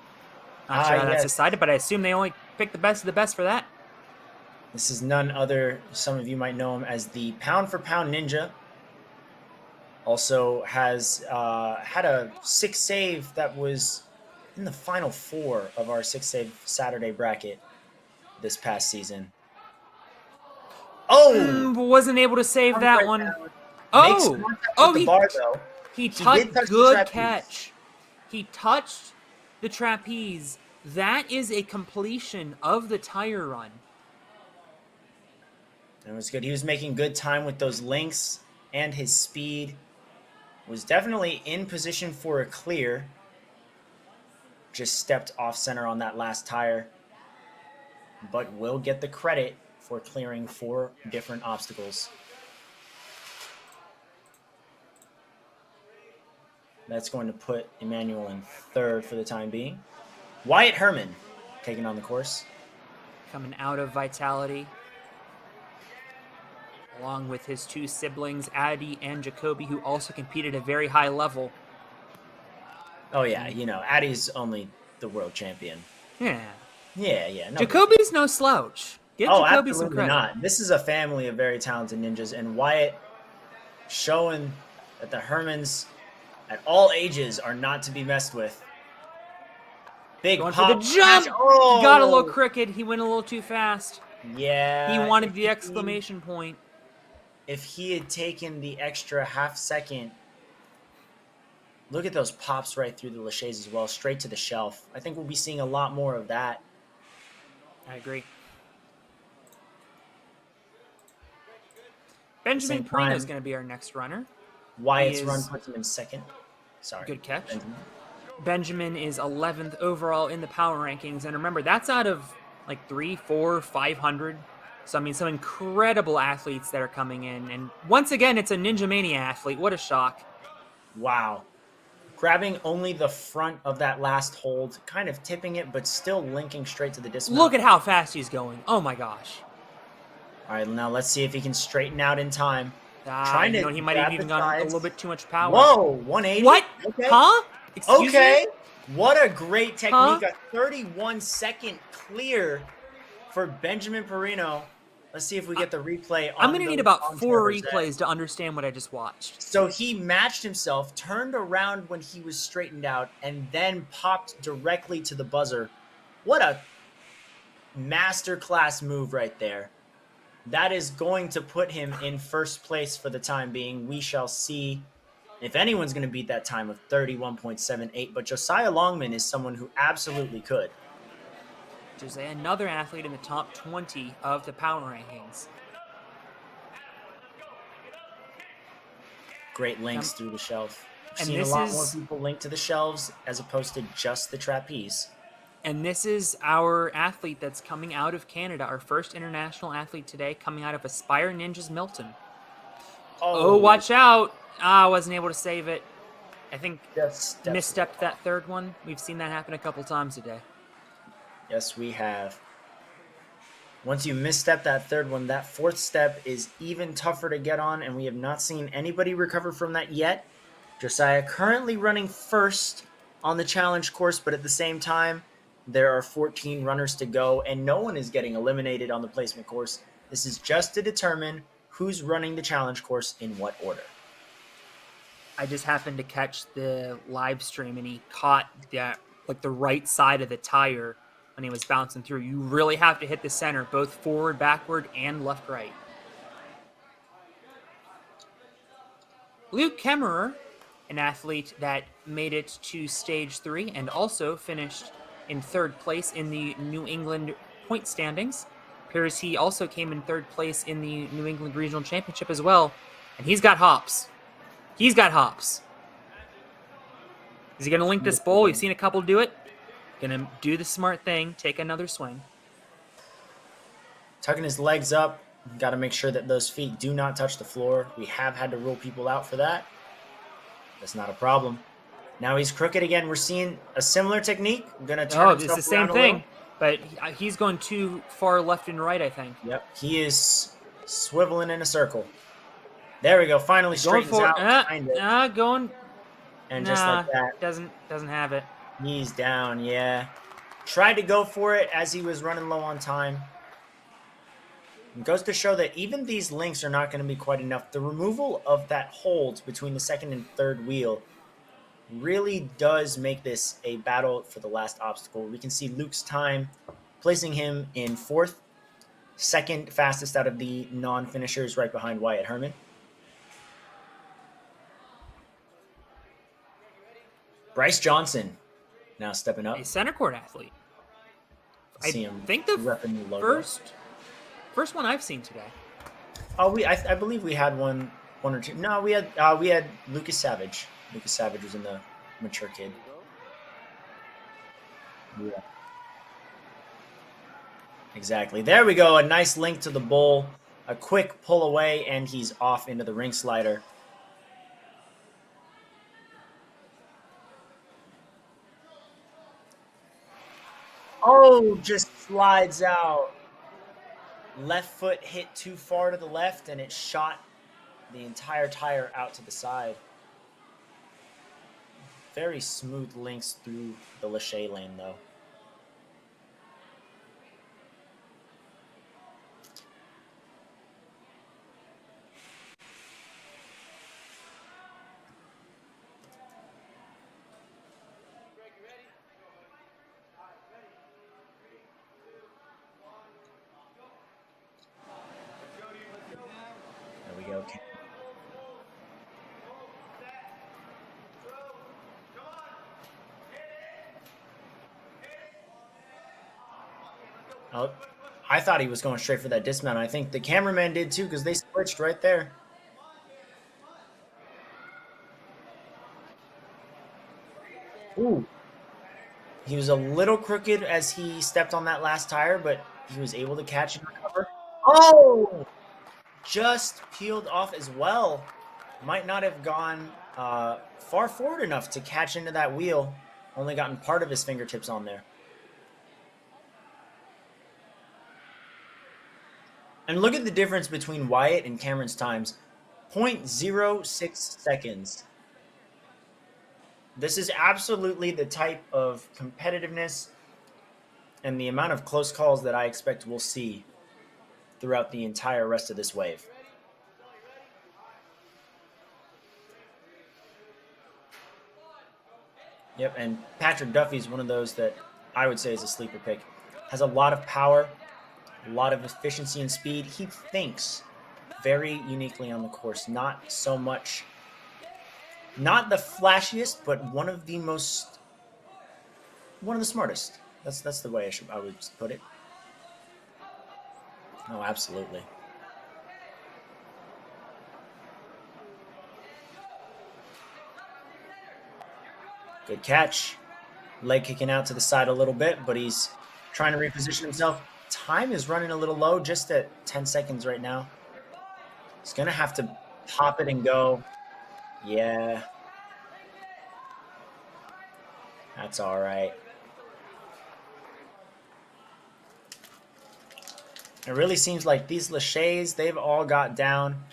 Not sure how that's decided, but I assume they only pick the best of the best for that. This is none other, some of you might know him as the Pound for Pound Ninja. Also has had a 6 save that was in the final 4 of our 6 save Saturday bracket this past season. Wasn't able to save that one. He touched good catch. He touched the trapeze. That is a completion of the tire run. It was good. He was making good time with those links, and his speed was definitely in position for a clear. Just stepped off center on that last tire, but will get the credit for clearing 4 different obstacles. That's going to put Emmanuel in 3rd for the time being. Wyatt Herman taking on the course. Coming out of Vitality, along with his 2 siblings, Addy and Jacoby, who also compete at a very high level. Oh, yeah. You know, Addy's only the world champion. Yeah. Yeah. Jacoby's no slouch. Give Jacoby some credit. Not. This is a family of very talented ninjas, and Wyatt showing that the Hermans at all ages are not to be messed with. Big going pop for the jump. He got a little crooked. He went a little too fast. Yeah. He wanted the exclamation point. If he had taken the extra half second, look at those pops right through the laches as well, straight to the shelf. I think we'll be seeing a lot more of that. I agree. Benjamin Perino is going to be our next runner. Wyatt's run puts him in 2nd. Sorry. Good catch. Benjamin is 11th overall in the power rankings. And remember, that's out of like 300, 400, 500. So, I mean, some incredible athletes that are coming in. And once again, it's a Ninja Mania athlete. What a shock. Wow. Grabbing only the front of that last hold, kind of tipping it, but still linking straight to the dismount. Look at how fast he's going. Oh, my gosh. All right, now let's see if he can straighten out in time. He might have even gotten a little bit too much power. Whoa, 180? What? Okay. Huh? Excuse me? What a great technique. A 31-second clear for Benjamin Perino. Let's see if we get the replay I'm on going to need those about on 4 Trevor's end. replays to understand what I just watched. So he matched himself, turned around when he was straightened out, and then popped directly to the buzzer. What a masterclass move right there. That is going to put him in first place for the time being. We shall see if anyone's going to beat that time of 31.78, but Josiah Longman is someone who absolutely could. Jose, another athlete in the top 20 of the power rankings. Great links through the shelf. We've and seen a this lot more is- people link to the shelves as opposed to just the trapeze. And this is our athlete that's coming out of Canada, our first international athlete today, coming out of Aspire Ninjas Milton. Oh, watch out! I wasn't able to save it. I think Just misstepped that third one. We've seen that happen a couple times today. Yes, we have. Once you misstep that third one, that fourth step is even tougher to get on, and we have not seen anybody recover from that yet. Josiah currently running first on the challenge course, but at the same time, there are 14 runners to go, and no one is getting eliminated on the placement course. This is just to determine who's running the challenge course in what order. I just happened to catch the live stream, and he caught the right side of the tire when he was bouncing through. You really have to hit the center, both forward, backward, and left, right. Luke Kemmerer, an athlete that made it to stage 3 and also finished in third place in the New England point standings. Appears he also came in third place in the New England Regional Championship as well, and he's got hops. He's got hops. Is he going to link this bowl? We've seen a couple do it. Going to do the smart thing, take another swing. Tucking his legs up. Got to make sure that those feet do not touch the floor. We have had to rule people out for that. That's not a problem. Now he's crooked again. We're seeing a similar technique. Going to turn himself it's the same thing, but he's going too far left and right, I think. Yep, he is swiveling in a circle. There we go. Finally straightens out. Going. And just like that. Doesn't have it. Knees down, yeah. Tried to go for it as he was running low on time. It goes to show that even these links are not going to be quite enough. The removal of that hold between the second and third wheel really does make this a battle for the last obstacle. We can see Luke's time placing him in fourth, second fastest out of the non-finishers, right behind Wyatt Herman. Bryce Johnson now stepping up. A center court athlete. I think the first one I've seen today. Oh, I believe we had one or two. No, we had Lucas Savage. Lucas Savage was in the mature kid. Yeah. Exactly. There we go. A nice link to the bowl. A quick pull away, and he's off into the ring slider. Oh, just slides out. Left foot hit too far to the left, and it shot the entire tire out to the side. Very smooth links through the Lachey lane, though. There we go. Oh, I thought he was going straight for that dismount. I think the cameraman did too, because they switched right there. Ooh. He was a little crooked as he stepped on that last tire, but he was able to catch and recover. Oh! Just peeled off as well. Might not have gone far forward enough to catch into that wheel. Only gotten part of his fingertips on there. And look at the difference between Wyatt and Cameron's times. 0.06 seconds. This is absolutely the type of competitiveness and the amount of close calls that I expect we'll see throughout the entire rest of this wave. Yep, and Patrick Duffy's one of those that I would say is a sleeper pick. Has a lot of power, a lot of efficiency and speed. He thinks very uniquely on the course. Not so much, not the flashiest, but one of the smartest. That's the way I would put it. Oh, absolutely. Good catch. Leg kicking out to the side a little bit, but he's trying to reposition himself. Time is running a little low, just at 10 seconds right now. He's going to have to pop it and go. Yeah. That's all right. It really seems like these Lachey's, they've all got down.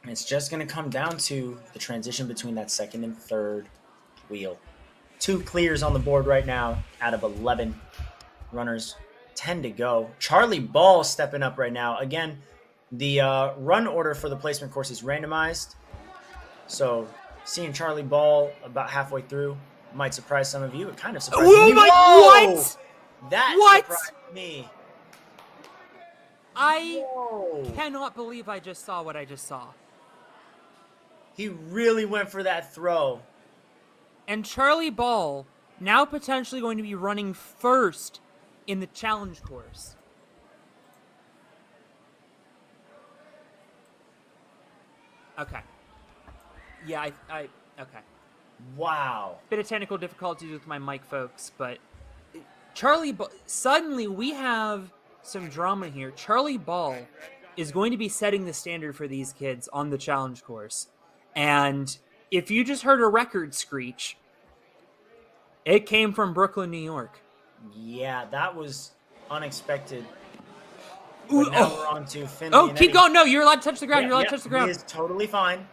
It's just going to come down to the transition between that second and third wheel. 2 clears on the board right now out of 11 runners. 10 to go. Charlie Ball stepping up right now. Again, the run order for the placement course is randomized. So seeing Charlie Ball about halfway through might surprise some of you. It kind of surprised me. Whoa! What? That surprised me. I cannot believe I just saw what I just saw. He really went for that throw. And Charlie Ball now potentially going to be running first in the challenge course. Okay. Yeah, okay. Wow. Bit of technical difficulties with my mic, folks, but suddenly we have some drama here. Charlie Ball is going to be setting the standard for these kids on the challenge course. And if you just heard a record screech, it came from Brooklyn, New York. Yeah, that was unexpected. Ooh, but now we're on to Finley. Oh, keep going. No, you're allowed to touch the ground. You're allowed to touch the ground. He is totally fine.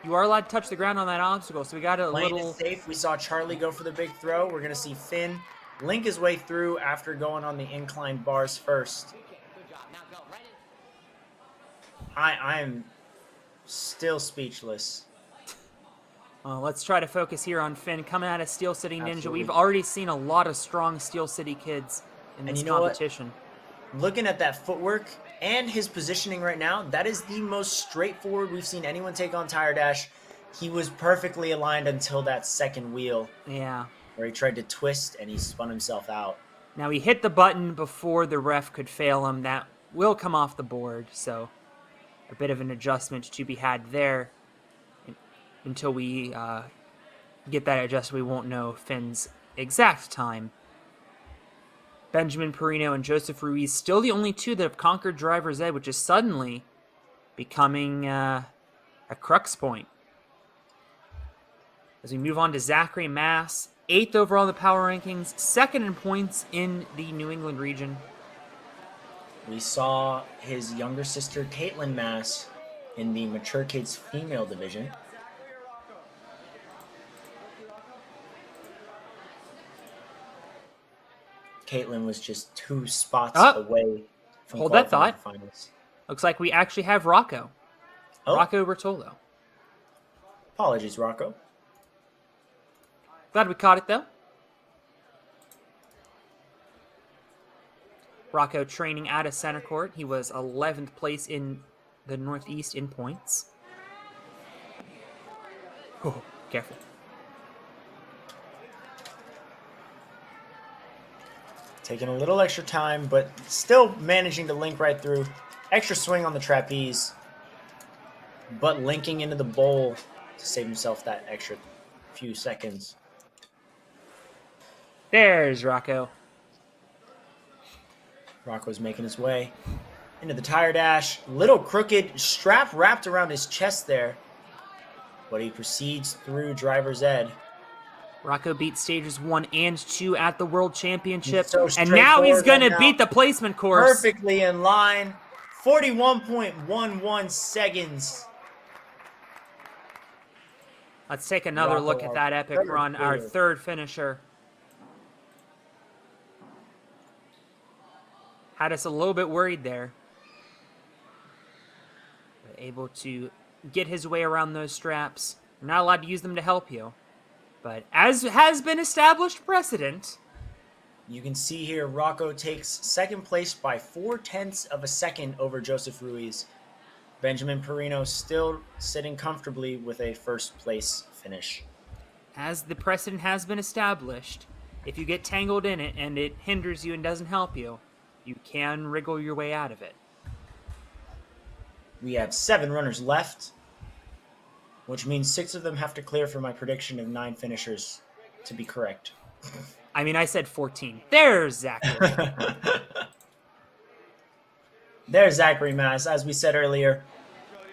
You are allowed to touch the ground on that obstacle, so we got Playing it safe. We saw Charlie go for the big throw. We're going to see Finn link his way through after going on the inclined bars first. I'm still speechless. Let's try to focus here on Finn coming out of Steel City Ninja. Absolutely. We've already seen a lot of strong Steel City kids in this competition. Looking at that footwork and his positioning right now, that is the most straightforward we've seen anyone take on Tire Dash. He was perfectly aligned until that second wheel. Yeah. Where he tried to twist and he spun himself out. Now he hit the button before the ref could fail him. That will come off the board, so a bit of an adjustment to be had there. Until we get that adjusted, we won't know Finn's exact time. Benjamin Perino and Joseph Ruiz still the only two that have conquered driver's ed, which is suddenly becoming a crux point. As we move on to Zachary Mass, 8th overall in the power rankings, 2nd in points in the New England region. We saw his younger sister, Caitlin Mass, in the Mature Kids female division. Caitlin was just 2 spots away from hold that thought. The finals. Looks like we actually have Rocco. Oh. Rocco Bertolo. Apologies, Rocco. Glad we caught it, though. Rocco training out of center court. He was 11th place in the Northeast in points. Oh, careful. Taking a little extra time, but still managing to link right through. Extra swing on the trapeze, but linking into the bowl to save himself that extra few seconds. There's Rocco. Rocco's making his way into the tire dash. Little crooked strap wrapped around his chest there, but he proceeds through driver's ed. Rocco beat stages 1 and 2 at the World Championship, So and now he's going to right beat the placement course. Perfectly in line. 41.11 seconds. Let's take another Rocco, look at that epic run, our third finisher. Had us a little bit worried there. But able to get his way around those straps. You're not allowed to use them to help you. But as has been established precedent, you can see here Rocco takes second place by 0.4 of a second over Joseph Ruiz. Benjamin Perino still sitting comfortably with a first place finish. as the precedent has been established, if you get tangled in it and it hinders you and doesn't help you, you can wriggle your way out of it. We have 7 runners left, which means 6 of them have to clear for my prediction of 9 finishers to be correct. I mean, I said 14. There's Zachary. There's Zachary Mass. As we said earlier,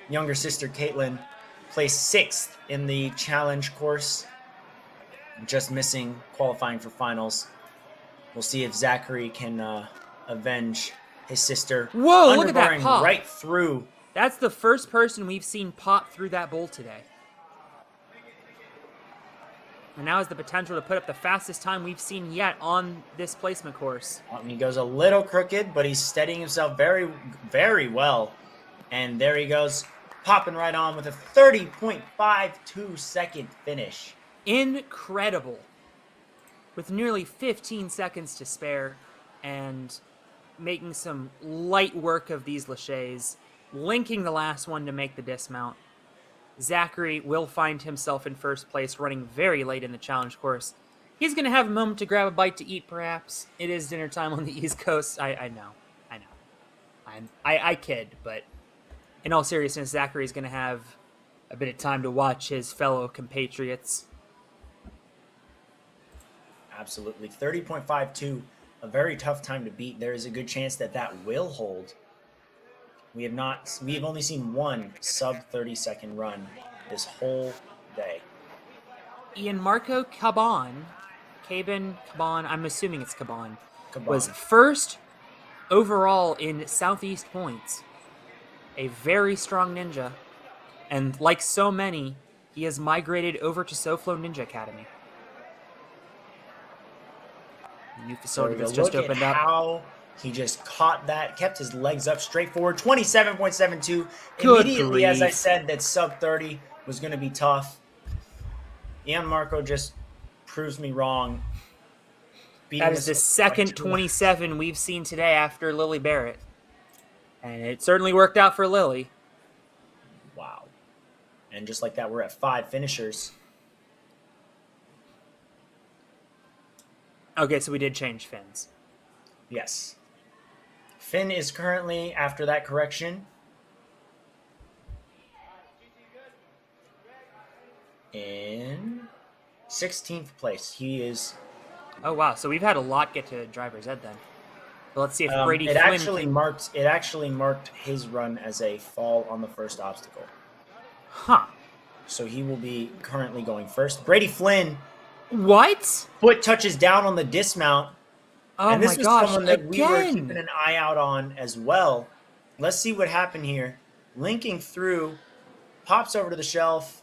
younger sister Caitlin placed 6th in the challenge course, just missing qualifying for finals. We'll see if Zachary can avenge his sister. Whoa, look at that Underbarring pop. right through. That's the first person we've seen pop through that bowl today. And now has the potential to put up the fastest time we've seen yet on this placement course. He goes a little crooked, but he's steadying himself very, very well. And there he goes, popping right on with a 30.52 second finish. Incredible. With nearly 15 seconds to spare and making some light work of these laches, linking the last one to make the dismount. Zachary will find himself in first place, running very late in the challenge course. He's going to have a moment to grab a bite to eat, perhaps. It is dinner time on the East Coast. I know. I kid, but in all seriousness, Zachary's going to have a bit of time to watch his fellow compatriots. Absolutely. 30.52, a very tough time to beat. There is a good chance that that will hold. We have only seen one sub 30-second run this whole day. Ian Marco Caban, I'm assuming it's Caban, was first overall in Southeast points. A very strong ninja. And like so many, he has migrated over to SoFlo Ninja Academy. The new facility that's just opened up. How he just caught that, kept his legs up straight forward. 27.72. Good Immediately, grief. as I said, that sub 30 was going to be tough. Ian Marco just proves me wrong. That is the second 27 we've seen today after Lily Barrett. And it certainly worked out for Lily. Wow. And just like that, we're at 5 finishers. Okay, so we did change fins. Yes. Finn is currently, after that correction, in 16th place. He is... Oh, wow. So we've had a lot get to driver's ed then. But let's see if Brady it Flynn actually marked his run as a fall on the first obstacle. Huh. So he will be currently going first. Brady Flynn. What? Foot touches down on the dismount. Oh and this my gosh, was someone that we were again. keeping an eye out on as well. Let's see what happened here. Linking through, pops over to the shelf.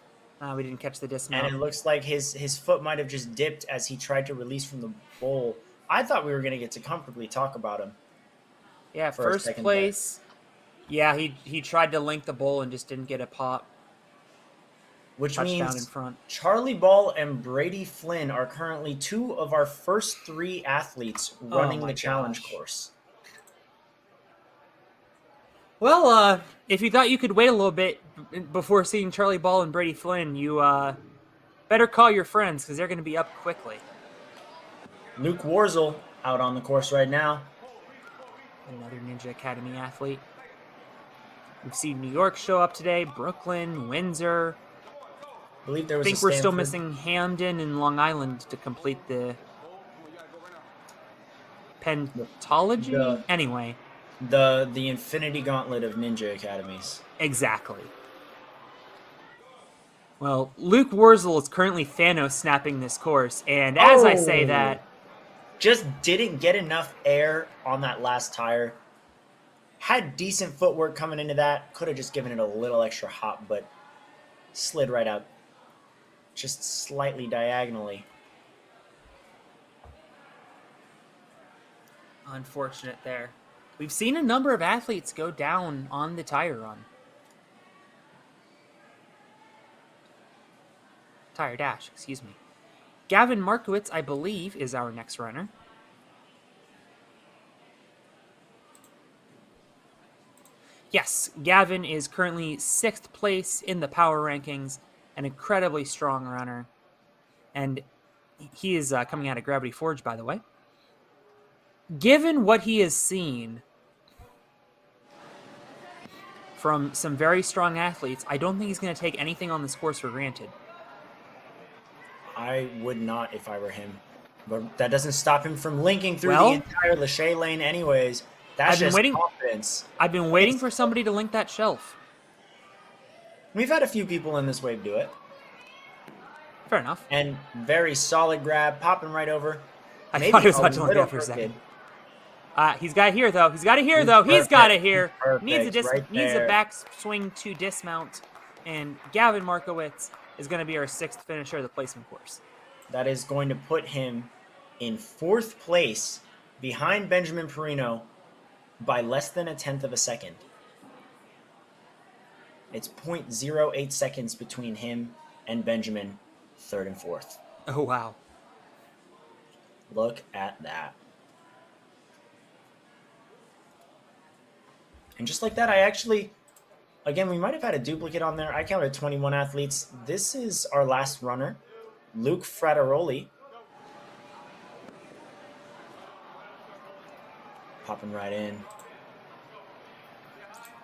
We didn't catch the dismount. And it looks like his foot might have just dipped as he tried to release from the bowl. I thought we were going to get to comfortably talk about him. Yeah, first place. Yeah, he tried to link the bowl and just didn't get a pop. Which Touchdown means in front. Charlie Ball and Brady Flynn are currently 2 of our first 3 athletes running the challenge course. Well, if you thought you could wait a little bit before seeing Charlie Ball and Brady Flynn, you better call your friends because they're going to be up quickly. Luke Warzel out on the course right now. Another Ninja Academy athlete. We've seen New York show up today, Brooklyn, Windsor. I believe there was I think we're still missing Hamden and Long Island to complete the pentology. Anyway. The Infinity Gauntlet of Ninja Academies. Exactly. Well, Luke Warzel is currently Thanos snapping this course, and as I say that... Just didn't get enough air on that last tire. Had decent footwork coming into that. Could have just given it a little extra hop, but slid right out. Just slightly diagonally. Unfortunate there. We've seen a number of athletes go down on the tire run. Tire dash, excuse me. Gavin Markowitz, I believe, is our next runner. Yes, Gavin is currently 6th place in the power rankings, an incredibly strong runner. And he is coming out of Gravity Forge, by the way. Given what he has seen from some very strong athletes, I don't think he's going to take anything on this course for granted. I would not if I were him. But that doesn't stop him from linking through the entire Lachey lane anyways. That's just confidence. I've been waiting for somebody to link that shelf. We've had a few people in this wave do it. Fair enough. And very solid grab, popping right over. I thought he was about to link that for a second. He's got to hear, though. He's got to hear. Needs a backswing to dismount. And Gavin Markowitz is going to be our 6th finisher of the placement course. That is going to put him in 4th place behind Benjamin Perino by less than 1/10 of a second. It's 0.08 seconds between him and Benjamin, 3rd and 4th. Oh, wow. Look at that. And just like that, again, we might have had a duplicate on there. I counted 21 athletes. This is our last runner, Luke Frateroli. Popping right in.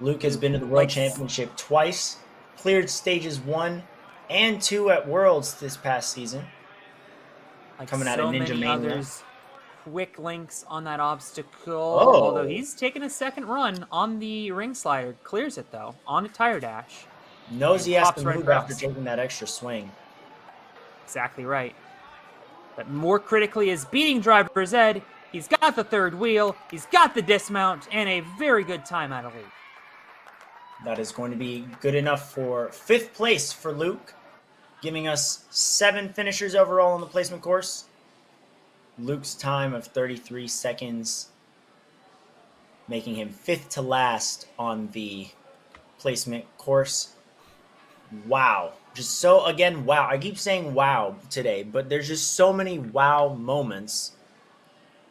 Luke has been to the World Championship twice, cleared stages 1 and 2 at Worlds this past season. Coming out of Ninja Mania. Quick links on that obstacle. Although he's taking a second run on the ring slider. Clears it, though, on a tire dash. Knows he has to move after taking that extra swing. Exactly right. But more critically is beating driver's ed. He's got the 3rd wheel. He's got the dismount. And a very good time out of Luke. That is going to be good enough for 5th place for Luke, giving us 7 finishers overall on the placement course. Luke's time of 33 seconds, making him 5th to last on the placement course. Wow. Wow. I keep saying wow today, but there's just so many wow moments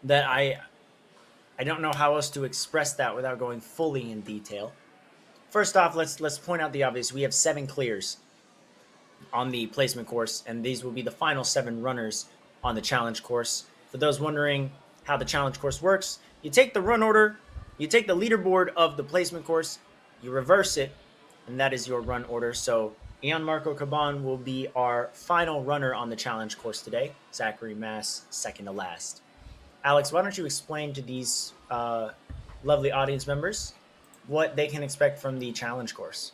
that I don't know how else to express that without going fully in detail. First off, let's point out the obvious. We have 7 clears on the placement course, and these will be the final 7 runners on the challenge course. For those wondering how the challenge course works, you take the run order, you take the leaderboard of the placement course, you reverse it, and that is your run order. So Ian Marco Caban will be our final runner on the challenge course today. Zachary Mass, 2nd to last. Alex, why don't you explain to these lovely audience members what they can expect from the challenge course?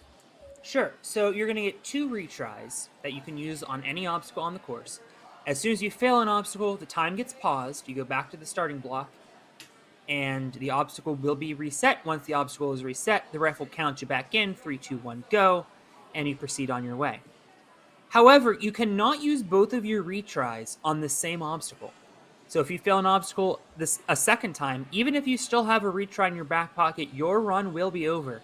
Sure. So you're going to get 2 retries that you can use on any obstacle on the course. As soon as you fail an obstacle, the time gets paused. You go back to the starting block, and the obstacle will be reset. Once the obstacle is reset, the ref will count you back in, 3, 2, 1, go, and you proceed on your way. However, you cannot use both of your retries on the same obstacle. So if you fail an obstacle a second time, even if you still have a retry in your back pocket, your run will be over.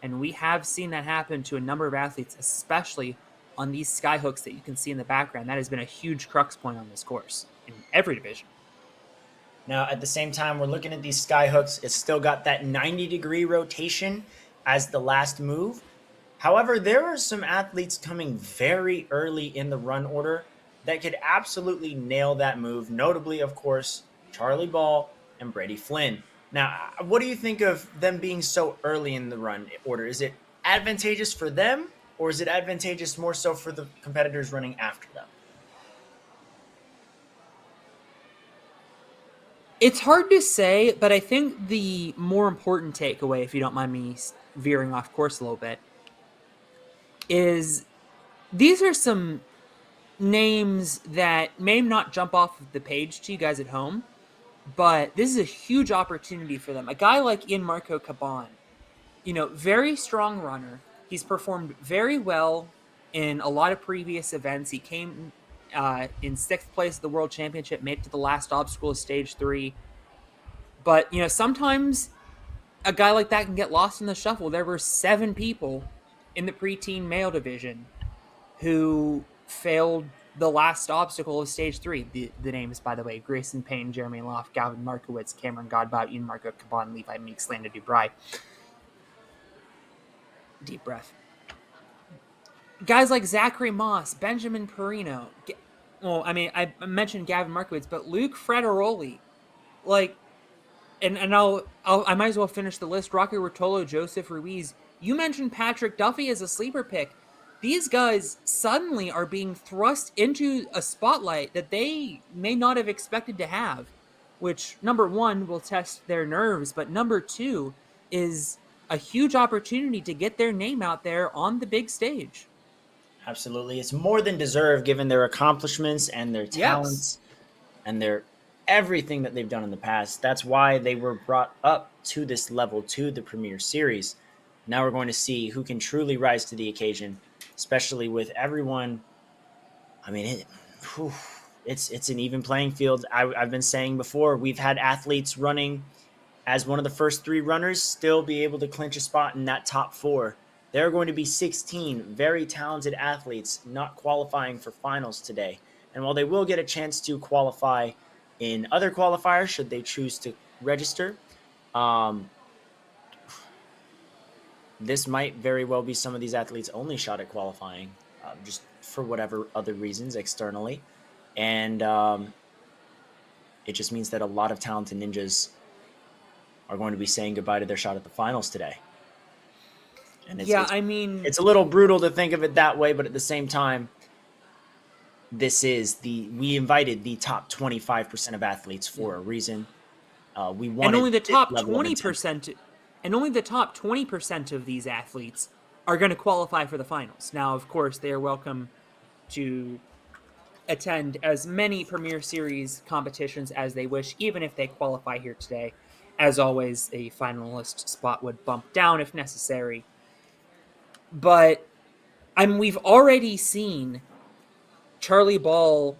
And we have seen that happen to a number of athletes, especially on these sky hooks that you can see in the background. That has been a huge crux point on this course in every division. Now, at the same time, we're looking at these sky hooks. It's still got that 90-degree rotation as the last move. However, there are some athletes coming very early in the run order that could absolutely nail that move. Notably, of course, Charlie Ball and Brady Flynn. Now, what do you think of them being so early in the run order? Is it advantageous for them, or is it advantageous more so for the competitors running after them? It's hard to say, but I think the more important takeaway, if you don't mind me veering off course a little bit, is these are some names that may not jump off the page to you guys at home, but this is a huge opportunity for them. A guy like Ian Marco Caban, very strong runner. He's performed very well in a lot of previous events. He came in 6th place at the World Championship, made it to the last obstacle of Stage 3. But, sometimes a guy like that can get lost in the shuffle. There were 7 people in the preteen male division who failed the last obstacle of stage 3. The names, by the way: Grayson Payne, Jeremy Loft, Gavin Markowitz, Cameron Godbout, Ian Marco Caban, Levi Meeks, Landa Dubry. Deep breath. Guys like Zachary Moss, Benjamin Perino. Well, I mean, I mentioned Gavin Markowitz, but Luke Frederoli, like, and I might as well finish the list. Rocky Rotolo, Joseph Ruiz. You mentioned Patrick Duffy as a sleeper pick. These guys suddenly are being thrust into a spotlight that they may not have expected to have, which, number one, will test their nerves, but number two is a huge opportunity to get their name out there on the big stage. Absolutely. It's more than deserved given their accomplishments and their Yes. talents and their everything that they've done in the past. That's why they were brought up to this level, to the Premier Series. Now we're going to see who can truly rise to the occasion, especially with everyone. I mean, it's an even playing field. I've been saying before, we've had athletes running as one of the first 3 runners still be able to clinch a spot in that top 4. There are going to be 16 very talented athletes not qualifying for finals today. And while they will get a chance to qualify in other qualifiers, should they choose to register, this might very well be some of these athletes' only shot at qualifying, just for whatever other reasons externally. And it just means that a lot of talented ninjas are going to be saying goodbye to their shot at the finals today. And I mean, it's a little brutal to think of it that way, but at the same time, we invited the top 25% of athletes for a reason. We wanted, and only the top this level of 20%, and only the top 20% of these athletes are going to qualify for the finals. Now, of course, they are welcome to attend as many Premier Series competitions as they wish, even if they qualify here today. As always, a finalist spot would bump down if necessary. But we've already seen Charlie Ball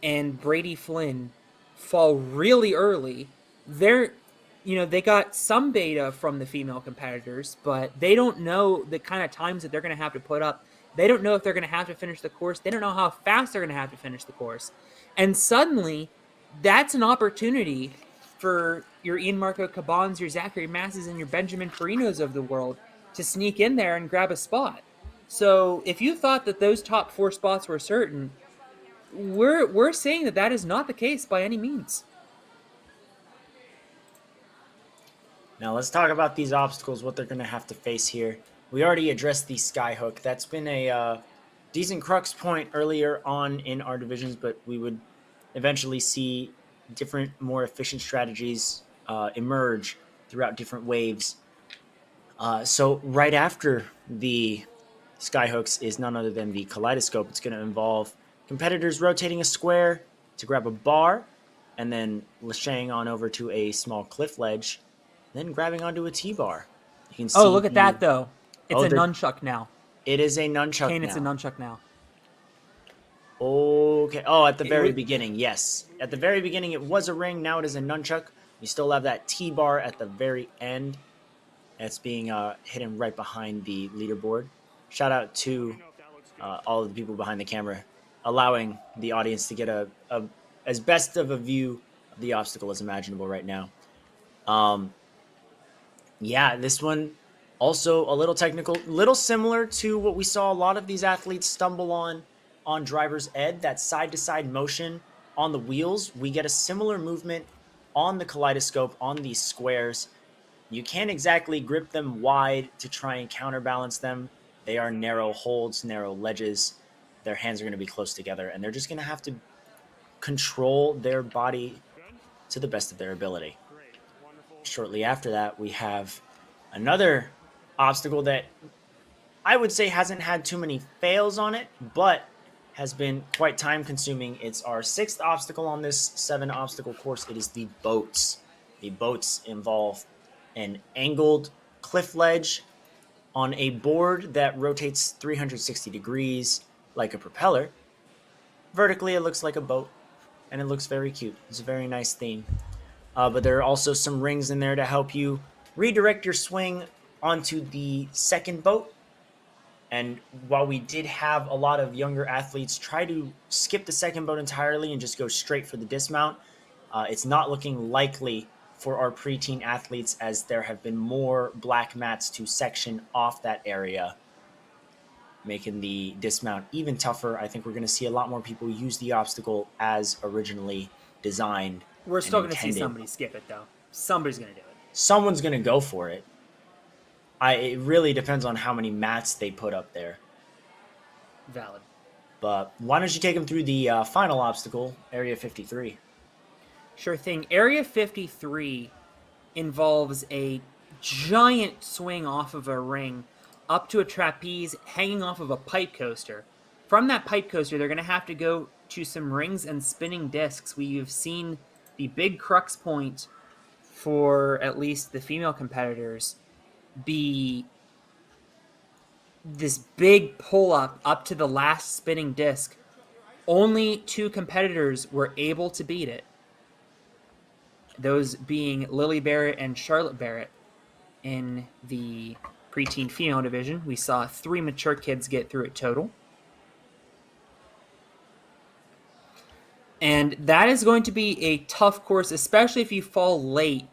and Brady Flynn fall really early. They got some beta from the female competitors, but they don't know the kind of times that they're going to have to put up. They don't know if they're going to have to finish the course. They don't know how fast they're going to have to finish the course. And suddenly, that's an opportunity for your Ian Marco Cabans, your Zachary Masses, and your Benjamin Perinos of the world to sneak in there and grab a spot. So if you thought that those top 4 spots were certain, we're saying that is not the case by any means. Now let's talk about these obstacles, what they're going to have to face here. We already addressed the skyhook. That's been a decent crux point earlier on in our divisions, but we would eventually see different, more efficient strategies emerge throughout different waves. So right after the skyhooks is none other than the kaleidoscope. It's going to involve competitors rotating a square to grab a bar, and then lashaying on over to a small cliff ledge, then grabbing onto a T-bar. You can see. Oh, look at that, though. It's a nunchuck now. It is a nunchuck Kane, now. it's a nunchuck now. Okay. Oh, at the very beginning, yes. At the very beginning, it was a ring. Now it is a nunchuck. We still have that T-bar at the very end. That's being hidden right behind the leaderboard. Shout out to all of the people behind the camera, allowing the audience to get a as best of a view of the obstacle as imaginable right now. Yeah, this one also a little technical, little similar to what we saw a lot of these athletes stumble on driver's ed, that side-to-side motion on the wheels. We get a similar movement on the kaleidoscope, on these squares. You can't exactly grip them wide to try and counterbalance them. They are narrow holds, narrow ledges. Their hands are going to be close together, and they're just going to have to control their body to the best of their ability. Shortly after that, we have another obstacle that I would say hasn't had too many fails on it, but has been quite time-consuming. It's our 6th obstacle on this 7-obstacle course. It is the boats. The boats involve an angled cliff ledge on a board that rotates 360 degrees like a propeller. Vertically, it looks like a boat, and it looks very cute. It's a very nice theme. But there are also some rings in there to help you redirect your swing onto the second boat. And while we did have a lot of younger athletes try to skip the second boat entirely and just go straight for the dismount, it's not looking likely for our preteen athletes, as there have been more black mats to section off that area, making the dismount even tougher. I think we're going to see a lot more people use the obstacle as originally designed We're and still going to see intended. somebody skip it, though. Somebody's going to do it. Someone's going to go for it. It really depends on how many mats they put up there. Valid. But why don't you take them through the final obstacle, Area 53? Sure thing. Area 53 involves a giant swing off of a ring up to a trapeze hanging off of a pipe coaster. From that pipe coaster, they're going to have to go to some rings and spinning discs. We've seen the big crux point for at least the female competitors be this big pull up to the last spinning disc. Only 2 competitors were able to beat it. Those being Lily Barrett and Charlotte Barrett. In the preteen female division, we saw 3 mature kids get through it total. And that is going to be a tough course, especially if you fall late,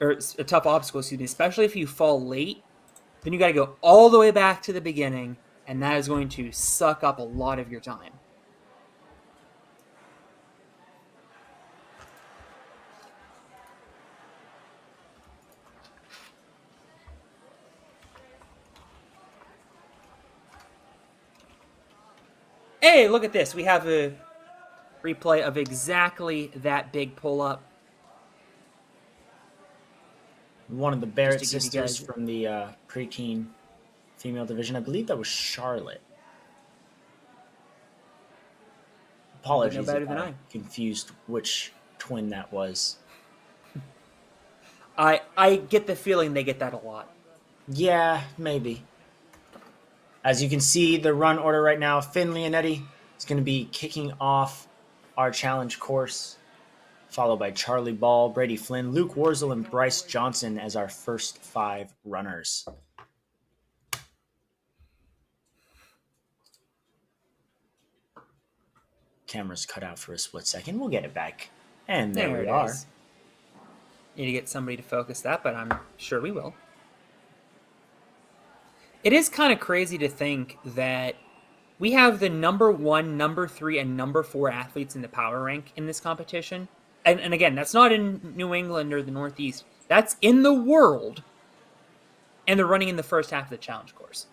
or a tough obstacle, excuse me, especially if you fall late. Then you got to go all the way back to the beginning, and that is going to suck up a lot of your time. Hey, look at this. We have a replay of exactly that big pull-up. One of the Barrett Just to give you sisters guys- from the preteen female division. I believe that was Charlotte. Apologies better if than I I. confused which twin that was. I get the feeling they get that a lot. Yeah, maybe. As you can see, the run order right now, Finn Leonetti is going to be kicking off our challenge course, followed by Charlie Ball, Brady Flynn, Luke Warzel, and Bryce Johnson as our first 5 runners. Camera's cut out for a split second. We'll get it back. And there we are. Is. Need to get somebody to focus that, but I'm sure we will. It is kind of crazy to think that we have the number 1, number 3, and number 4 athletes in the power rank in this competition. And again, that's not in New England or the Northeast. That's in the world. And they're running in the first half of the challenge course.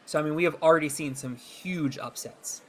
So, I mean, we have already seen some huge upsets.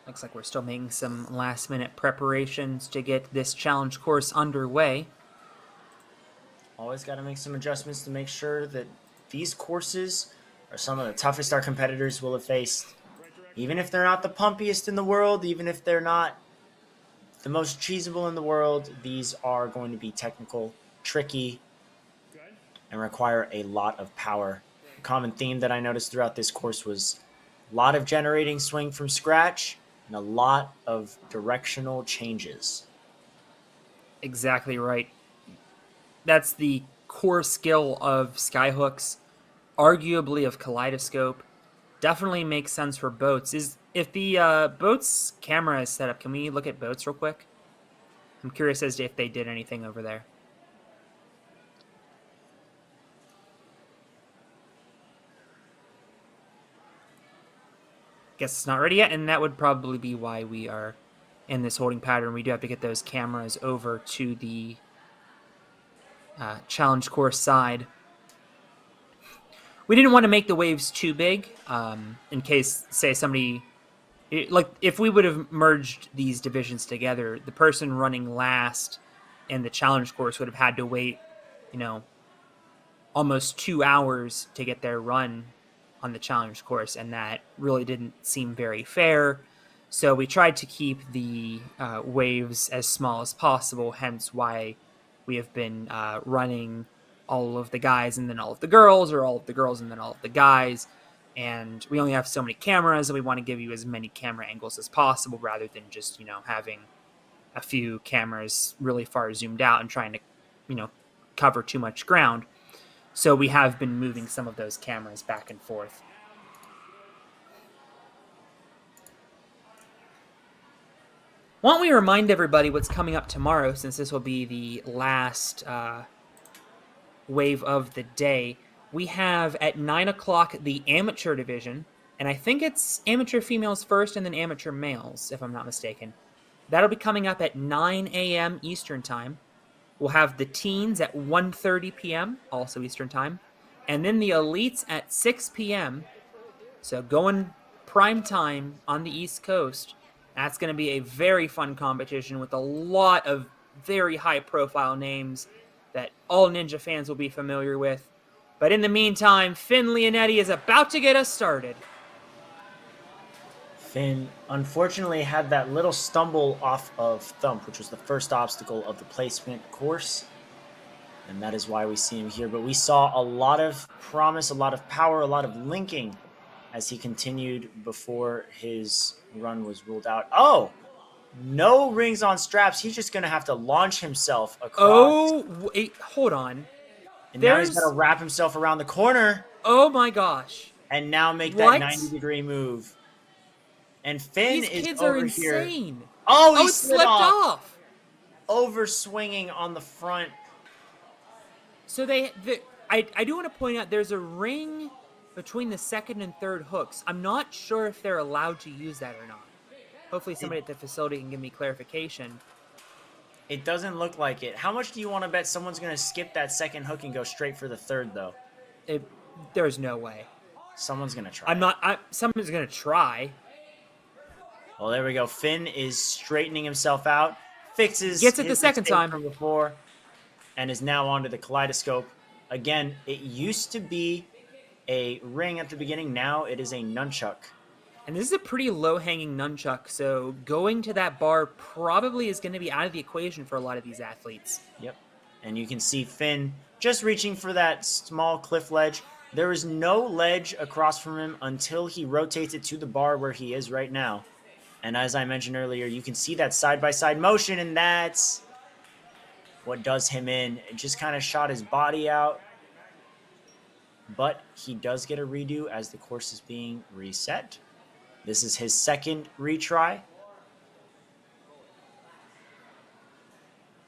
Looks like we're still making some last-minute preparations to get this challenge course underway. Always got to make some adjustments to make sure that these courses are some of the toughest our competitors will have faced. Even if they're not the pumpiest in the world, even if they're not the most cheesable in the world, these are going to be technical, tricky, and require a lot of power. A common theme that I noticed throughout this course was a lot of generating swing from scratch and a lot of directional changes. Exactly right. That's the core skill of skyhooks, arguably of kaleidoscope. Definitely makes sense for boats. If the boat's camera is set up, can we look at boats real quick? I'm curious as to if they did anything over there. guess it's not ready yet, and that would probably be why we are in this holding pattern. We do have to get those cameras over to the challenge course side. We didn't want to make the waves too big in case, say, somebody... Like, if we would have merged these divisions together, the person running last in the challenge course would have had to wait, almost 2 hours to get their run on the challenge course, and that really didn't seem very fair. So we tried to keep the waves as small as possible, hence why we have been running all of the guys and then all of the girls, or all of the girls and then all of the guys. And we only have so many cameras, and we want to give you as many camera angles as possible rather than just, having a few cameras really far zoomed out and trying to, cover too much ground. So we have been moving some of those cameras back and forth. Why don't we remind everybody what's coming up tomorrow, since this will be the last wave of the day. We have at 9 o'clock the amateur division, and I think it's amateur females first and then amateur males, if I'm not mistaken. That'll be coming up at 9 a.m. Eastern Time. We'll have the teens at 1:30 p.m., also Eastern Time, and then the elites at 6 p.m., so going prime time on the East Coast. That's going to be a very fun competition with a lot of very high-profile names that all Ninja fans will be familiar with. But in the meantime, Finn Leonetti is about to get us started. Finn unfortunately had that little stumble off of Thump, which was the first obstacle of the placement course. And that is why we see him here. But we saw a lot of promise, a lot of power, a lot of linking as he continued before his run was ruled out. Oh, no rings on straps. He's just going to have to launch himself across. Oh, wait, hold on. And now he's got to wrap himself around the corner. Oh my gosh. And now make that 90-degree move. And Finn These kids is over are insane. Here. Oh, he it slipped off. Over swinging on the front. So I do want to point out there's a ring between the second and third hooks. I'm not sure if they're allowed to use that or not. Hopefully somebody at the facility can give me clarification. It doesn't look like it. How much do you want to bet someone's going to skip that second hook and go straight for the third, though? There's no way. Someone's going to try. Someone's going to try. Well, there we go. Finn is straightening himself out. Gets it the second time from before, and is now onto the kaleidoscope. Again, it used to be a ring at the beginning. Now it is a nunchuck. And this is a pretty low-hanging nunchuck, so going to that bar probably is going to be out of the equation for a lot of these athletes. Yep. And you can see Finn just reaching for that small cliff ledge. There is no ledge across from him until he rotates it to the bar where he is right now. And as I mentioned earlier, you can see that side-by-side motion, and that's what does him in. It just kind of shot his body out. But he does get a redo as the course is being reset. This is his second retry.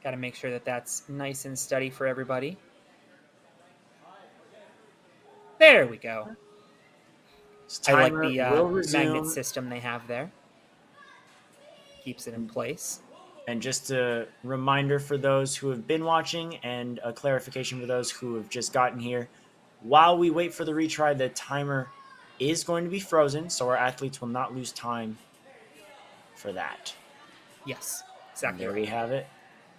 Got to make sure that that's nice and steady for everybody. There we go. I like the magnet system they have there. Keeps it in place. And just a reminder for those who have been watching and a clarification for those who have just gotten here. While we wait for the retry, the timer is going to be frozen, so our athletes will not lose time for that. Yes, exactly. And there we have it.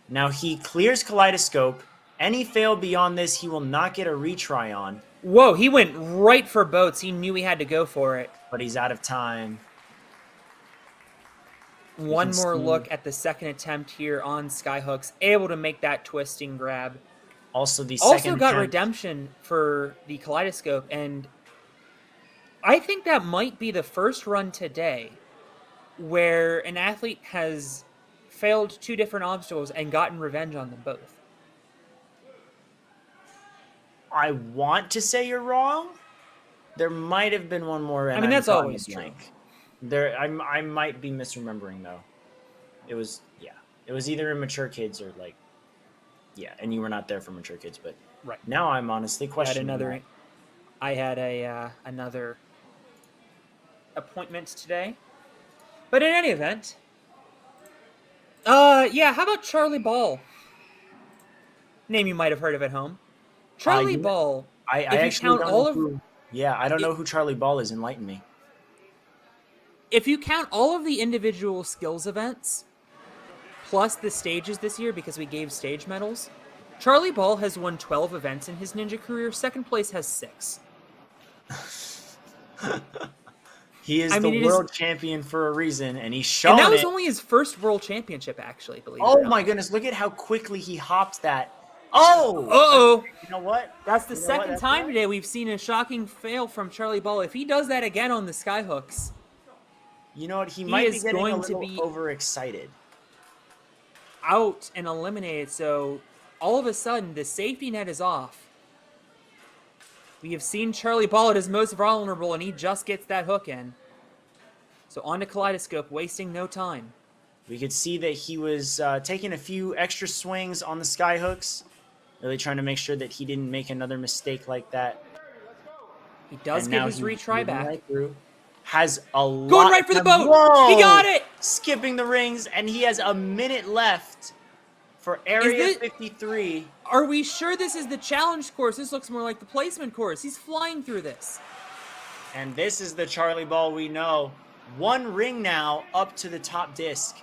Now he clears kaleidoscope. Any fail beyond this, he will not get a retry on. Whoa, he went right for boats. He knew he had to go for it. But he's out of time. One more look at the second attempt here on Skyhooks. Able to make that twisting grab. Also got redemption for the kaleidoscope, and I think that might be the first run today where an athlete has failed two different obstacles and gotten revenge on them both. I want to say you're wrong. There might have been one more. I mean, that's always true. I might be misremembering though. It was either in Mature Kids or and you were not there for Mature Kids, but right now I'm honestly questioning. I had another appointments today. But in any event, yeah, how about Charlie Ball? Name you might have heard of at home. Charlie You know, Ball, I if you actually count don't know all of who. Yeah, I don't it, know who Charlie Ball is. Enlighten me. if you count all of the individual skills events plus the stages this year because we gave stage medals, Charlie Ball has won 12 events in his ninja career. Second place has 6. He is I the mean, it is, world champion for a reason, and he's and that shown was it. only his first world championship, actually. Believe it or Oh my not. goodness! Look at how quickly he hopped that. Oh, Uh-oh. you know what? That's the You know what? second That's time right. today we've seen a shocking fail from Charlie Ball. If he does that again on the skyhooks, You know what? He he might be is getting a going to little be overexcited. out and eliminated. So all of a sudden, the safety net is off. We have seen Charlie Ball at his most vulnerable, and he just gets that hook in. So on to Kaleidoscope, wasting no time. We could see that he was taking a few extra swings on the skyhooks, really trying to make sure that he didn't make another mistake like that. He does And get now his he's retry moving back. right through. Has a Going lot right for the of time. boat. Whoa! He got it. Skipping the rings, and he has a minute left for Area 53. Are we sure this is the challenge course? This looks more like the placement course. He's flying through this. And this is the Charlie Ball we know. One ring now up to the top disc.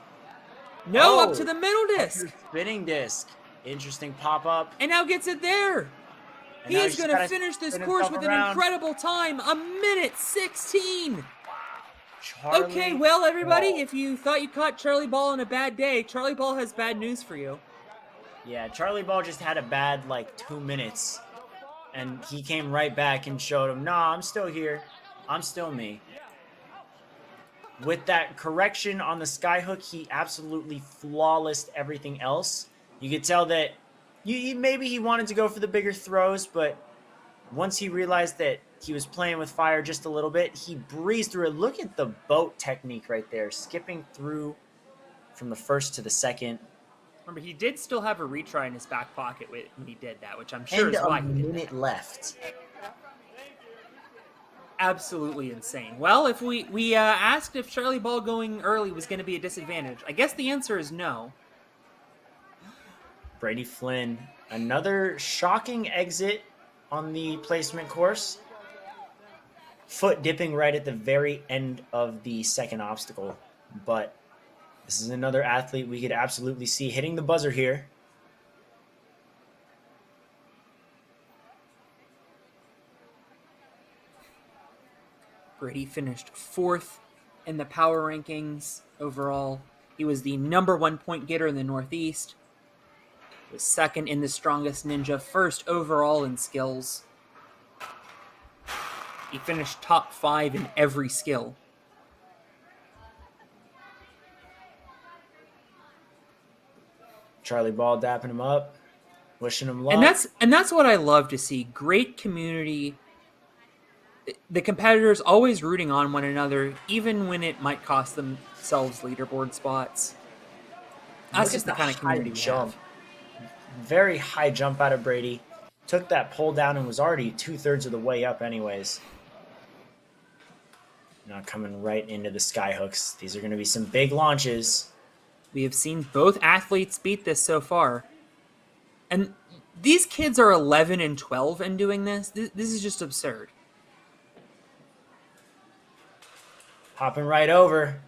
No, up to the middle disc. Spinning disc. Interesting pop-up. And now gets it there. And He now is he's going to gotta finish this spin course himself with an around. incredible time. 1:16. Charlie Okay, well, everybody, Ball. if you thought you caught Charlie Ball on a bad day, Charlie Ball has bad news for you. Yeah, Charlie Ball just had a bad, 2 minutes. And he came right back and showed him, nah, I'm still here. I'm still me. With that correction on the skyhook, he absolutely flawless everything else. You could tell that maybe he wanted to go for the bigger throws, but once he realized that he was playing with fire just a little bit, he breezed through it. Look at the boat technique right there, skipping through from the first to the second. Remember, he did still have a retry in his back pocket when he did that, which I'm sure And is why a he did minute that. left. Absolutely insane. Well, if we asked if Charlie Ball going early was going to be a disadvantage, I guess the answer is no. Brady Flynn, another shocking exit on the placement course. Foot dipping right at the very end of the second obstacle. But this is another athlete we could absolutely see hitting the buzzer here. Brady finished 4th in the power rankings overall. He was the #1 point getter in the Northeast. Was 2nd in the strongest ninja, 1st overall in skills. He finished top 5 in every skill. Charlie Ball dapping him up, wishing him luck. And that's what I love to see. Great community. The competitors always rooting on one another, even when it might cost themselves leaderboard spots. That's Look just at the kind of community we jump. have. Very high jump out of Brady. Took that pole down and was already 2/3 of the way up anyways. Now coming right into the skyhooks. These are going to be some big launches. We have seen both athletes beat this so far. And these kids are 11 and 12 and doing this. This is just absurd. Hopping right over.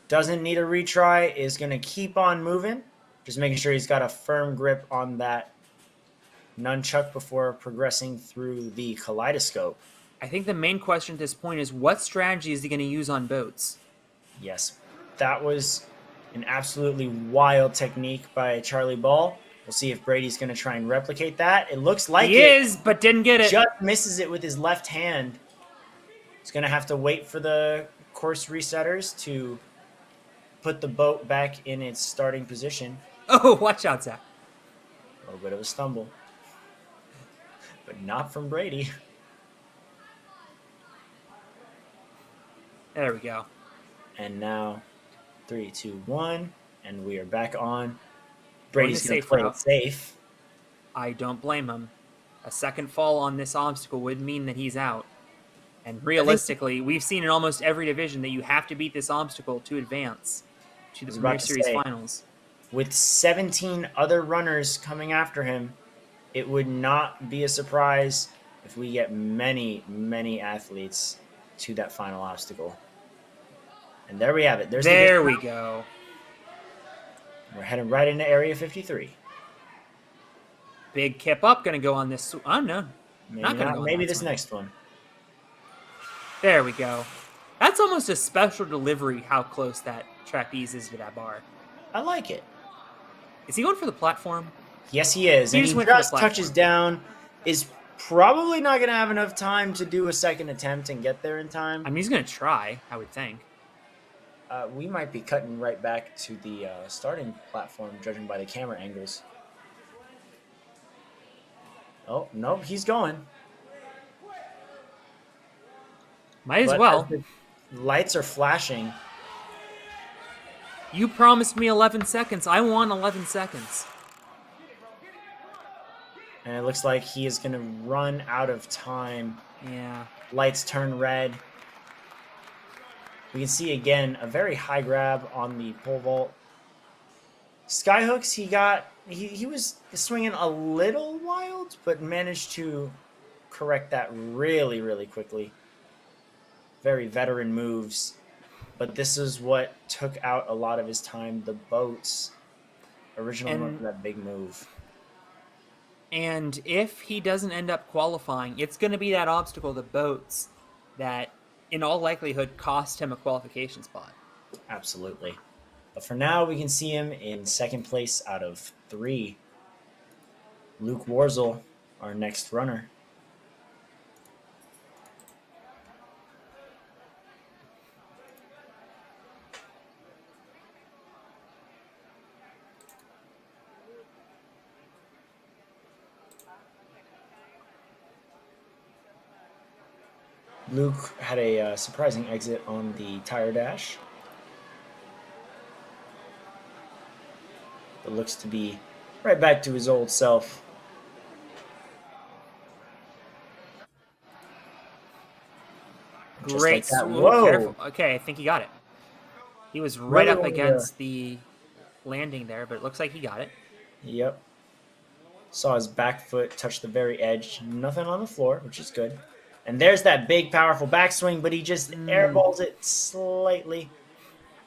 Doesn't need a retry. Is going to keep on moving. Just making sure he's got a firm grip on that nunchuck before progressing through the kaleidoscope. I think the main question at this point is what strategy is he going to use on boats? Yes, that was an absolutely wild technique by Charlie Ball. We'll see if Brady's going to try and replicate that. It looks like He is, but didn't get it. Just misses it with his left hand. He's going to have to wait for the course resetters to put the boat back in its starting position. Oh, watch out, Zach. A little bit of a stumble. But not from Brady. There we go. And now 3, 2, 1. And we are back on. Brady's going to safe play it route. safe. I don't blame him. A second fall on this obstacle would mean that he's out. And I think realistically, we've seen in almost every division that you have to beat this obstacle to advance to I the was Premier about to Series say, finals. with 17 other runners coming after him, it would not be a surprise if we get many, many athletes to that final obstacle. And there we have it. There's the gate. There we go. We're heading right into Area 53. Big kip up, going to go on this. Oh, no. Maybe Not going to not. go on Maybe that this swing. next one. There we go. That's almost a special delivery how close that trapeze is to that bar. I like it. Is he going for the platform? Yes, he is. He And just he went for the just touches platform. down. Is probably not going to have enough time to do a second attempt and get there in time. I mean, he's going to try, I would think. We might be cutting right back to the starting platform, judging by the camera angles. Oh, nope, he's going. Might as But as well. the lights are flashing, You promised me 11 seconds. I want 11 seconds. and it looks like he is going to run out of time. Yeah. Lights turn red. We can see again a very high grab on the pole vault. Skyhooks, he was swinging a little wild, but managed to correct that really, really quickly. Very veteran moves. But this is what took out a lot of his time. The boats originally went for that big move. And if he doesn't end up qualifying, it's going to be that obstacle, the boats, that in all likelihood cost him a qualification spot. Absolutely. But for now, we can see him in second place out of 3. Luke Warzel, our next runner. Luke had a surprising exit on the tire dash. But looks to be right back to his old self. Just Great. like that. Whoa, careful. Whoa! Okay, I think he got it. He was right Really up wanted to. against the landing there, but it looks like he got it. Yep. Saw his back foot touch the very edge. Nothing on the floor, which is good. And there's that big, powerful backswing, but he just airballs it slightly.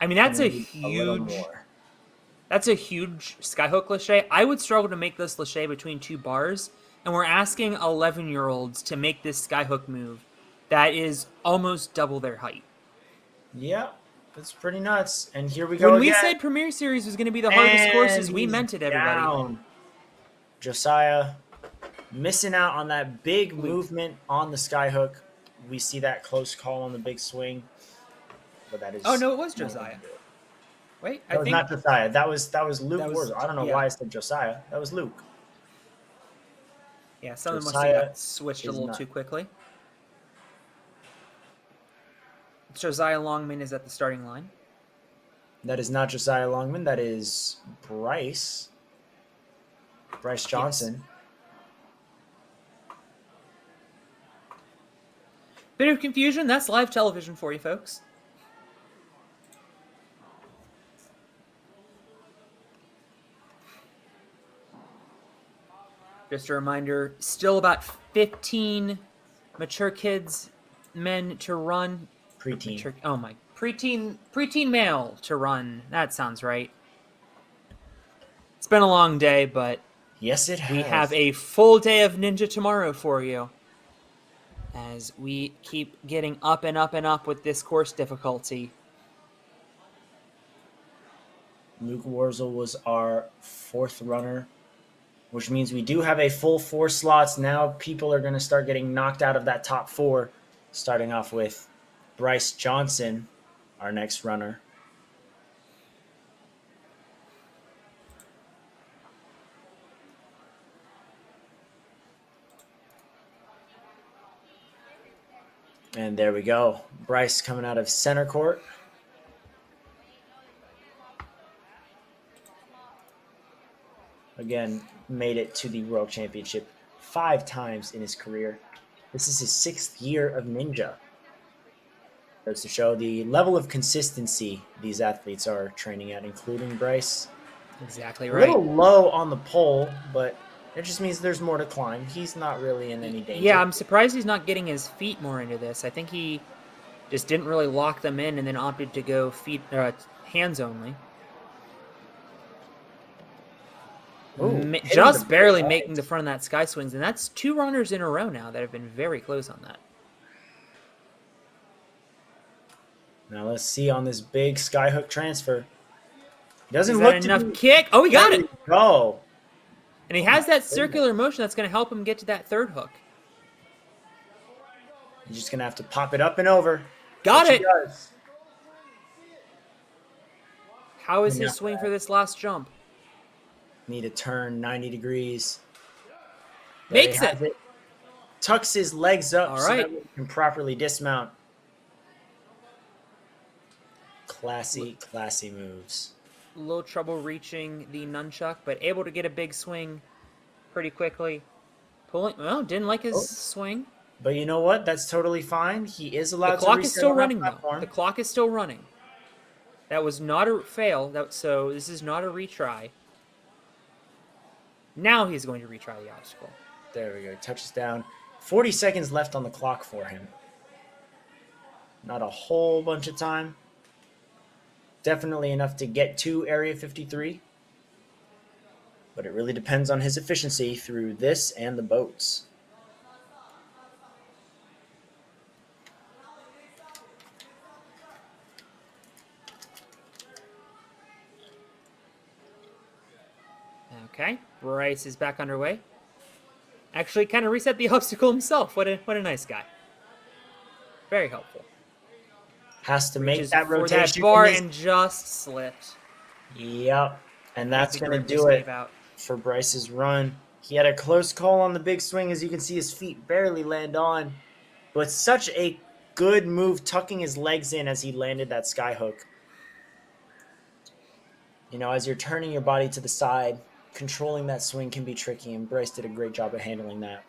I mean, that's a little huge more. That's a huge skyhook lache. I would struggle to make this lache between 2 bars, and we're asking 11-year-olds to make this skyhook move that is almost double their height. Yeah, that's pretty nuts. And here we go When we again. said Premier Series was going to be the hardest courses, we he's meant it, everybody. down. Josiah missing out on that big movement on the skyhook. We see that close call on the big swing, but that is. Oh no, it was Josiah. Wait, That was not Josiah. That was Luke Warzel. I don't know why I said Josiah. That was Luke. Yeah, someone must Josiah have got switched a little not. too quickly. Josiah Longman is at the starting line. That is not Josiah Longman. That is Bryce Johnson. Yes. Bit of confusion. That's live television for you, folks. Just a reminder, still about 15 mature kids, men to run. Preteen. Preteen male to run. That sounds right. It's been a long day, but Yes, it has. we have a full day of Ninja tomorrow for you. As we keep getting up and up and up with this course difficulty. Luke Warzel was our 4th runner, which means we do have a full 4 slots. Now people are going to start getting knocked out of that top 4, starting off with Bryce Johnson, our next runner. And there we go. Bryce coming out of center court. Again, made it to the World Championship 5 times in his career. This is his 6th year of Ninja. Goes to show the level of consistency these athletes are training at, including Bryce. Exactly A right. little low on the pole, but it just means there's more to climb. He's not really in any danger. Yeah, I'm surprised he's not getting his feet more into this. I think he just didn't really lock them in and then opted to go hands only. Ooh, Just barely making the front of that sky swings, and that's 2 runners in a row now that have been very close on that. Now let's see on this big skyhook transfer. Doesn't Is look that to enough be. kick? Oh, he got There it! we go. And he has that circular motion that's going to help him get to that third hook. You're just gonna have to pop it up and over. Got it! Does. How is his swing for this last jump? Need to turn 90 degrees. Makes it. Tucks his legs up All so right. that we can properly dismount. Classy moves. A little trouble reaching the nunchuck, but able to get a big swing pretty quickly. Didn't like his swing. But you know what? That's totally fine. He is allowed to The clock reset is still on that running, though. platform. The clock is still running. That was not a fail, so this is not a retry. Now he's going to retry the obstacle. There we go. Touches down. 40 seconds left on the clock for him. Not a whole bunch of time. Definitely enough to get to Area 53. But it really depends on his efficiency through this and the boats. Okay, Bryce is back underway. Actually, kind of reset the obstacle himself. What a nice guy. Very helpful. Has to make Reaches that for rotation. that bar and just slipped. Yep. And that's going to do it for Bryce's run. He had a close call on the big swing. As you can see, his feet barely land on. But such a good move, tucking his legs in as he landed that sky hook. You know, as you're turning your body to the side, controlling that swing can be tricky, and Bryce did a great job of handling that.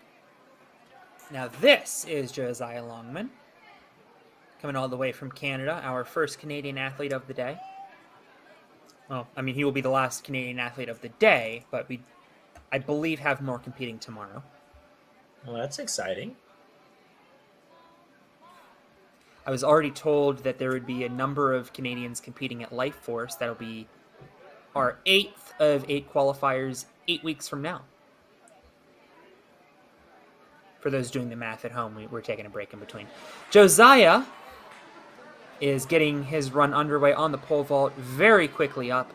Now this is Josiah Longman, coming all the way from Canada, our first Canadian athlete of the day. Well, I mean, he will be the last Canadian athlete of the day, but we, I believe, have more competing tomorrow. Well, that's exciting. I was already told that there would be a number of Canadians competing at Life Force. That'll be our 8th of 8 qualifiers 8 weeks from now. For those doing the math at home, we're taking a break in between. Josiah is getting his run underway on the pole vault very quickly up.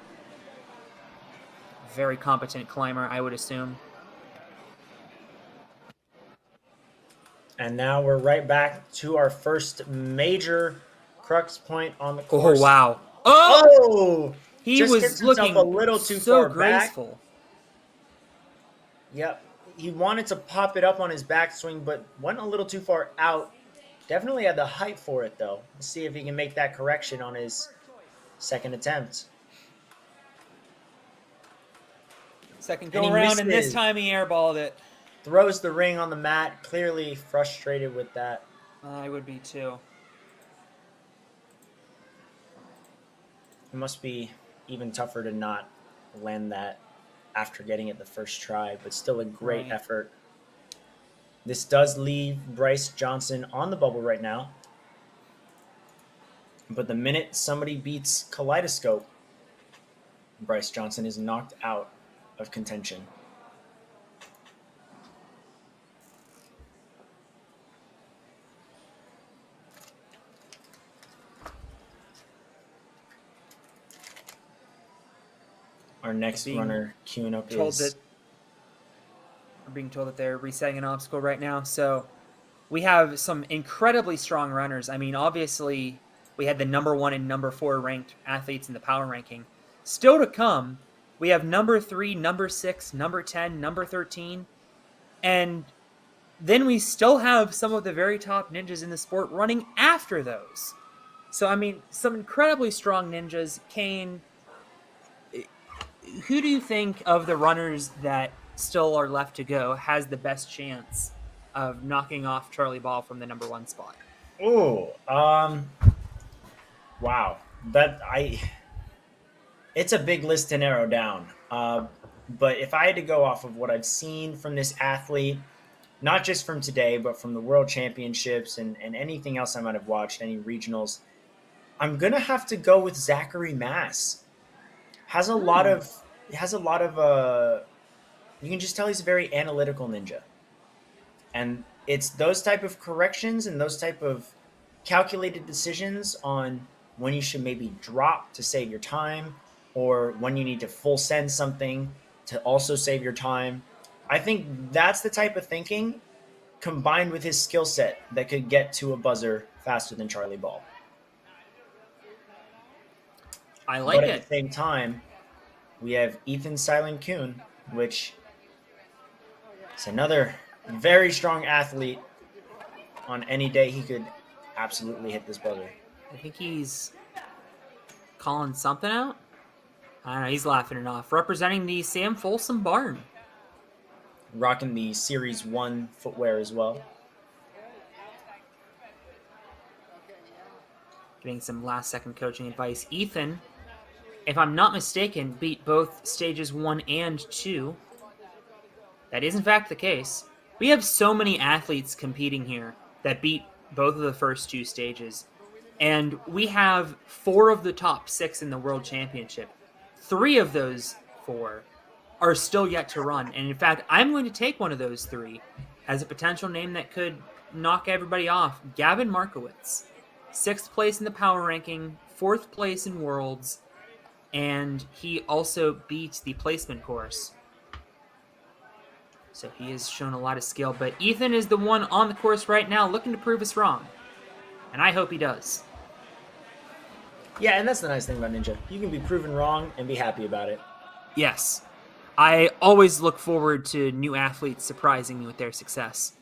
Very competent climber, I would assume. And now we're right back to our first major crux point on the course. Oh, wow. Oh! He was looking a little too so far graceful. Back. Yep. He wanted to pop it up on his backswing, but went a little too far out. Definitely had the height for it, though. Let's see if he can make that correction on his second attempt. Second go around, and this time he airballed it. Throws the ring on the mat, clearly frustrated with that. I would be too. It must be even tougher to not land that after getting it the first try, but still a great effort. This does leave Bryce Johnson on the bubble right now. But the minute somebody beats Kaleidoscope, Bryce Johnson is knocked out of contention. Our next runner queuing up is... We're being told that they're resetting an obstacle right now. So we have some incredibly strong runners. I mean, obviously, we had the number 1 and number 4 ranked athletes in the power ranking. Still to come, we have number 3, number 6, number 10, number 13. And then we still have some of the very top ninjas in the sport running after those. So, I mean, some incredibly strong ninjas. Kane, who do you think of the runners that still are left to go has the best chance of knocking off Charlie Ball from the number 1 spot? Wow. It's a big list to narrow down. But if I had to go off of what I've seen from this athlete, not just from today, but from the World Championships and anything else I might have watched, any regionals, I'm gonna have to go with Zachary Mass. Has a lot Hmm. of has a lot of you can just tell he's a very analytical ninja. And it's those type of corrections and those type of calculated decisions on when you should maybe drop to save your time or when you need to full send something to also save your time. I think that's the type of thinking combined with his skill set that could get to a buzzer faster than Charlie Ball. I But like at the it. same time, we have Ethan Silent Kuhn, which is another very strong athlete. On any day, he could absolutely hit this buzzer. I think he's calling something out. I don't know. He's laughing it off. Representing the Sam Folsom Barn. Rocking the Series 1 footwear as well. Getting some last second coaching advice. Ethan, if I'm not mistaken, beat both stages 1 and 2. That is in fact the case. We have so many athletes competing here that beat both of the first 2 stages. And we have 4 of the top 6 in the World Championship. 3 of those 4 are still yet to run. And in fact, I'm going to take one of those 3 as a potential name that could knock everybody off. Gavin Markowitz. 6th place in the power ranking, 4th place in Worlds, and he also beat the placement course. So he has shown a lot of skill, but Ethan is the one on the course right now looking to prove us wrong. And I hope he does. Yeah, and that's the nice thing about Ninja. You can be proven wrong and be happy about it. Yes. I always look forward to new athletes surprising me with their success.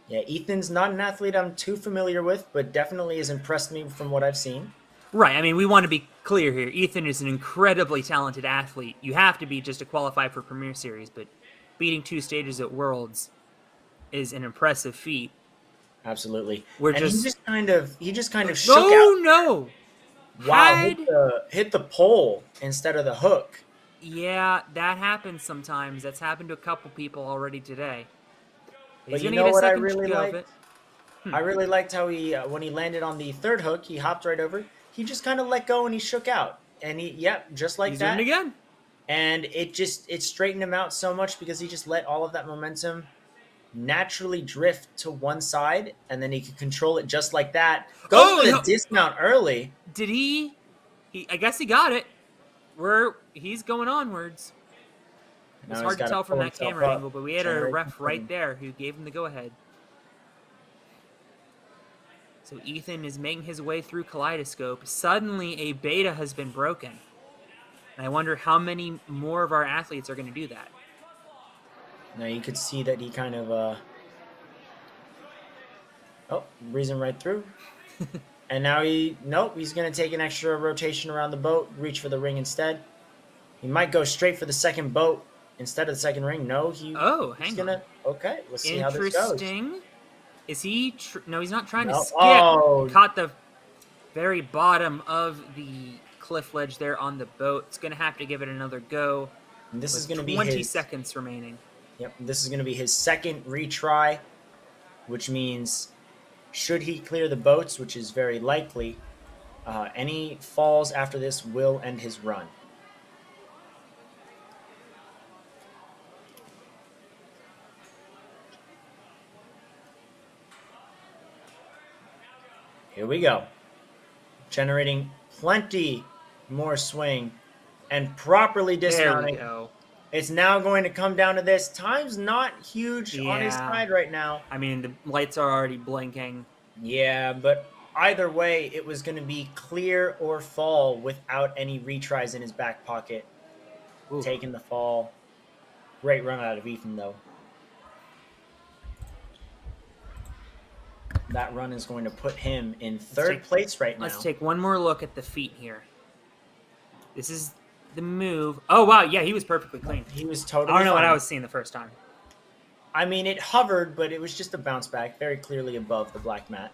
Yeah, Ethan's not an athlete I'm too familiar with, but definitely has impressed me from what I've seen. Right, I mean, we want to be clear here. Ethan is an incredibly talented athlete. You have to be just to qualify for Premier Series, but beating 2 stages at Worlds is an impressive feat. Absolutely. We're And just he just kind of shook out. no. Wow, Had hit the pole instead of the hook. Yeah, that happens sometimes. That's happened to a couple people already today. But He's you gonna know get a what I second really go of it. liked? I really liked how he when he landed on the third hook, he hopped right over. He just kind of let go and he shook out. And yep, just like He's doing it that. again. And it straightened him out so much because he just let all of that momentum naturally drift to one side and then he could control it just like that. Goes for the Oh, dismount early. did he? I guess he got it. He's going onwards. It was Now he's hard to got to tell from pull that himself camera up, angle, but we had a generate ref right momentum. there who gave him the go-ahead. So Ethan is making his way through Kaleidoscope. Suddenly, a beta has been broken. And I wonder how many more of our athletes are going to do that. Now you could see that he kind of breezing right through. And now he's going to take an extra rotation around the boat, reach for the ring instead. He might go straight for the second boat instead of the second ring. No, he's Hang going on. to, okay, let's see how this goes. Interesting. Is he? No, he's not trying to No. skip. Oh, He caught the very bottom of the cliff ledge there on the boat. It's going to have to give it another go. and this is going to With be 20 his seconds remaining. Yep, this is going to be his second retry, which means should he clear the boats, which is very likely, any falls after this will end his run. Here we go. Generating plenty more swing and properly There dismounting. we go. It's now going to come down to this. Time's not huge on his Yeah. side right now. I mean, the lights are already blinking. Yeah, but either way, it was going to be clear or fall without any retries in his back pocket. Ooh. Taking the fall. Great run out of Ethan, though. That run is going to put him in third place right now. Let's take one more look at the feet here. This is the move. Oh, wow. Yeah, he was perfectly clean. He was totally I don't know what fine. I was seeing the first time. I mean, it hovered, but it was just a bounce back, very clearly above the black mat.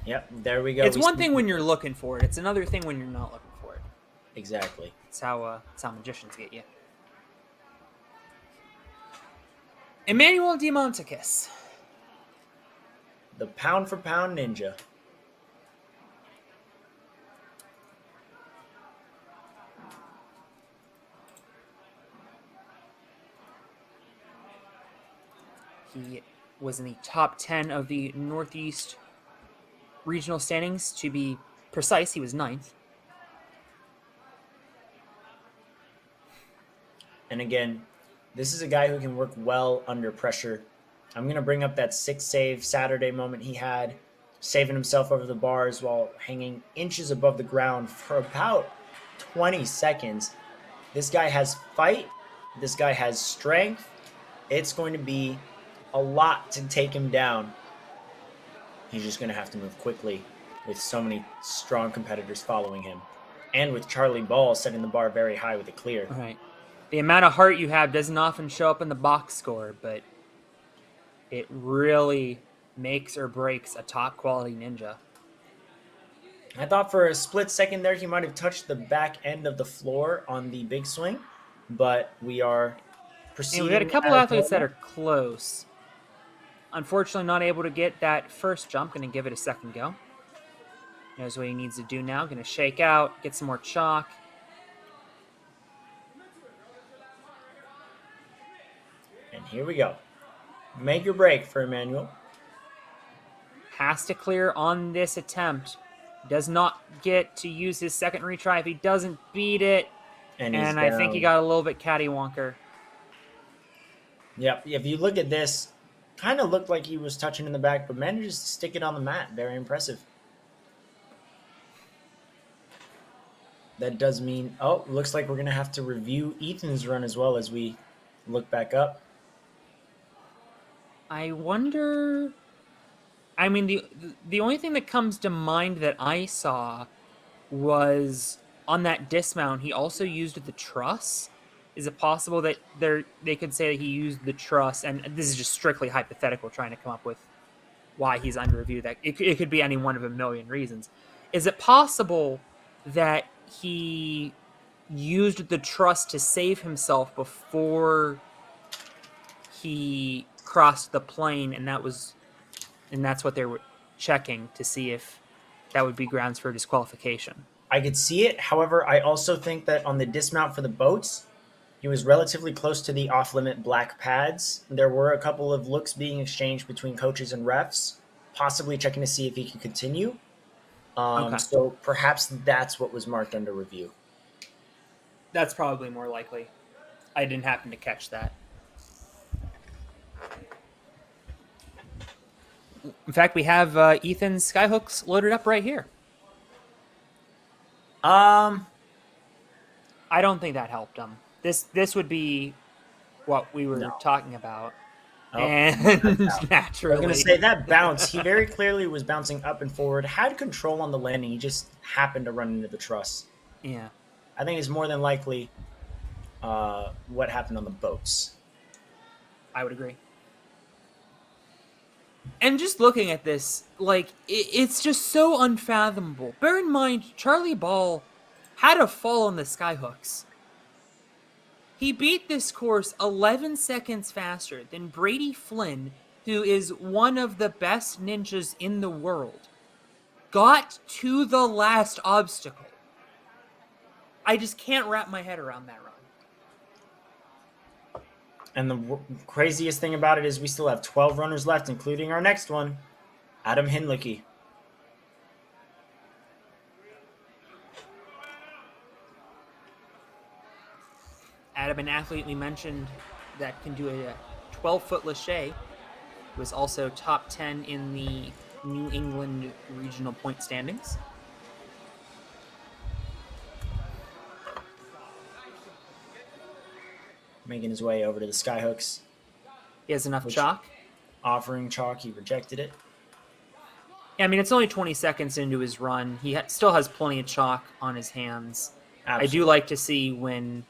Yep, there we go. It's one thing when you're looking for it. It's another thing when you're not looking for it. Exactly. It's how magicians get you. Emmanuel Diamantakis. The pound for pound ninja. He was in the top 10 of the Northeast regional standings. To be precise, he was 9th. And again, this is a guy who can work well under pressure. I'm going to bring up that 6-save Saturday moment he had, saving himself over the bars while hanging inches above the ground for about 20 seconds. This guy has fight. This guy has strength. It's going to be a lot to take him down. He's just going to have to move quickly with so many strong competitors following him. And with Charlie Ball setting the bar very high with a clear. Right. The amount of heart you have doesn't often show up in the box score, but it really makes or breaks a top quality ninja. I thought for a split second there he might have touched the back end of the floor on the big swing, but we are proceeding. And we had a couple athletes that are close. Unfortunately, not able to get that first jump. Going to give it a second go. Knows what he needs to do now. Going to shake out, get some more chalk. And here we go. Make your break for Emmanuel. Has to clear on this attempt. Does not get to use his second retry if he doesn't beat it. And I think he got a little bit cattywonker. Yep. If you look at this, kind of looked like he was touching in the back, but manages to stick it on the mat. Very impressive. That does mean, looks like we're going to have to review Ethan's run as well as we look back up. I wonder... I mean, the only thing that comes to mind that I saw was on that dismount, he also used the truss. Is it possible that they could say that he used the truss, and this is just strictly hypothetical, trying to come up with why he's under review? That it could be any one of a million reasons. Is it possible that he used the truss to save himself before he crossed the plane, and that's what they were checking to see if that would be grounds for disqualification? I could see it. However, I also think that on the dismount for the boats, he was relatively close to the off-limit black pads. There were a couple of looks being exchanged between coaches and refs, possibly checking to see if he could continue. Okay. So perhaps that's what was marked under review. That's probably more likely. I didn't happen to catch that. In fact, we have Ethan's skyhooks loaded up right here. I don't think that helped him. This would be what we were talking about. And naturally, I was going to say that bounce, he very clearly was bouncing up and forward, had control on the landing. He just happened to run into the truss. Yeah. I think it's more than likely what happened on the boats. I would agree. And just looking at this, like, it's just so unfathomable. Bear in mind, Charlie Ball had a fall on the skyhooks. He beat this course 11 seconds faster than Brady Flynn, who is one of the best ninjas in the world, got to the last obstacle. I just can't wrap my head around that run. And the craziest thing about it is we still have 12 runners left, including our next one, Adam Hinlicky. Adam, an athlete we mentioned that can do a 12-foot lache, was also top 10 in the New England regional point standings. Making his way over to the skyhooks. He has enough chalk. Offering chalk, he rejected it. Yeah, I mean, it's only 20 seconds into his run. He still has plenty of chalk on his hands. Absolutely. I do like to see when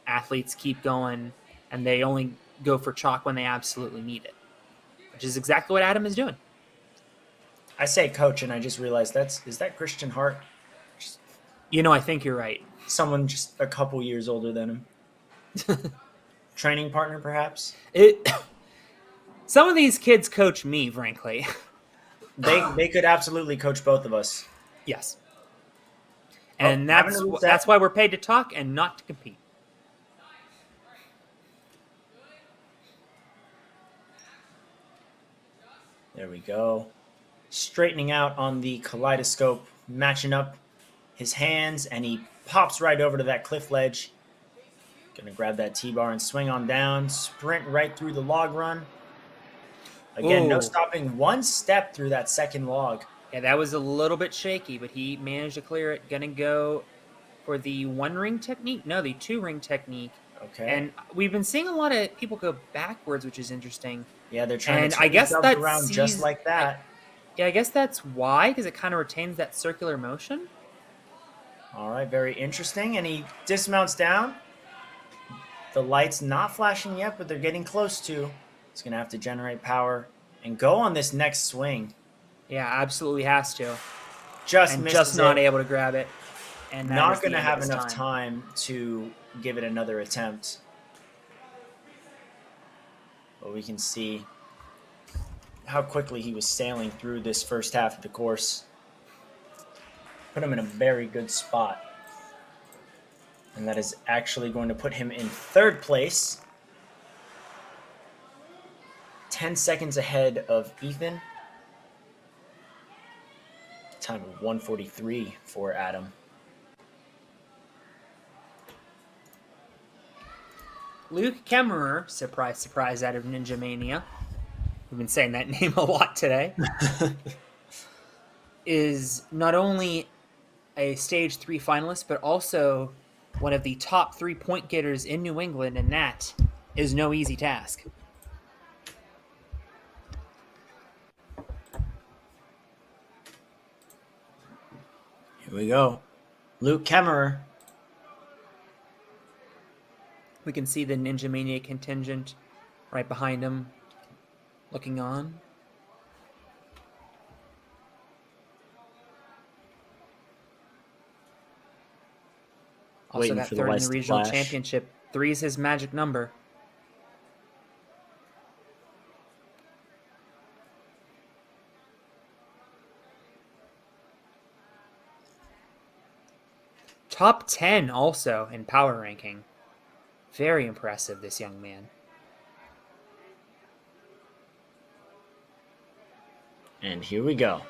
athletes keep going and they only go for chalk when they absolutely need it, which is exactly what Adam is doing. I say coach, and I just realized is that Christian Hart? Just I think you're right. someone just a couple years older than him. Training partner, perhaps. It. Some of these kids coach me, frankly. They could absolutely coach both of us. Yes, Oh, and having a that's reset. why we're paid to talk and not to compete. There we go. Straightening out on the kaleidoscope, matching up his hands, and he pops right over to that cliff ledge. Gonna grab that T-bar and swing on down. Sprint right through the log run. Again, no Oh, stopping. One step through that second log. yeah, that was a little bit shaky, but he managed to clear it. Gonna go for the one ring technique? No, the two ring technique. Okay. And we've been seeing a lot of people go backwards, which is interesting. Yeah, they're trying And to I turn guess themselves that around just sees, like that. I guess that's why, because it kind of retains that circular motion. All right, very interesting. And he dismounts down. The light's not flashing yet, but they're getting close to. He's going to have to generate power and go on this next swing. Yeah, absolutely has to, Just and just misses not it. able to grab it. And that Not is going the to end of have his enough time to give it another attempt. But we can see how quickly he was sailing through this first half of the course. Put him in a very good spot. And that is actually going to put him in third place. 10 seconds ahead of Ethan. Time of 1:43 for Adam. Luke Kemmerer, surprise, surprise, out of Ninja Mania. We've been saying that name a lot today. Is not only a stage 3 finalist, but also one of the top 3-point getters in New England, and that is no easy task. Here we go. Luke Kemmerer. We can see the Ninja Mania contingent right behind him, looking on. Also Waiting got for the third in lights the to regional flash. championship. 3 is his magic number. Top 10 also in power ranking. Very impressive, this young man. And here we go.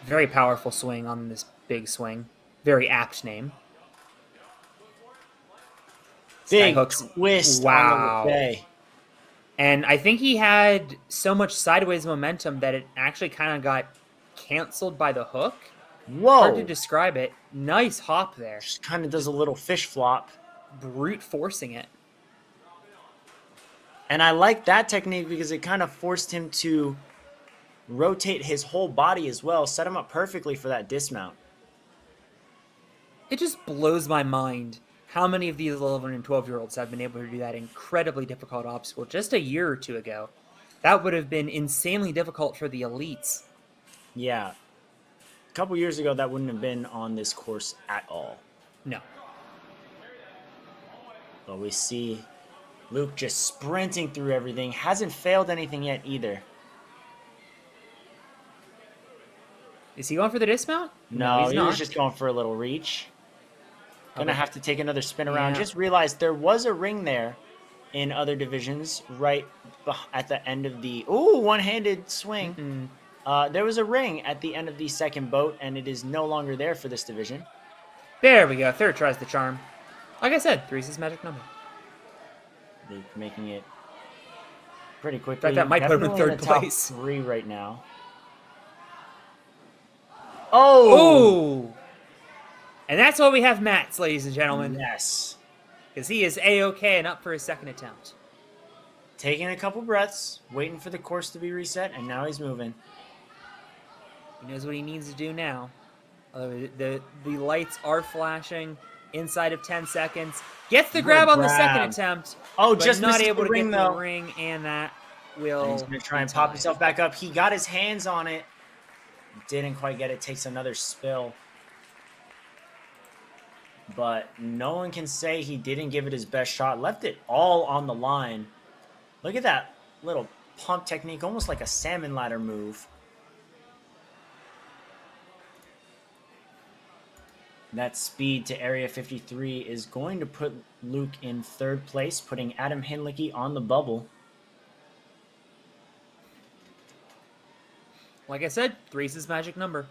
Very powerful swing on this big swing. Very apt name. Big Skyhooks. twist on the Wow. buffet. And I think he had so much sideways momentum that it actually kind of got canceled by the hook. Hard to Whoa. describe it. Nice hop there. Just kind of does a little fish flop. Brute forcing it. And I like that technique because it kind of forced him to rotate his whole body as well, set him up perfectly for that dismount. It just blows my mind how many of these 11 and 12-year-olds have been able to do that incredibly difficult obstacle just a year or two ago. That would have been insanely difficult for the elites. Yeah. A couple years ago, that wouldn't have been on this course at all. No. But we see Luke just sprinting through everything. Hasn't failed anything yet either. Is he going for the dismount? No, he's he not. was just going for a little reach. Gonna have to take another spin around. Yeah. Just realized there was a ring there in other divisions right at the end of the... Ooh, one-handed swing. There was a ring at the end of the second boat, and it is no longer there for this division. There we go. Third tries the charm. Like I said, 3's his magic number. Luke making it pretty quickly. In fact, that might put him in Definitely third the top place. 3 right now. Oh! Ooh! And that's why we have Mats, ladies and gentlemen. Yes. Because he is A-OK and up for his second attempt. Taking a couple breaths, waiting for the course to be reset, and now he's moving. He knows what he needs to do now. The lights are flashing inside of 10 seconds. Gets the What a grab on the second grab. attempt, Oh, but just not misses able the to ring, get the though. ring, and that And will he's going to try be and pop tied. himself back up. He got his hands on it. Didn't quite get it. Takes another spill. But no one can say he didn't give it his best shot. Left it all on the line. Look at that little pump technique, almost like a salmon ladder move. That speed to Area 53 is going to put Luke in third place, putting Adam Hinlicky on the bubble. Like I said, 3's his magic number.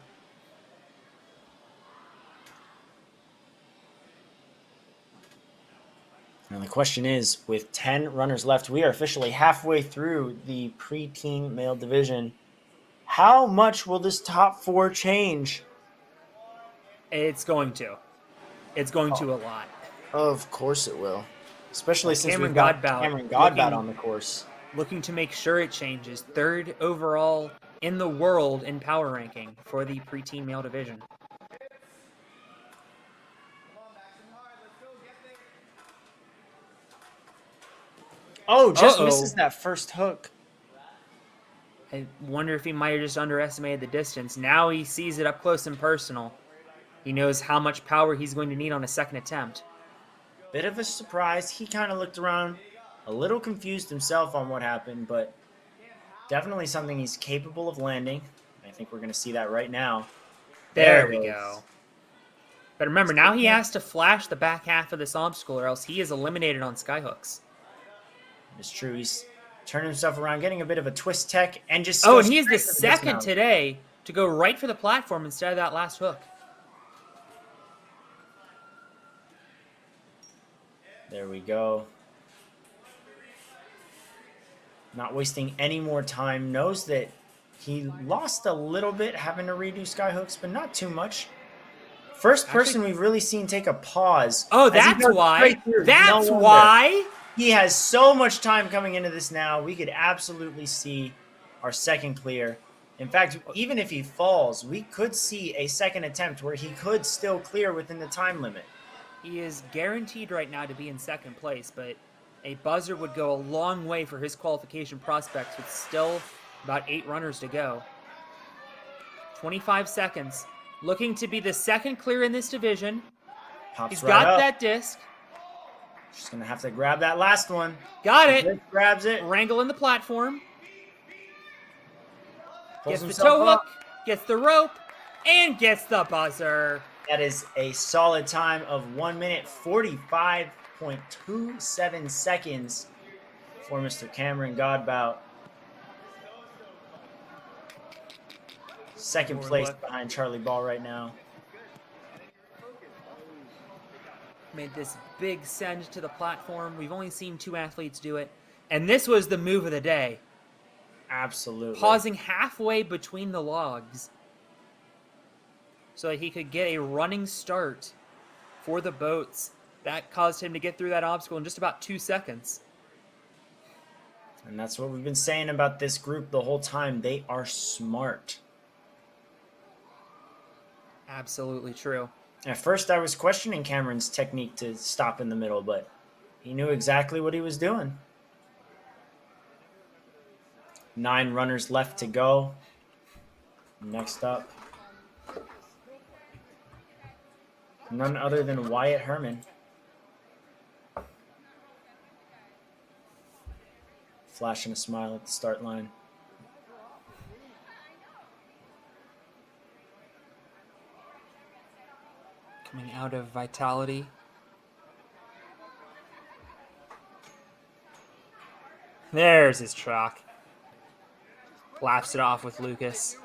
And the question is, with 10 runners left, we are officially halfway through the preteen male division. How much will this top 4 change? It's going to. It's going to a lot. Of course it will. Especially since Cameron we've got Godbout Cameron Godbout on the course. Looking to make sure it changes. 3rd overall in the world in power ranking for the preteen male division. Oh, just misses that first hook. I wonder if he might have just underestimated the distance. Now he sees it up close and personal. He knows how much power he's going to need on a second attempt. Bit of a surprise. He kind of looked around, a little confused himself on what happened, but definitely something he's capable of landing. I think we're going to see that right now. There we go. But remember, now he has to flash the back half of this obstacle, or else he is eliminated on skyhooks. It's true. He's turning himself around, getting a bit of a twist tech, and just... Oh, and he is the second today to go right for the platform instead of that last hook. There we go. Not wasting any more time. Knows that he lost a little bit having to redo skyhooks, but not too much. First person we've really seen take a pause. Oh, that's why. That's why. He has so much time coming into this now. We could absolutely see our second clear. In fact, even if he falls, we could see a second attempt where he could still clear within the time limit. He is guaranteed right now to be in second place, but a buzzer would go a long way for his qualification prospects with still about 8 runners to go. 25 seconds. Looking to be the second clear in this division. He's got that disc. Just going to have to grab that last one. Got it. Grabs it. Wrangle in the platform. Pulls gets the toe hook. Gets the rope. And gets the buzzer. That is a solid time of 1 minute 45.27 seconds for Mr. Cameron Godbout. Second place behind Charlie Ball right now. Made this big send to the platform. We've only seen 2 athletes do it. And this was the move of the day. Absolutely. Pausing halfway between the logs so that he could get a running start for the boats. That caused him to get through that obstacle in just about 2 seconds. And that's what we've been saying about this group the whole time. They are smart. Absolutely true. At first, I was questioning Cameron's technique to stop in the middle, but he knew exactly what he was doing. 9 runners left to go. Next up, none other than Wyatt Herman. Flashing a smile at the start line. Coming out of Vitality. There's his truck. Laughs it off with Lucas.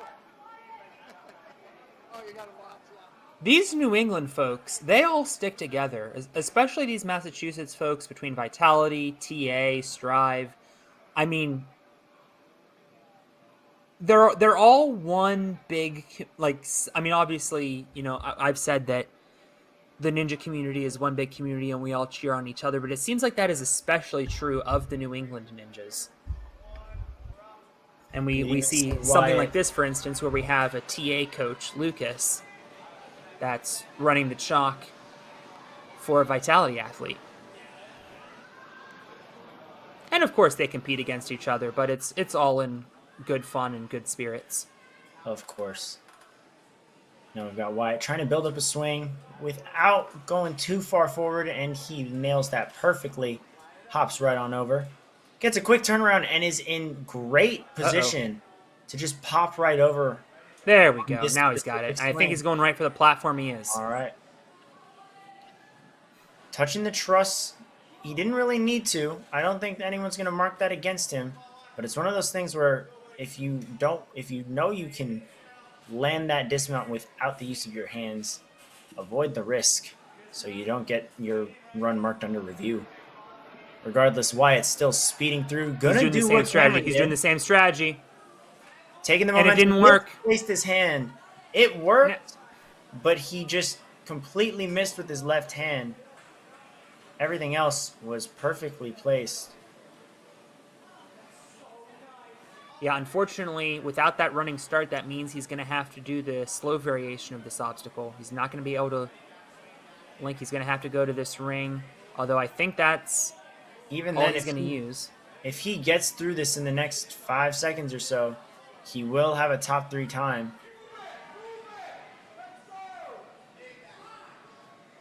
These New England folks, they all stick together, especially these Massachusetts folks between Vitality, TA, Strive. I mean, they're all one big, like, I mean, obviously, you know, I've said that the ninja community is one big community and we all cheer on each other, but it seems like that is especially true of the New England ninjas. And we see something like this, for instance, where we have a TA coach, Lucas, that's running the chalk for a Vitality athlete. And of course they compete against each other, but it's all in good fun and good spirits. Of course. Now we've got Wyatt trying to build up a swing without going too far forward, and he nails that perfectly. Hops right on over. Gets a quick turnaround and is in great position to just pop right over. There we go. Now he's got it. I think he's going right for the platform. He is. All right. Touching the truss. He didn't really need to. I don't think anyone's going to mark that against him. But it's one of those things where if you know you can land that dismount without the use of your hands, avoid the risk so you don't get your run marked under review. Regardless, Wyatt's still speeding through. He's doing the same strategy. Taking the momentum. And it didn't work. Placed his hand. It worked, but he just completely missed with his left hand. Everything else was perfectly placed. Yeah, unfortunately, without that running start, that means he's going to have to do the slow variation of this obstacle. He's not going to be able to link. He's going to have to go to this ring, although I think that's even all then he's going to use. If he gets through this in the next 5 seconds or so, he will have a top 3 time.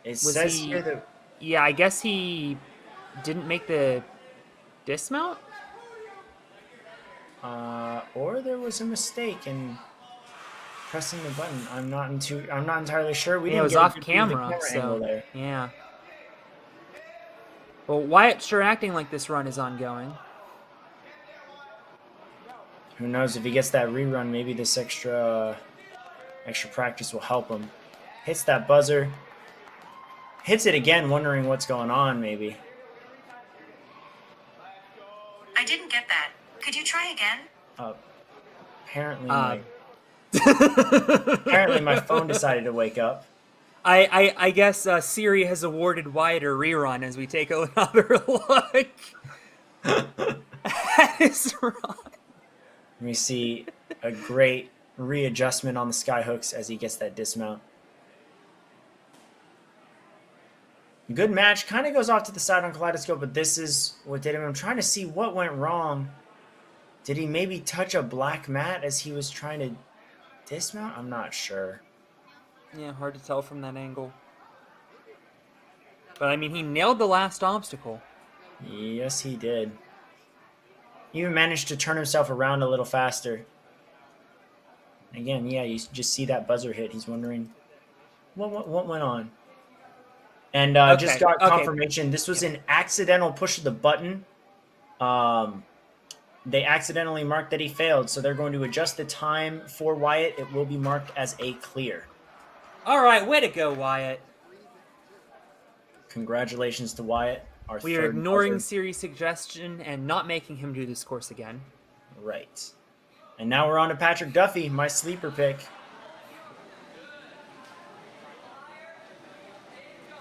It says here that... Yeah, I guess he didn't make the dismount? Or there was a mistake in pressing the button. I'm not entirely sure. It was off camera, so there. Yeah. Well, Wyatt's sure acting like this run is ongoing. Who knows, if he gets that rerun, maybe this extra practice will help him. Hits that buzzer. Hits it again, wondering what's going on, maybe. I didn't get that. Could you try again? Apparently my phone decided to wake up. I guess Siri has awarded Wyatt a rerun as we take another look at his run. We see a great readjustment on the skyhooks as he gets that dismount. Good match. Kind of goes off to the side on Kaleidoscope, but this is what did him. I'm trying to see what went wrong. Did he maybe touch a black mat as he was trying to dismount? I'm not sure. Yeah, hard to tell from that angle. But, I mean, he nailed the last obstacle. Yes, he did. He even managed to turn himself around a little faster. Again, yeah, you just see that buzzer hit. He's wondering, what went on? And just got confirmation. This was an accidental push of the button. They accidentally marked that he failed, so they're going to adjust the time for Wyatt. It will be marked as a clear. All right, way to go, Wyatt. Congratulations to Wyatt. We are ignoring Siri's suggestion and not making him do this course again. Right. And now we're on to Patrick Duffy, my sleeper pick.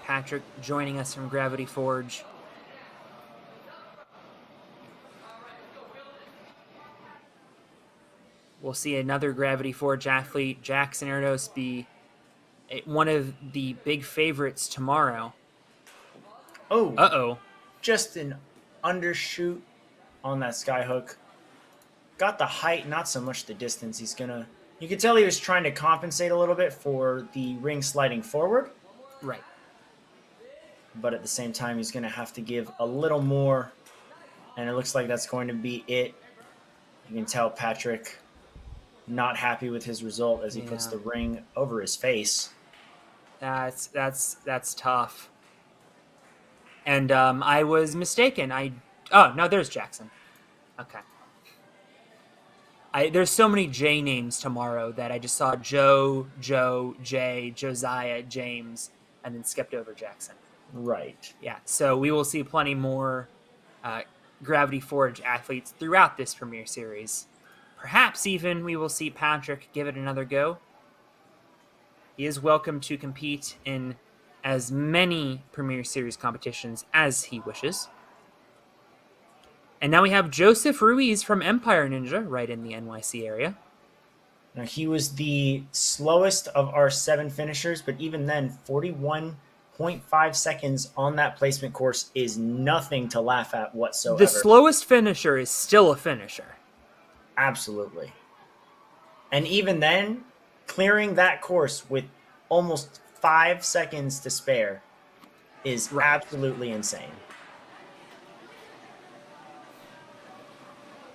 Patrick joining us from Gravity Forge. We'll see another Gravity Forge athlete, Jackson Erdos, be one of the big favorites tomorrow. Oh. Uh-oh. Just an undershoot on that skyhook. Got the height, not so much the distance. You could tell he was trying to compensate a little bit for the ring sliding forward. Right. But at the same time, he's going to have to give a little more. And it looks like that's going to be it. You can tell Patrick not happy with his result as he puts the ring over his face. That's tough. And I was mistaken. Oh, no, there's Jackson. Okay. There's so many J names tomorrow that I just saw Joe, Jay, Josiah, James, and then skipped over Jackson. Right. Yeah, so we will see plenty more Gravity Forge athletes throughout this Premier Series. Perhaps even we will see Patrick give it another go. He is welcome to compete in as many Premier Series competitions as he wishes. And now we have Joseph Ruiz from Empire Ninja right in the NYC area. Now, he was the slowest of our 7 finishers, but even then, 41.5 seconds on that placement course is nothing to laugh at The whatsoever. slowest finisher is still a finisher. Absolutely. And even then, clearing that course with almost 5 seconds to spare is Right. absolutely insane.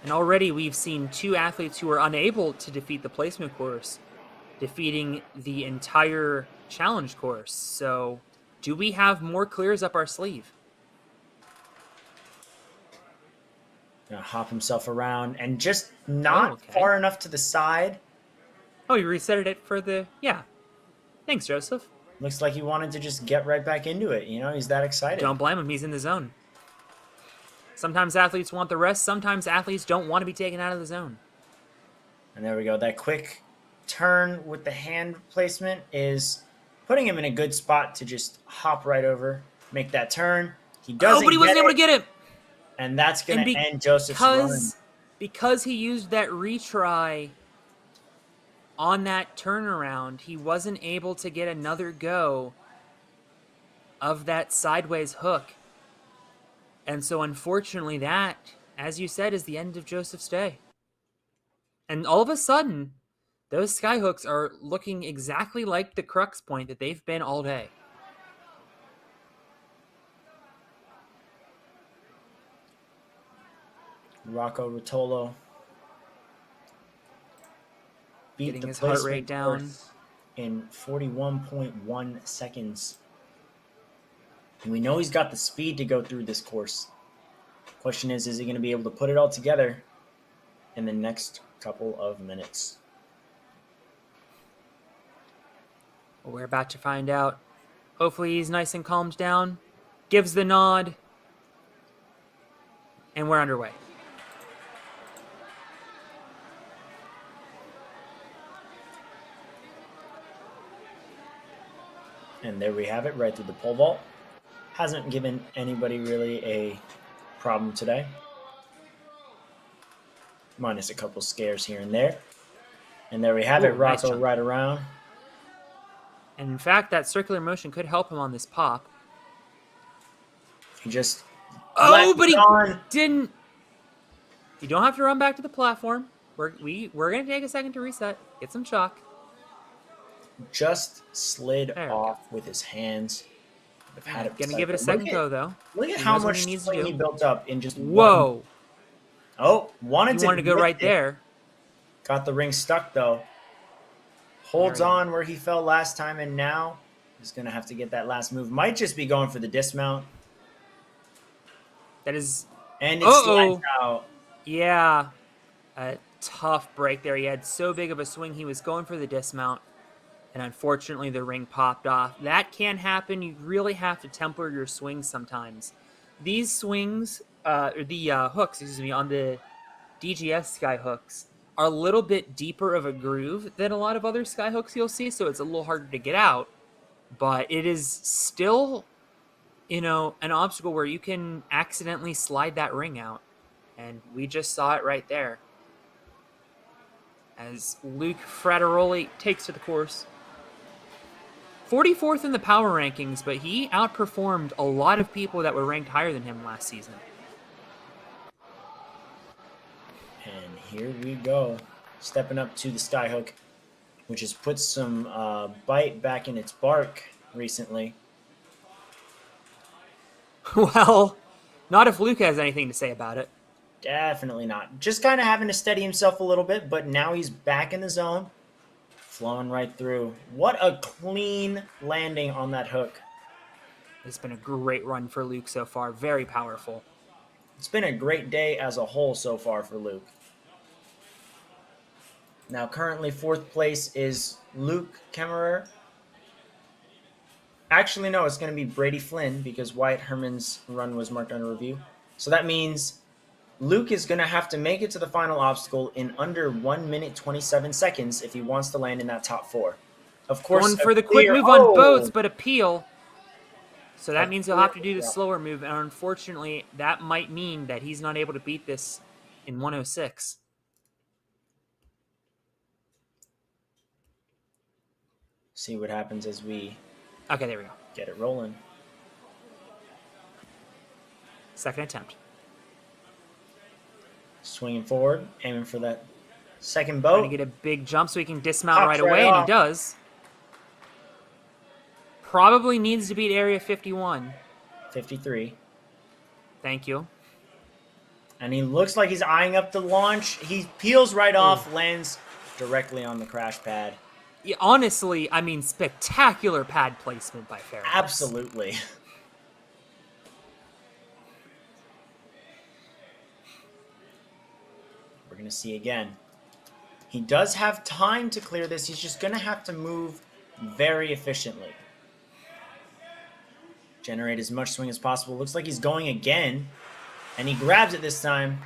And already we've seen 2 athletes who are unable to defeat the placement course, defeating the entire challenge course. So, do we have more clears up our sleeve? Gonna hop himself around and just not far enough to the side. Oh, you reset it for the... Yeah. Thanks, Joseph. Looks like he wanted to just get right back into it. You know, he's that excited. Don't blame him. He's in the zone. Sometimes athletes want the rest. Sometimes athletes don't want to be taken out of the zone. And there we go. That quick turn with the hand placement is putting him in a good spot to just hop right over, make that turn. He doesn't. Oh, but he wasn't able to get it. And that's going to end Joseph's run. Because he used that retry on that turnaround, he wasn't able to get another go of that sideways hook. And so, unfortunately, that, as you said, is the end of Joseph's day. And all of a sudden, those skyhooks are looking exactly like the crux point that they've been all day. Rocco Rotolo getting his heart rate down in 41.1 seconds. And we know he's got the speed to go through this course. Question is he going to be able to put it all together in the next couple of minutes? Well, we're about to find out. Hopefully he's nice and calmed down, gives the nod, and we're underway. And there we have it, right through the pole vault. Hasn't given anybody really a problem today. Minus a couple scares here and there. And there we have it, Rocco nice right around. And in fact, that circular motion could help him on this pop. He just... Oh, but he didn't... You don't have to run back to the platform. We're going to take a second to reset. Get some chalk. Just slid off with his hands. Gonna give it a second go, though. Look at how much swing he built up in just Whoa. Oh, wanted to go right there. Got the ring stuck, though. Holds on where he fell last time, and now he's going to have to get that last move. Might just be going for the dismount. That is... And it slides out. Yeah. A tough break there. He had so big of a swing, he was going for the dismount. And unfortunately, the ring popped off. That can happen. You really have to temper your swings sometimes. These swings, the hooks, on the DGS sky hooks are a little bit deeper of a groove than a lot of other sky hooks you'll see, so it's a little harder to get out. But it is still, an obstacle where you can accidentally slide that ring out. And we just saw it right there. As Luke Frateroli takes to the course. 44th in the power rankings, but he outperformed a lot of people that were ranked higher than him last season. And here we go. Stepping up to the skyhook, which has put some bite back in its bark recently. Well, not if Luke has anything to say about it. Definitely not. Just kind of having to steady himself a little bit, but now he's back in the zone. Flowing right through. What a clean landing on that hook. It's been a great run for Luke so far. Very powerful. It's been a great day as a whole so far for Luke. Now, currently, 4th place is Luke Kemmerer. Actually, no, it's going to be Brady Flynn because Wyatt Herman's run was marked under review. So that means Luke is going to have to make it to the final obstacle in under 1 minute 27 seconds if he wants to land in that top 4. Of course, going for the quick move on boats, but appeal. So that means he'll have to do the slower move, and unfortunately, that might mean that he's not able to beat this in 106. See what happens as we Okay, there we go. get it rolling. Second attempt. Swinging forward, aiming for that second Trying to boat. get a big jump so he can dismount Pops right right away, and he off. does. Probably needs to beat Area 51. 53. Thank you. And he looks like he's eyeing up the launch. He peels right off, lands directly on the crash pad. Yeah, honestly, I mean, spectacular pad placement by Ferox. Absolutely. We're going to see again. He does have time to clear this. He's just going to have to move very efficiently. Generate as much swing as possible. Looks like he's going again. And he grabs it this time.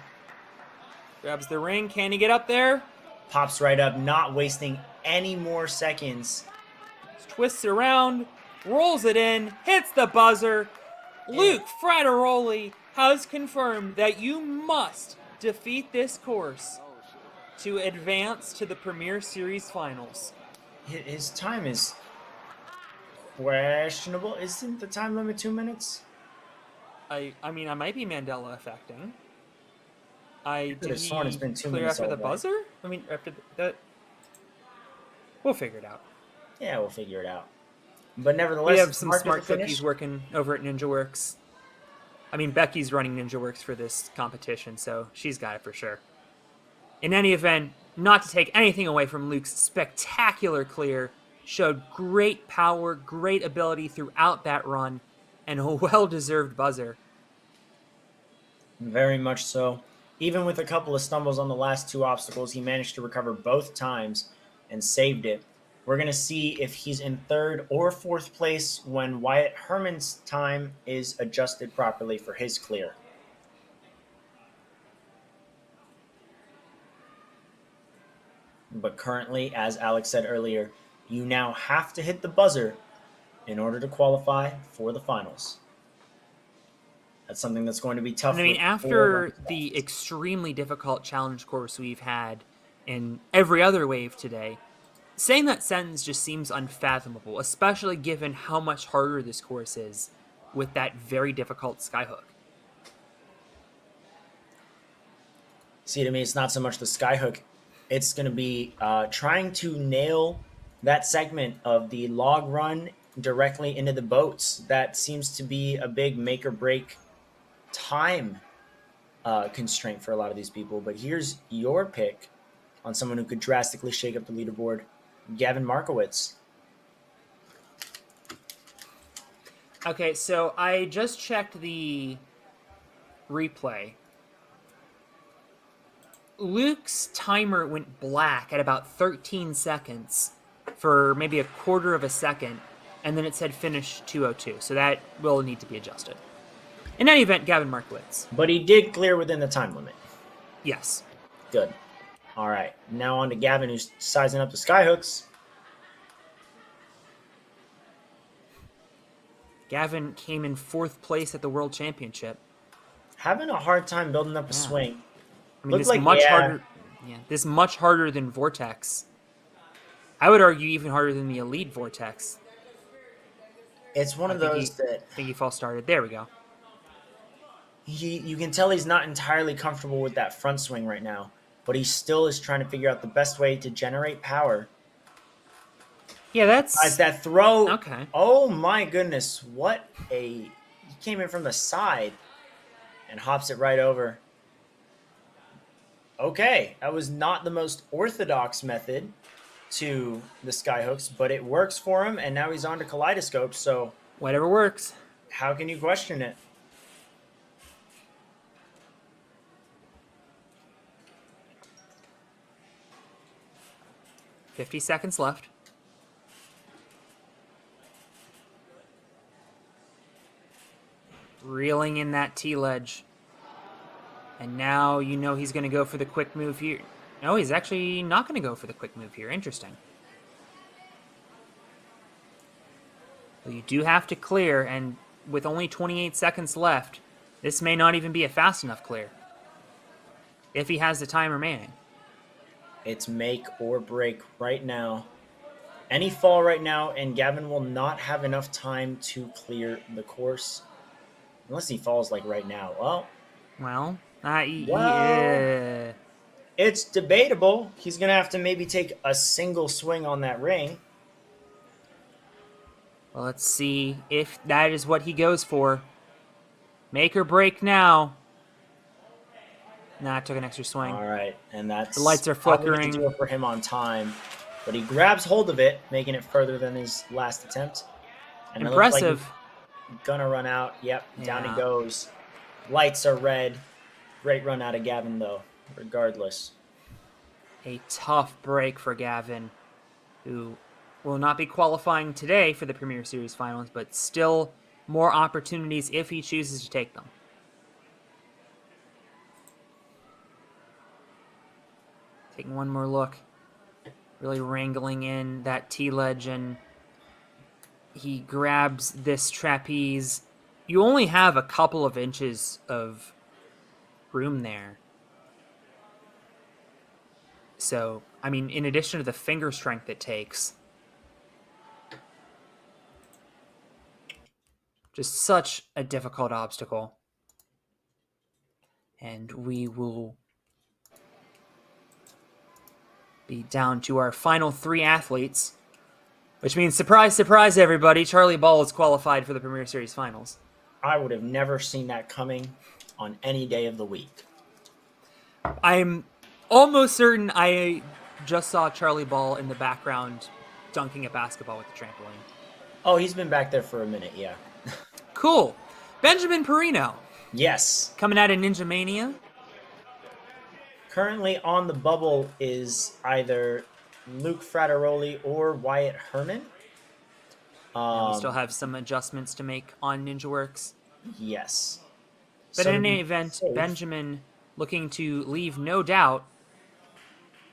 Grabs the ring. Can he get up there? Pops right up, not wasting any more seconds. Twists it around. Rolls it in. Hits the buzzer. Luke Frateroli has confirmed that you must defeat this course to advance to the Premier Series Finals. His time is questionable. Isn't the time limit 2 minutes? I mean, I might be Mandela affecting. could have sworn it's been 2 clear minutes after the already. buzzer? I mean, after that. We'll figure it out. Yeah, we'll figure it out. But nevertheless, We have some marked as smart a finish. cookies working over at NinjaWorks. I mean, Becky's running NinjaWorks for this competition, so she's got it for sure. In any event, not to take anything away from Luke's spectacular clear, showed great power, great ability throughout that run, and a well-deserved buzzer. Very much so. Even with a couple of stumbles on the last two obstacles, he managed to recover both times and saved it. We're going to see if he's in third or fourth place when Wyatt Herman's time is adjusted properly for his clear. But currently, as Alex said earlier, you now have to hit the buzzer in order to qualify for the finals. That's something that's going to be tough. And I mean, with after 4 the extremely difficult challenge course we've had in every other wave today, saying that sentence just seems unfathomable, especially given how much harder this course is with that very difficult skyhook. See, to me, it's not so much the skyhook. It's going to be trying to nail that segment of the log run directly into the boats. That seems to be a big make or break time constraint for a lot of these people. But here's your pick on someone who could drastically shake up the leaderboard, Gavin Markowitz. Okay, so I just checked the replay. Luke's timer went black at about 13 seconds for maybe a quarter of a second, and then it said finish 2:02, so that will need to be adjusted. In any event, Gavin Markowitz. But he did clear within the time limit. Yes. Good. All right. Now on to Gavin, who's sizing up the skyhooks. Gavin came in fourth place at the World Championship. Having a hard time building up a swing. I mean, Looked this like- much yeah. harder. Yeah, this much harder than Vortex. I would argue even harder than the Elite Vortex. It's one of those that I think he false started. There we go. you can tell he's not entirely comfortable with that front swing right now, but he still is trying to figure out the best way to generate power. Yeah, that's As that throw, okay. Oh my goodness, he came in from the side and hops it right over. Okay, that was not the most orthodox method to the skyhooks, but it works for him, and now he's on to Kaleidoscope, so Whatever works. how can you question it? $50 seconds left. Reeling in that T-ledge. And now you know he's going to go for the quick move here. No, he's actually not going to go for the quick move here. Interesting. Well, you do have to clear, and with only 28 seconds left, this may not even be a fast enough clear. If he has the time remaining. It's make or break right now. any fall right now, and Gavin will not have enough time to clear the course unless he falls like right now. Well, Well, it's debatable. He's gonna have to maybe take a single swing on that ring. well, let's see if that is what he goes for. Make or break now. Nah, it took an extra swing. All right, and that's The lights are probably going to flickering. do it for him on time. But he grabs hold of it, making it further than his last attempt. And Impressive. it looks like he's gonna run out. Yep, down he Yeah. goes. Lights are red. Great run out of Gavin, though, regardless. A tough break for Gavin, who will not be qualifying today for the Premier Series finals, but still more opportunities if he chooses to take them. Taking one more look. Really wrangling in that T-ledge, and he grabs this trapeze. You only have a couple of inches of room there. So, I mean, in addition to the finger strength it takes, just such a difficult obstacle. And we will be down to our final 3 athletes, which means, surprise, surprise, everybody, Charlie Ball is qualified for the Premier Series finals. I would have never seen that coming on any day of the week. I'm almost certain I just saw Charlie Ball in the background dunking a basketball with the trampoline. Oh, he's been back there for a minute, yeah. Cool. Benjamin Perino. Yes. Coming out of Ninja Mania. Currently on the bubble is either Luke Frateroli or Wyatt Herman. We still have some adjustments to make on NinjaWorks. Yes. But So in to be any event, safe- Benjamin looking to leave no doubt.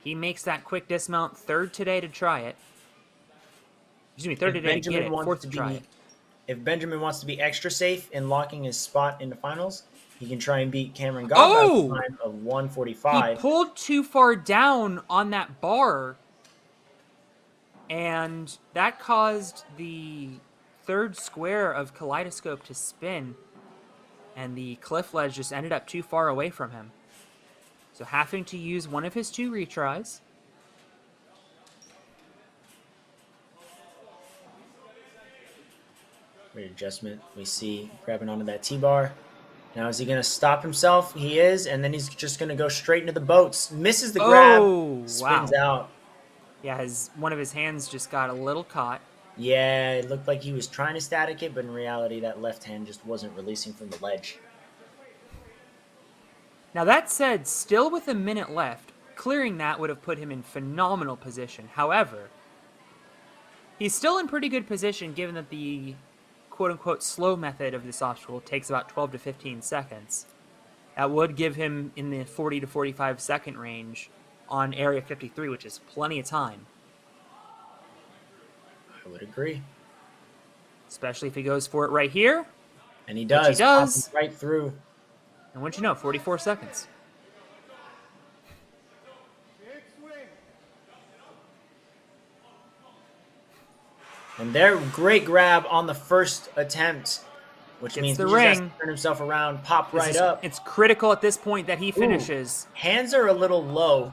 He makes that quick dismount, third today to try it. Excuse me, third if today to get Benjamin it, wants fourth to to try be, it. if Benjamin wants to be extra safe in locking his spot in the finals, he can try and beat Cameron Godbout's time of He 1:45. pulled too far down on that bar, and that caused the third square of Kaleidoscope to spin, and the cliff ledge just ended up too far away from him. So having to use one of his 2 retries. Great adjustment. We see grabbing onto that T-bar. Now is he going to stop himself? He is, and then he's just going to go straight into the boats. Misses the grab, spins out. Yeah, one of his hands just got a little caught. Yeah, it looked like he was trying to static it, but in reality, that left hand just wasn't releasing from the ledge. Now that said, still with a minute left, clearing that would have put him in phenomenal position. However, he's still in pretty good position given that the quote-unquote slow method of this obstacle takes about 12 to 15 seconds. That would give him in the 40 to 45 second range on Area 53, which is plenty of time. I would agree. Especially if he goes for it right here. And he does. Which he does. Popping right through. And wouldn't you know, 44 seconds. And there, great grab on the first attempt, which Gets means the he just has ring. to turn himself around, pop right It's up. It's critical at this point that he finishes. Hands are a little low,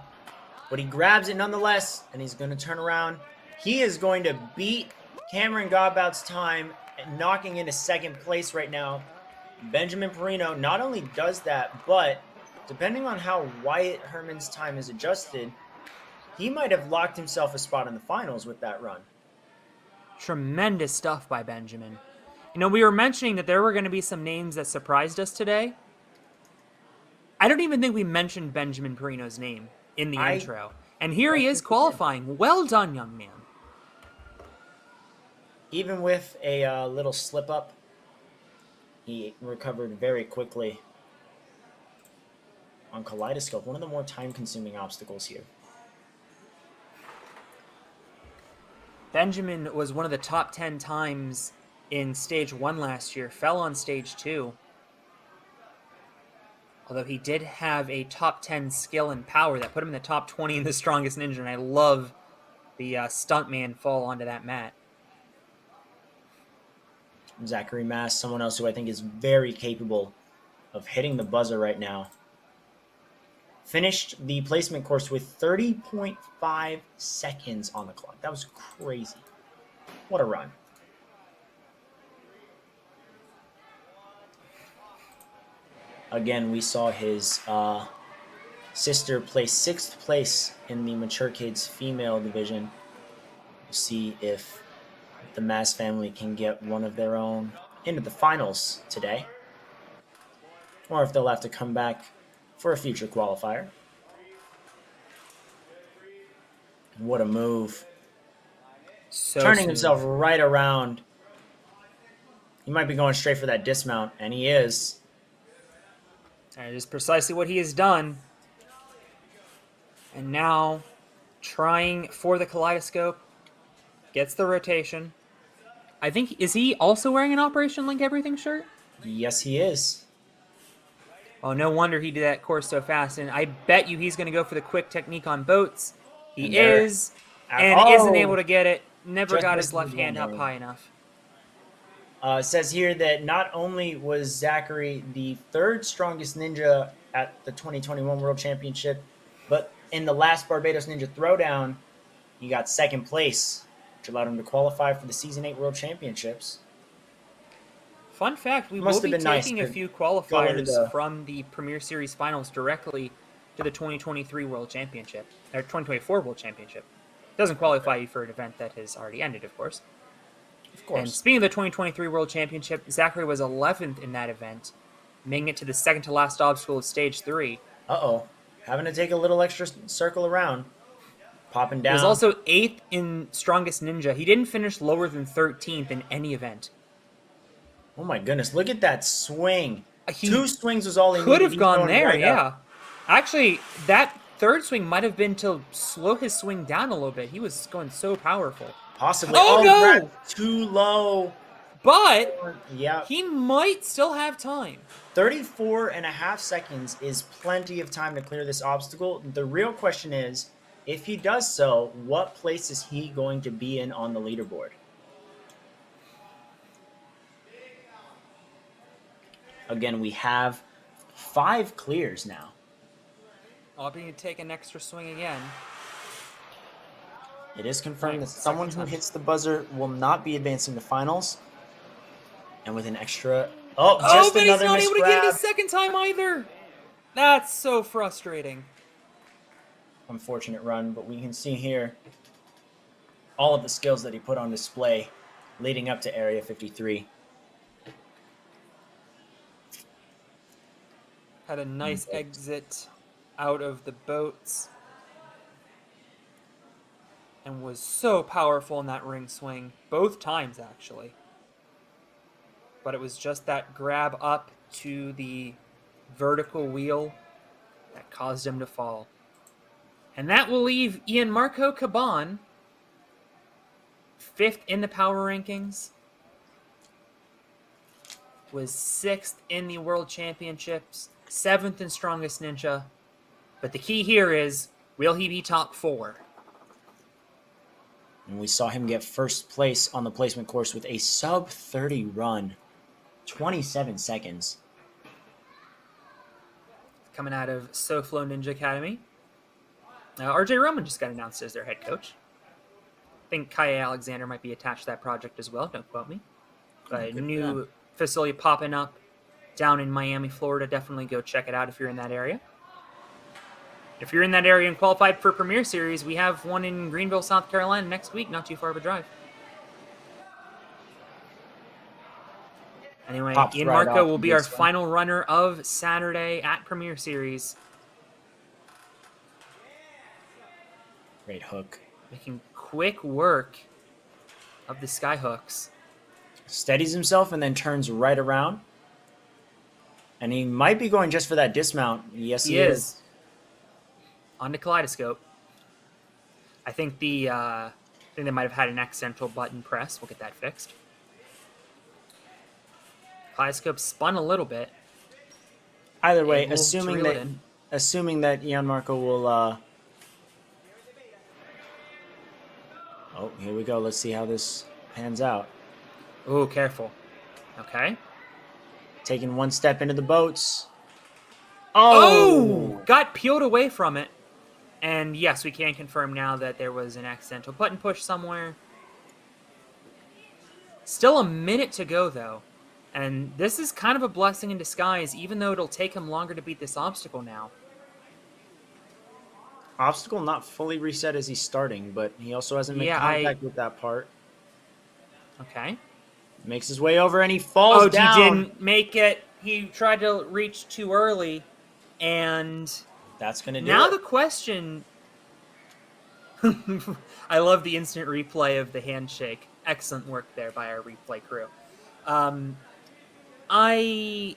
but he grabs it nonetheless, and he's going to turn around. He is going to beat Cameron Godbout's time, knocking into second place right now. Benjamin Perino not only does that, but depending on how Wyatt Herman's time is adjusted, he might have locked himself a spot in the finals with that run. Tremendous stuff by Benjamin. You know, we were mentioning that there were going to be some names that surprised us today. I don't even think we mentioned Benjamin Perino's name in the intro. And here he is qualifying. Well done, young man. Even with a little slip up, he recovered very quickly on Kaleidoscope, one of the more time-consuming obstacles here. Benjamin was one of the top 10 times in Stage 1 last year, fell on Stage 2. Although he did have a top 10 skill and power that put him in the top 20 in the strongest ninja, and I love the stuntman fall onto that mat. Zachary Mass, someone else who I think is very capable of hitting the buzzer right now, finished the placement course with 30.5 seconds on the clock. That was crazy. What a run. Again, we saw his sister place 6th place in the Mature Kids female division. We'll see if the Mass family can get one of their own into the finals today, or if they'll have to come back for a future qualifier. What a move. So Turning smooth. himself right around. He might be going straight for that dismount, and he is. That is precisely what he has done. And now, trying for the kaleidoscope, gets the rotation. I think, is he also wearing an Operation Link Everything shirt? Yes, he is. Oh, no wonder he did that course so fast. And I bet you he's going to go for the quick technique on boats. He And there- is, and isn't able to get it. Never Just got missed his left the hand up one. high enough. It says here that not only was Zachary the 3rd strongest ninja at the 2021 World Championship, but in the last Barbados Ninja Throwdown, he got 2nd place, which allowed him to qualify for the Season 8 World Championships. Fun fact, we Must will have be been nice taking to a few go into qualifiers the- from the Premier Series finals directly to the 2023 World Championship, or 2024 World Championship. Doesn't qualify you for an event that has already ended, of course. Of And course. speaking of the 2023 World Championship, Zachary was 11th in that event, making it to the second to last obstacle of Stage 3. Uh-oh. Having to take a little extra circle around. Popping He down. was also 8th in Strongest Ninja. He didn't finish lower than 13th in any event. Oh my goodness, look at that swing. He 2 swings was all he Could needed. have He's gone going there, right yeah. up. Actually, that third swing might have been to slow his swing down a little bit. He was going so powerful. Possibly. Oh, no! That's too low. But Yeah. he might still have time. 34.5 seconds is plenty of time to clear this obstacle. The real question is, if he does so, what place is he going to be in on the leaderboard? Again, we have 5 clears now. Opting to take an extra swing again. It is confirmed that Second someone who time. hits the buzzer will not be advancing to finals. And with an extra... Oh, just but he's another not missed able to get it grab. a second time either. That's so frustrating. Unfortunate run, but we can see here all of the skills that he put on display leading up to Area 53. Had a nice exit out of the boats. And was so powerful in that ring swing. Both times, actually. But it was just that grab up to the vertical wheel that caused him to fall. And that will leave Ian Marco Caban 5th in the power rankings. Was 6th in the World Championships. 7th in Strongest Ninja. But the key here is, will he be top 4? And we saw him get 1st place on the placement course with a sub-30 run. 27 seconds. Coming out of SoFlo Ninja Academy. RJ Roman just got announced as their head coach. I think Kaya Alexander might be attached to that project as well. Don't quote me. But a good for new them. facility popping up down in Miami, Florida. Definitely go check it out if you're in that area. If you're in that area and qualified for Premier Series, we have one in Greenville, South Carolina next week. Not too far of a drive. Anyway, Pops Ian right Marco off will the be our big swing. final runner of Saturday at Premier Series. Great hook. Making quick work of the sky hooks. Steadies himself and then turns right around. And he might be going just for that dismount. Yes, he is. On the kaleidoscope. I think they might have had an accidental button press. We'll get that fixed. Kaleidoscope spun a little bit. Either way, Able to assuming reel it that in. assuming that Ian Marco will Oh, here we go. Let's see how this pans out. Oh, careful. Okay. Taking one step into the boats. Oh! Oh! Got peeled away from it. And yes, we can confirm now that there was an accidental button push somewhere. Still a minute to go, though. And this is kind of a blessing in disguise, even though it'll take him longer to beat this obstacle now. Obstacle not fully reset as he's starting, but he also hasn't made Yeah, contact with that part. Okay. Makes his way over and he falls Oh, down. he didn't make it. He tried to reach too early. And That's going to do now it. the question... I love the instant replay of the handshake. Excellent work there by our replay crew. I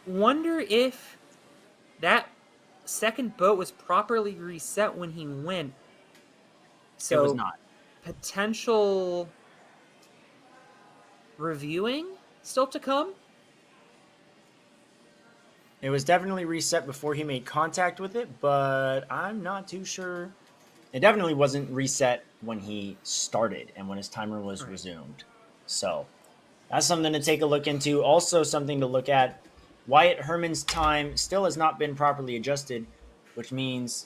wonder if that second boat was properly reset when he went. So It was not. Potential reviewing still to come? It was definitely reset before he made contact with it, but I'm not too sure. It definitely wasn't reset when he started and when his timer was resumed. So that's something to take a look into. Also, something to look at. Wyatt Herman's time still has not been properly adjusted, which means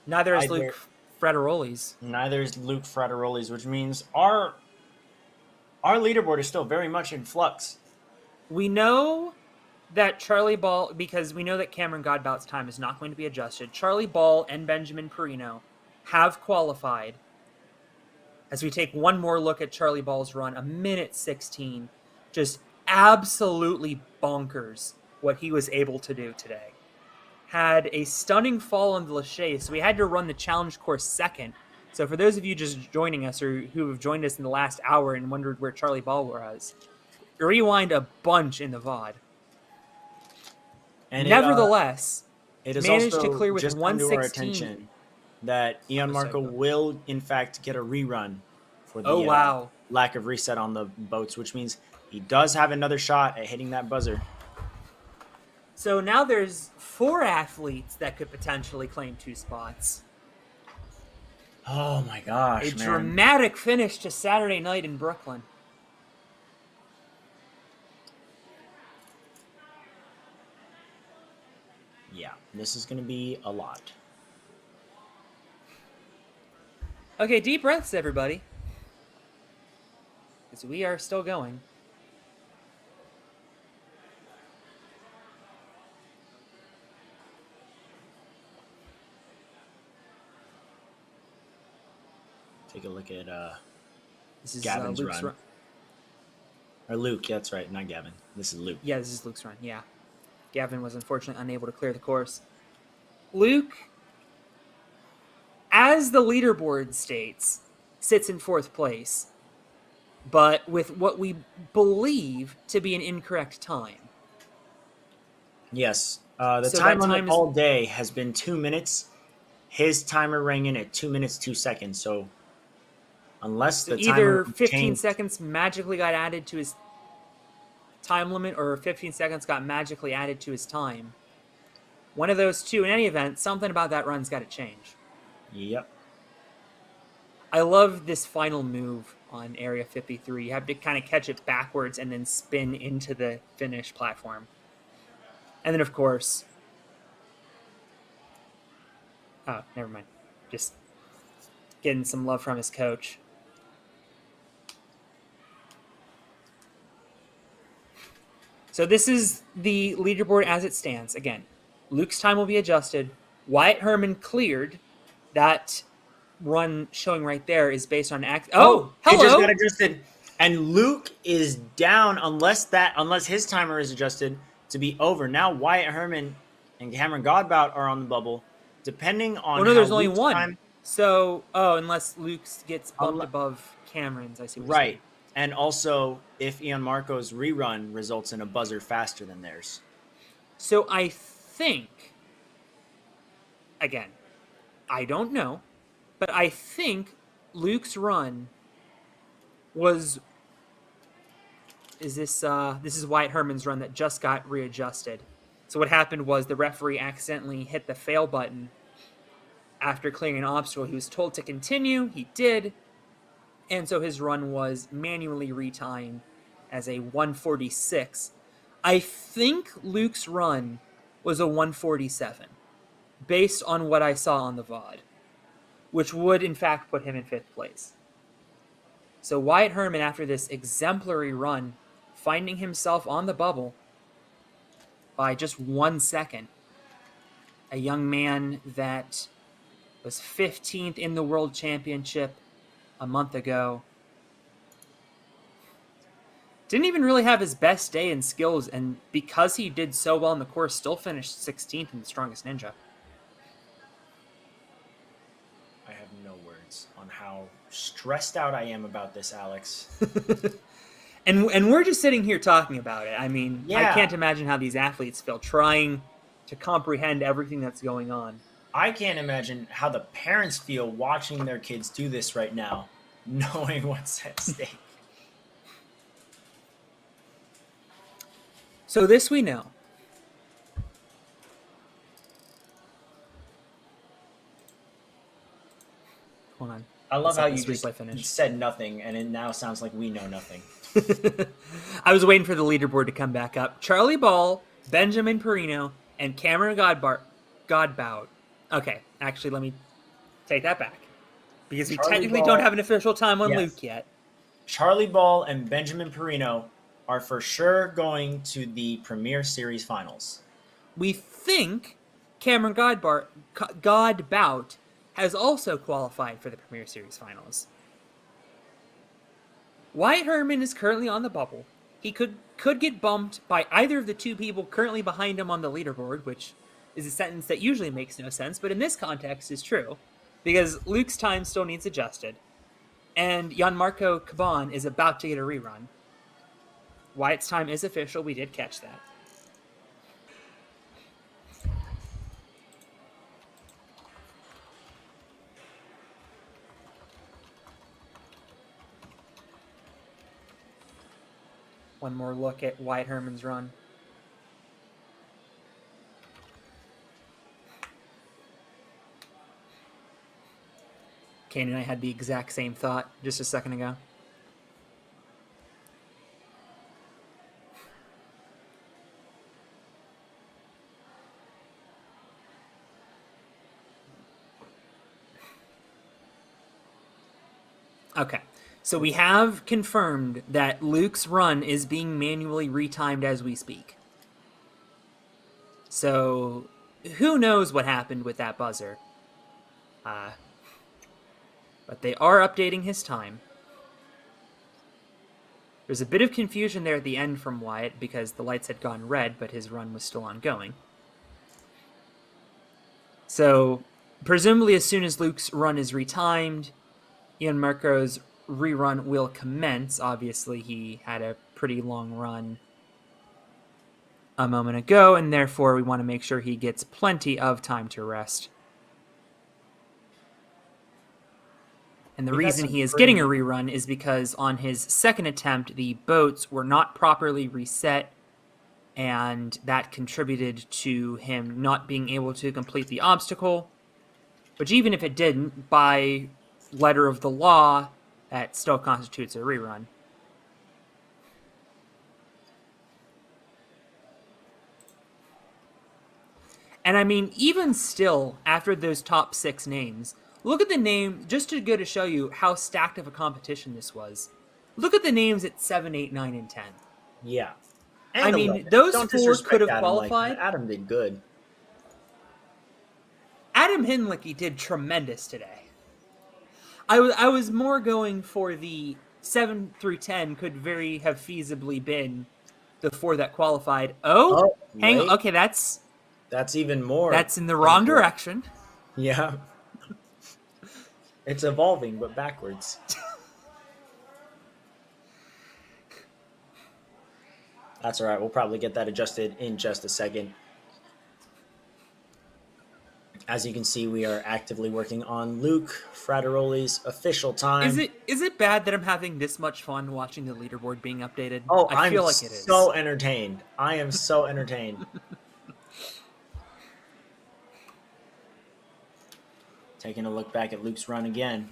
Neither is Luke Frederoli's. neither is Luke Frederoli's, which means our leaderboard is still very much in flux. We know that Charlie Ball, because we know that Cameron Godbout's time is not going to be adjusted. Charlie Ball and Benjamin Perino have qualified. As we take one more look at Charlie Ball's run, a minute 16, just absolutely bonkers what he was able to do today. Had a stunning fall on the Lachey, so we had to run the challenge course second. So for those of you just joining us or who have joined us in the last hour and wondered where Charlie Ball was, rewind a bunch in the VOD. And nevertheless, it is managed also to clear with just come to our 116. attention that Ian Marco will, in fact, get a rerun for the lack of reset on the boats, which means he does have another shot at hitting that buzzer. So now there's 4 athletes that could potentially claim 2 spots. Oh my gosh, A man. dramatic finish to Saturday night in Brooklyn. Yeah, this is going to be a lot. Okay, deep breaths, everybody. Because we are still going. Take a look at This is Gavin's Luke's run. Or Luke, that's right, not Gavin. This is Luke. Yeah, this is Luke's run, yeah. Gavin was unfortunately unable to clear the course. Luke, as the leaderboard states, sits in 4th place, but with what we believe to be an incorrect time. Yes. The time limit all day has been 2 minutes. His timer rang in at 2 minutes, 2 seconds. So unless the either timer 15 seconds magically got added to his time limit or 15 seconds got magically added to his time. One of those two. In any event, something about that run's got to change. Yep. I love this final move on Area 53. You have to kind of catch it backwards and then spin into the finish platform. And then, of course... Oh, never mind. Just getting some love from his coach. So this is the leaderboard as it stands. Again, Luke's time will be adjusted. Wyatt Herman cleared. That run showing right there is based on... hello! He just got adjusted. And Luke is down unless his timer is adjusted to be over. Now Wyatt Herman and Cameron Godbout are on the bubble. Depending on no, there's only Luke's one. Time, so, unless Luke gets bumped above Cameron's, I see what you're saying. And also, if Ian Marco's rerun results in a buzzer faster than theirs. So I think, again, I don't know, but I think Luke's run was... This is Wyatt Herman's run that just got readjusted. So what happened was the referee accidentally hit the fail button after clearing an obstacle. He was told to continue. He did. And so his run was manually retimed as a 146. I think Luke's run was a 147, based on what I saw on the VOD, which would in fact put him in 5th place. So Wyatt Herman, after this exemplary run, finding himself on the bubble by just 1 second. A young man that was 15th in the World Championship a month ago. Didn't even really have his best day in skills, and because he did so well in the course, still finished 16th in the Strongest Ninja. I have no words on how stressed out I am about this, Alex. and we're just sitting here talking about it. I mean, I Yeah. can't imagine how these athletes feel trying to comprehend everything that's going on. I can't imagine how the parents feel watching their kids do this right now, knowing what's at stake. So this we know. Hold on. I love how you This just replay finish. said nothing, and it now sounds like we know nothing. I was waiting for the leaderboard to come back up. Charlie Ball, Benjamin Perino, and Cameron Godbout. Okay, actually, let me take that back. Because we Charlie technically Ball- don't have an official time on Yes. Luke yet. Charlie Ball and Benjamin Perino are for sure going to the Premier Series finals. We think Cameron Godbout has also qualified for the Premier Series finals. Wyatt Herman is currently on the bubble. He could get bumped by either of the two people currently behind him on the leaderboard, which is a sentence that usually makes no sense, but in this context is true, because Luke's time still needs adjusted, and Gianmarco Caban is about to get a rerun. Wyatt's time is official. We did catch that. One more look at Wyatt Herman's run. Kane and I had the exact same thought just a second ago. Okay, so we have confirmed that Luke's run is being manually retimed as we speak. So who knows what happened with that buzzer. But they are updating his time. There's a bit of confusion there at the end from Wyatt because the lights had gone red, but his run was still ongoing. So presumably as soon as Luke's run is retimed, Ian Marco's rerun will commence. Obviously, he had a pretty long run a moment ago, and therefore we want to make sure he gets plenty of time to rest. And the reason he is getting a rerun is because on his second attempt, the boats were not properly reset, and that contributed to him not being able to complete the obstacle. But even if it didn't, by letter of the law, that still constitutes a rerun. And I mean, even still, after those top 6 names, look at the name, just to go to show you how stacked of a competition this was. Look at the names at 7, 8, 9, and 10. Yeah. I And mean, 11. those Don't 4 disrespect could have Adam qualified. Like that. Adam did good. Adam Hinlicky did tremendous today. I was more going for the 7 through 10 could very have feasibly been the 4 that qualified. Hang on. Okay, that's even more. That's in the wrong direction. Yeah. It's evolving, but backwards. That's all right. We'll probably get that adjusted in just a second. As you can see, we are actively working on Luke Frateroli's official time. Is it bad that I'm having this much fun watching the leaderboard being updated? Oh, I feel like it is. So entertained. I am so entertained. Taking a look back at Luke's run again.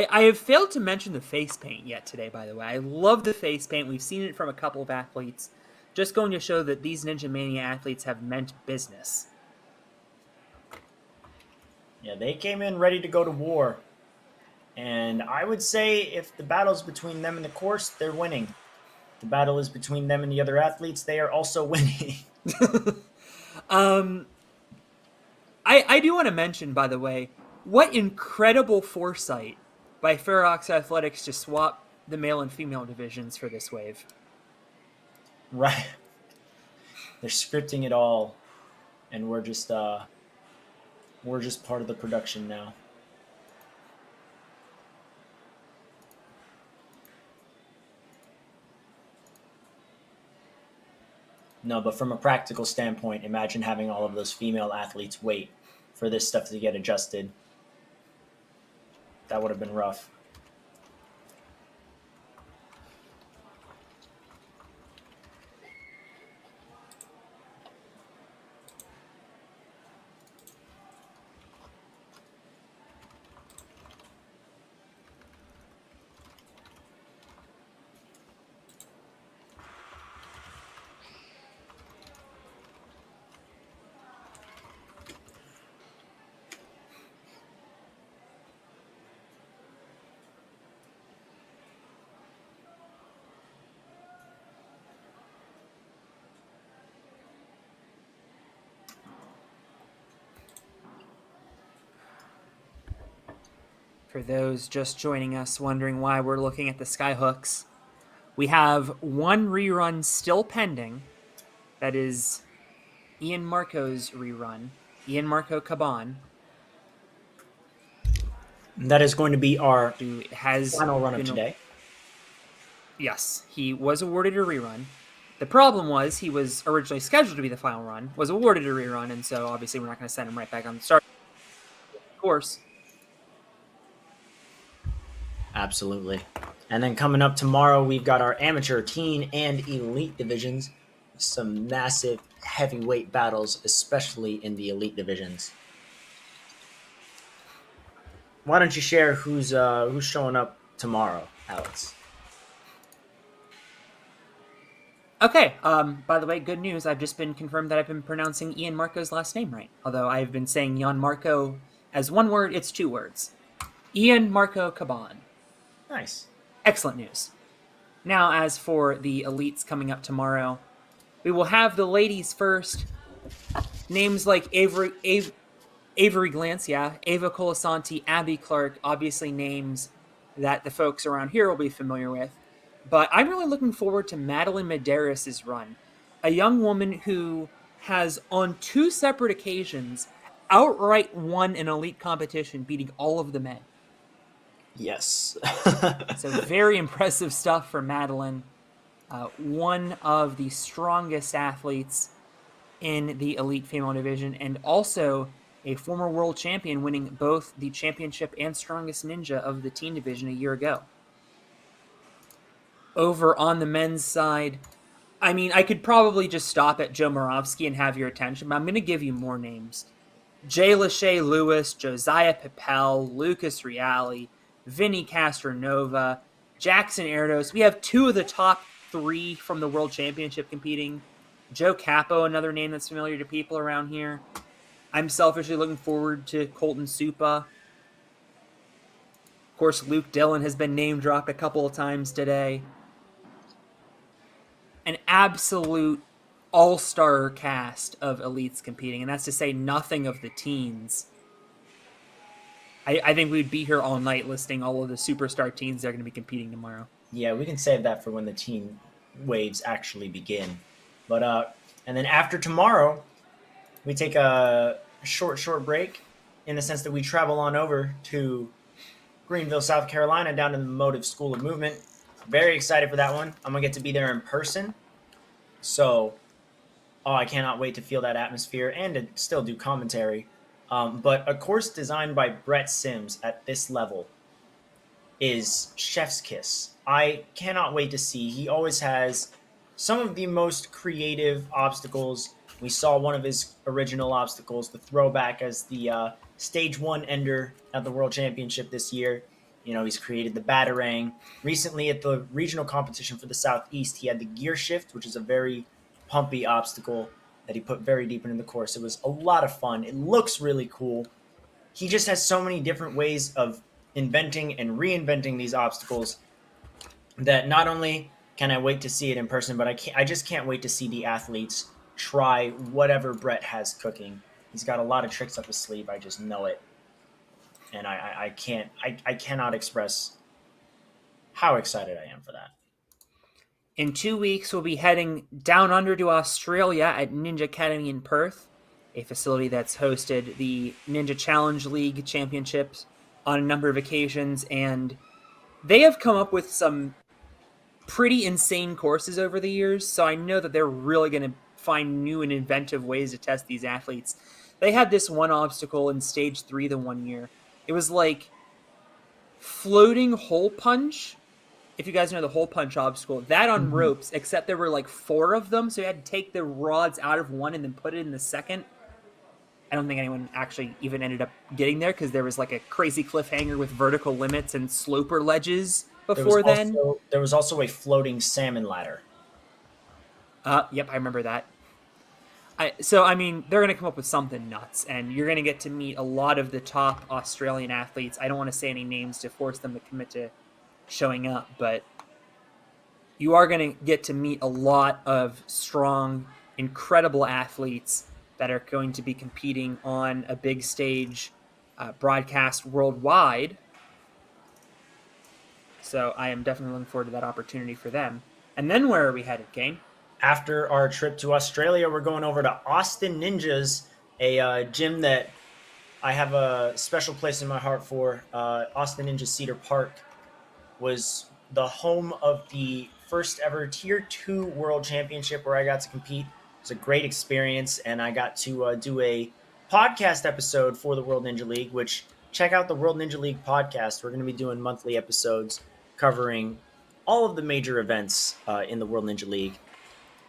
I have failed to mention the face paint yet today, by the way. I love the face paint. We've seen it from a couple of athletes. Just going to show that these Ninja Mania athletes have meant business. Yeah, they came in ready to go to war. And I would say if the battle's between them and the course, they're winning. If the battle is between them and the other athletes, they are also winning. I do want to mention, by the way, what incredible foresight by Ferox Athletics to swap the male and female divisions for this wave. Right. They're scripting it all, and we're just part of the production now. No, but from a practical standpoint, imagine having all of those female athletes wait for this stuff to get adjusted. That would have been rough. For those just joining us wondering why we're looking at the Skyhooks, we have one rerun still pending. That is Ian Marco's rerun. Ian Marco Caban. That is going to be our Who has final run of today. Yes, he was awarded a rerun. The problem was he was originally scheduled to be the final run, was awarded a rerun, and so obviously we're not going to send him right back on the start. Of course. Absolutely. And then coming up tomorrow, we've got our amateur, teen, and elite divisions. Some massive heavyweight battles, especially in the elite divisions. Why don't you share who's showing up tomorrow, Alex? Okay, by the way, good news. I've just been confirmed that I've been pronouncing Ian Marco's last name right. Although I've been saying Ian Marco as one word, it's two words. Ian Marco Caban. Nice. Excellent news. Now, as for the elites coming up tomorrow, we will have the ladies first. Names like Avery Glance, Ava Colasanti, Abby Clark, obviously names that the folks around here will be familiar with. But I'm really looking forward to Madeline Medeiros' run, a young woman who has, on two separate occasions, outright won an elite competition, beating all of the men. Yes. So very impressive stuff for Madeline. One of the strongest athletes in the elite female division, and also a former world champion, winning both the championship and strongest ninja of the teen division a year ago. Over on the men's side, I mean, I could probably just stop at Joe Moravsky and have your attention, but I'm going to give you more names. Jay Lachey Lewis, Josiah Pipel, Lucas Reale, Vinny Castronova, Jackson Erdos. We have two of the top three from the World Championship competing. Joe Capo, another name that's familiar to people around here. I'm selfishly looking forward to Colton Supa. Of course, Luke Dillon has been name dropped a couple of times today. An absolute all-star cast of elites competing, and that's to say nothing of the teens. I think we'd be here all night listing all of the superstar teens that are going to be competing tomorrow. Yeah, we can save that for when the teen waves actually begin. But and then after tomorrow, we take a short break in the sense that we travel on over to Greenville, South Carolina, down to the Motive School of Movement. Very excited for that one. I'm going to get to be there in person. So, I cannot wait to feel that atmosphere and to still do commentary. But a course designed by Brett Sims at this level is chef's kiss. I cannot wait to see. He always has some of the most creative obstacles. We saw one of his original obstacles, the throwback as the stage one ender at the World Championship this year. He's created the Batarang. Recently at the regional competition for the Southeast, he had the gear shift, which is a very pumpy obstacle that he put very deep into the course. It was a lot of fun. It looks really cool. He just has so many different ways of inventing and reinventing these obstacles that not only can I wait to see it in person, but I just can't wait to see the athletes try whatever Brett has cooking. He's got a lot of tricks up his sleeve. I just know it. And I cannot express how excited I am for that. In 2 weeks, we'll be heading down under to Australia at Ninja Academy in Perth, a facility that's hosted the Ninja Challenge League championships on a number of occasions, and they have come up with some pretty insane courses over the years, so I know that they're really going to find new and inventive ways to test these athletes. They had this one obstacle in stage 3 the one year. It was like floating hole punch. If you guys know the hole punch obstacle, that on ropes, except there were like 4 of them, so you had to take the rods out of one and then put it in the second. I don't think anyone actually even ended up getting there because there was like a crazy cliffhanger with vertical limits and sloper ledges before then. There was also a floating salmon ladder. Yep, I remember that. They're going to come up with something nuts, and you're going to get to meet a lot of the top Australian athletes. I don't want to say any names to force them to commit to showing up, but you are going to get to meet a lot of strong, incredible athletes that are going to be competing on a big stage, broadcast worldwide. So I am definitely looking forward to that opportunity for them. And then where are we headed, Kane? After our trip to Australia, we're going over to Austin Ninjas, a gym that I have a special place in my heart for. Austin Ninja Cedar Park was the home of the first ever Tier 2 World Championship where I got to compete. It was a great experience, and I got to do a podcast episode for the World Ninja League, which check out the World Ninja League podcast. We're going to be doing monthly episodes covering all of the major events in the World Ninja League.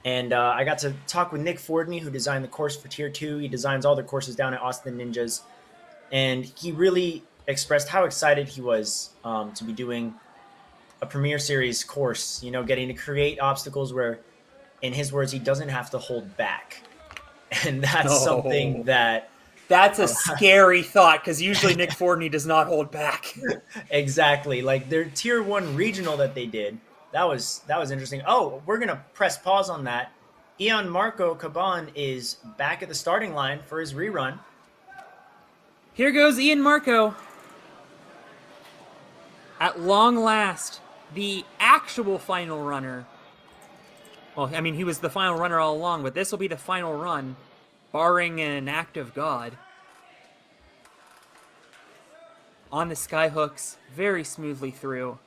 And I got to talk with Nick Fordney, who designed the course for Tier 2. He designs all the courses down at Austin Ninjas. And he really expressed how excited he was to be doing a Premier Series course, getting to create obstacles where, in his words, he doesn't have to hold back. And that's something that... That's a scary thought, because usually Nick Fordney does not hold back. Exactly. Like their Tier 1 regional that they did, that was interesting. Oh, we're going to press pause on that. Ian Marco Caban is back at the starting line for his rerun. Here goes Ian Marco. At long last, the actual final runner. Well, he was the final runner all along, but this will be the final run, barring an act of God. On the skyhooks, very smoothly through.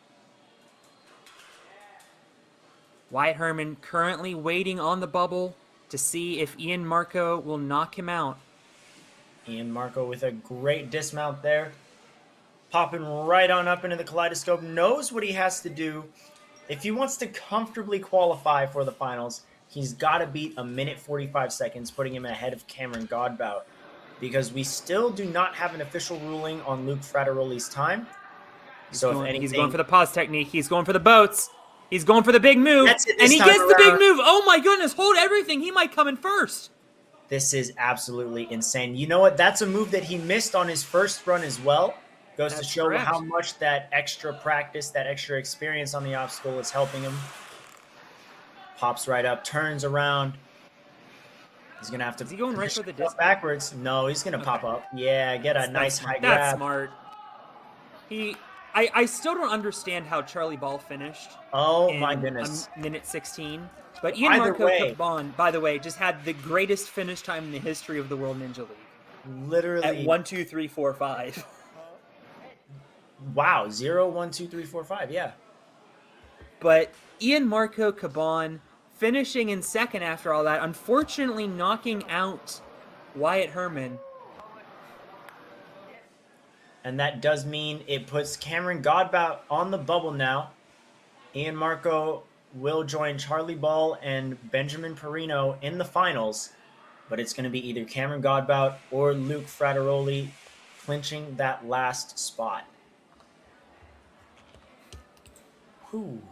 Wyatt Herman currently waiting on the bubble to see if Ian Marco will knock him out. Ian Marco with a great dismount there. Popping right on up into the kaleidoscope. Knows what he has to do. If he wants to comfortably qualify for the finals, he's got to beat 1:45 seconds, putting him ahead of Cameron Godbout. Because we still do not have an official ruling on Luke Frattaroli's time. He's going for the pause technique. He's going for the boats. He's going for the big move. And he gets the big move. Oh my goodness, hold everything. He might come in first. This is absolutely insane. You know what? That's a move that he missed on his first run as well. Goes to show how much that extra practice, that extra experience on the obstacle is helping him. Pops right up, turns around. He's going to have to... Is he going right for the disc? Backwards. No, he's going to pop up. Yeah, get a nice high grab. That's smart. I still don't understand how Charlie Ball finished. Oh, my goodness. Minute 16. But Ian Marco Caban, by the way, just had the greatest finish time in the history of the World Ninja League. Literally. At 1, 2, 3, 4, 5. Wow. 0, 1, 2, 3, 4, 5. Yeah. But Ian Marco Caban finishing in second after all that, unfortunately knocking out Wyatt Herman. And that does mean it puts Cameron Godbout on the bubble now. Ian Marco will join Charlie Ball and Benjamin Perino in the finals, but it's going to be either Cameron Godbout or Luke Frattaroli clinching that last spot. Whew.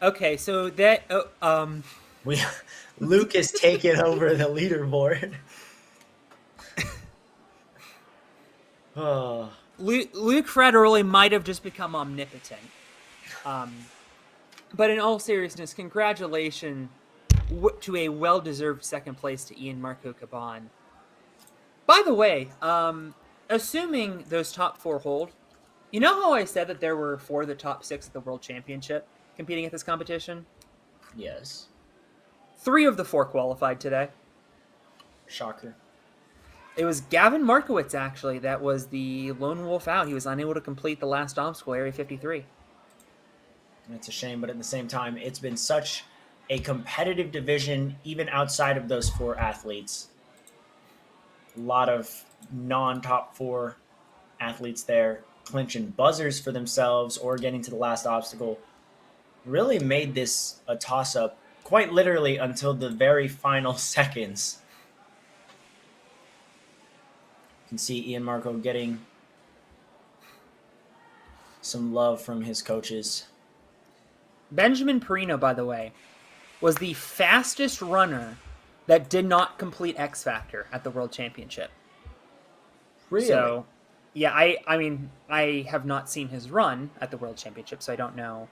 Okay, so that We Luke has taken over the leaderboard. Oh, Luke Frederoli might have just become omnipotent. But in all seriousness, congratulations to a well-deserved second place to Ian Marco Caban. By the way, assuming those top 4 hold, you know how I said that there were 4 of the top 6 at the World Championship competing at this competition? yes. 3 of the 4 qualified today. Shocker. It was Gavin Markowitz, actually, that was the lone wolf out. He was unable to complete the last obstacle, Area 53. It's a shame, but at the same time, it's been such a competitive division, even outside of those 4 athletes. A lot of non-top 4 athletes there clinching buzzers for themselves or getting to the last obstacle. Really made this a toss-up, quite literally until the very final seconds. You can see Ian Marco getting some love from his coaches. Benjamin Perino, by the way, was the fastest runner that did not complete X Factor at the World Championship. Really? So, yeah, I mean, I have not seen his run at the World Championship, so I don't know.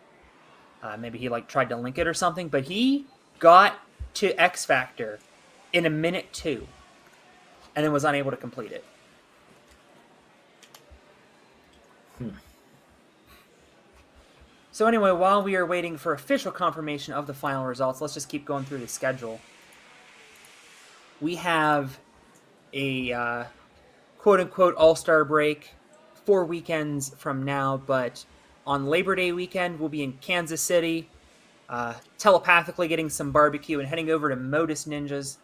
Maybe he tried to link it or something, but he got to X Factor in 1:02 and then was unable to complete it. So anyway, while we are waiting for official confirmation of the final results, let's just keep going through the schedule. We have a quote-unquote all-star break 4 weekends from now, but on Labor Day weekend, we'll be in Kansas City, telepathically getting some barbecue and heading over to Modus Ninjas.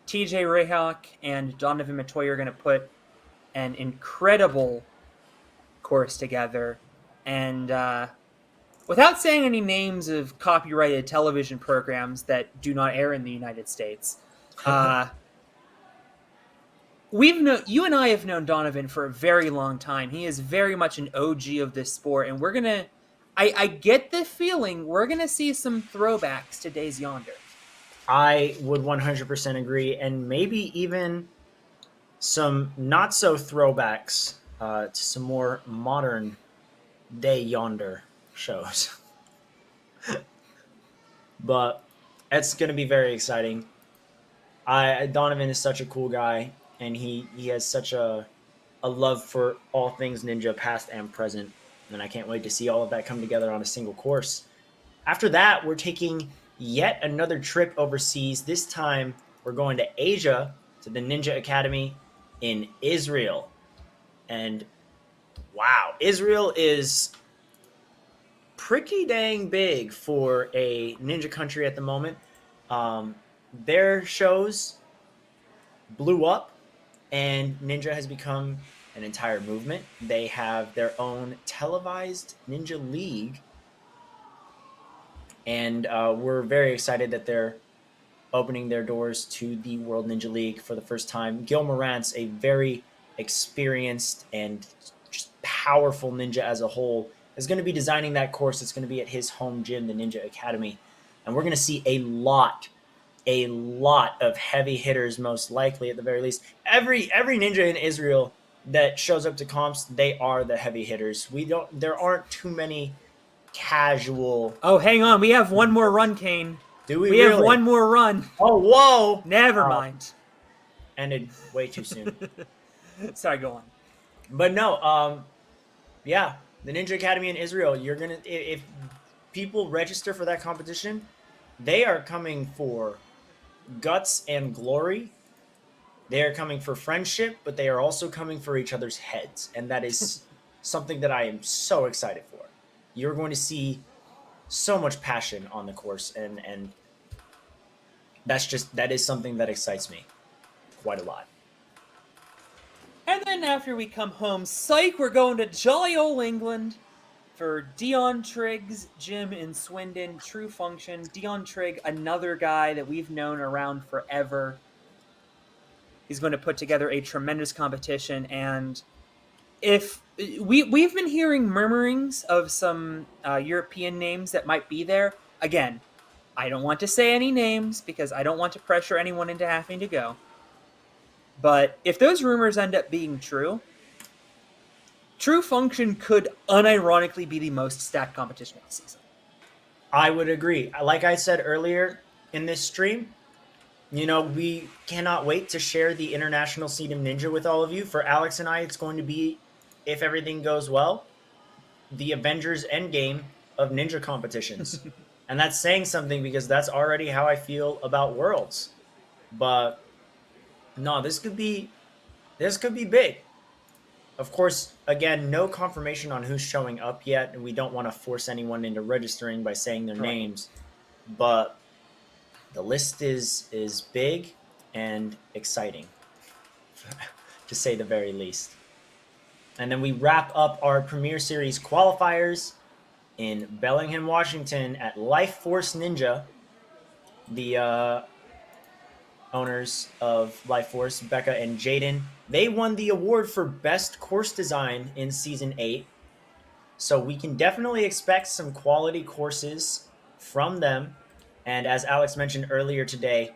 TJ Rayhawk and Donovan Matoy are going to put an incredible course together, and without saying any names of copyrighted television programs that do not air in the United States, you and I have known Donovan for a very long time. He is very much an OG of this sport, and we're gonna. I get the feeling we're gonna see some throwbacks to Days Yonder. I would 100% agree, and maybe even some not so throwbacks to some more modern day yonder shows. But it's going to be very exciting. Donovan is such a cool guy, and he has such a love for all things ninja, past and present, and I can't wait to see all of that come together on a single course. After that, we're taking yet another trip overseas. This time, we're going to Asia, to the Ninja Academy in Israel. And wow, Israel is pretty dang big for a ninja country at the moment. Their shows blew up, and ninja has become an entire movement. They have their own televised ninja league, and we're very excited that they're opening their doors to the World Ninja League for the first time. Gil Morant's a very experienced and just powerful ninja as a whole, is going to be designing that course. It's going to be at his home gym, the Ninja Academy. And we're going to see a lot of heavy hitters, most likely at the very least. Every ninja in Israel that shows up to comps, they are the heavy hitters. There aren't too many casual. Oh, hang on. We have one more run, Kane. Do we We really? have one more run. Oh, whoa. Never mind. Ended way too soon. Sorry, go on. But no, yeah, the Ninja Academy in Israel, if people register for that competition, they are coming for guts and glory. They are coming for friendship, but they are also coming for each other's heads. And that is something that I am so excited for. You're going to see so much passion on the course, and that is something that excites me quite a lot. And then after we come home, psych, we're going to jolly old England for Dion Trigg's gym in Swindon, True Function. Dion Trigg, another guy that we've known around forever. He's going to put together a tremendous competition, and if we've been hearing murmurings of some European names that might be there. Again, I don't want to say any names because I don't want to pressure anyone into having to go. But if those rumors end up being true, True Function could unironically be the most stacked competition of the season. I would agree. Like I said earlier in this stream, we cannot wait to share the International Sedum Ninja with all of you. For Alex and I, it's going to be, if everything goes well, the Avengers Endgame of ninja competitions. And that's saying something because that's already how I feel about Worlds. But no, this could be big. Of course, again, no confirmation on who's showing up yet, and we don't want to force anyone into registering by saying their names. But the list is big and exciting, to say the very least. And then we wrap up our Premier Series qualifiers in Bellingham, Washington at Life Force Ninja. The owners of Life Force, Becca and Jaden, they won the award for Best Course Design in Season 8. So we can definitely expect some quality courses from them. And as Alex mentioned earlier today,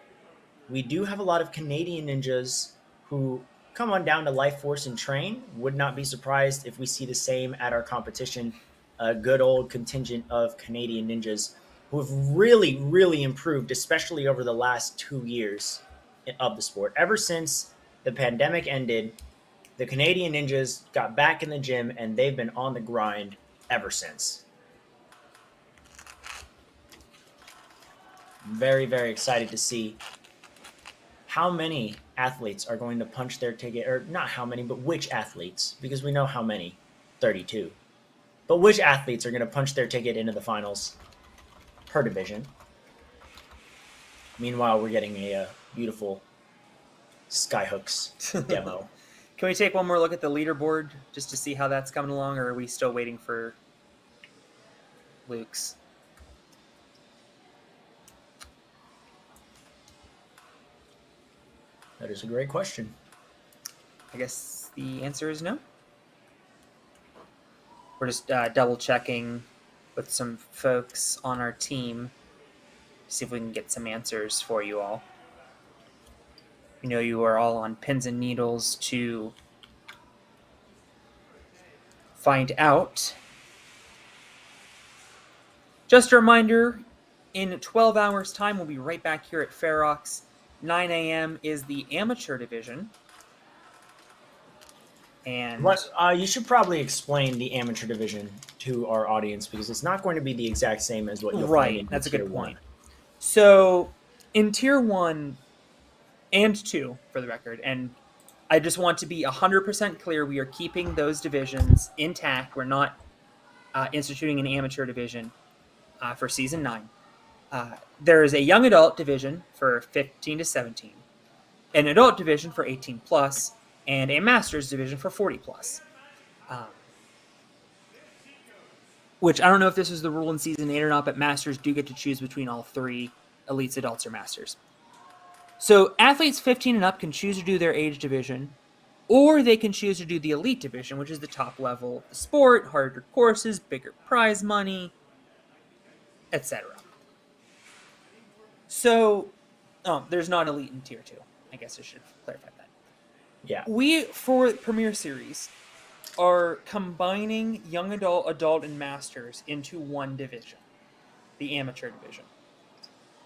we do have a lot of Canadian ninjas who come on down to Life Force and train. Would not be surprised if we see the same at our competition. A good old contingent of Canadian ninjas who have really, really improved, especially over the last 2 years of the sport. Ever since the pandemic ended, the Canadian ninjas got back in the gym and they've been on the grind ever since. Very, very excited to see how many athletes are going to punch their ticket, or not how many, but which athletes, because we know how many, 32. But which athletes are going to punch their ticket into the finals per division. Meanwhile, we're getting a beautiful Skyhooks demo. Can we take one more look at the leaderboard just to see how that's coming along, or are we still waiting for Luke's? That is a great question. I guess the answer is no. We're just double checking with some folks on our team to see if we can get some answers for you all. We know you are all on pins and needles to find out. Just a reminder, in 12 hours' time, we'll be right back here at Ferox. 9 a.m. is the amateur division. And you should probably explain the amateur division to our audience because it's not going to be the exact same as what you'll find in that's a Tier good 1. point. So in Tier 1 and 2, for the record, and I just want to be 100% clear, we are keeping those divisions intact. We're not instituting an amateur division for Season 9. There is a young adult division for 15 to 17, an adult division for 18 plus, and a master's division for 40 plus. Which I don't know if this is the rule in Season 8 or not, but masters do get to choose between all three, elites, adults, or masters. So athletes 15 and up can choose to do their age division, or they can choose to do the elite division, which is the top level of the sport, harder courses, bigger prize money, etc. So, there's not elite in Tier 2. I guess I should clarify that. Yeah. We, for Premier Series, are combining young adult, and masters into one division, the amateur division.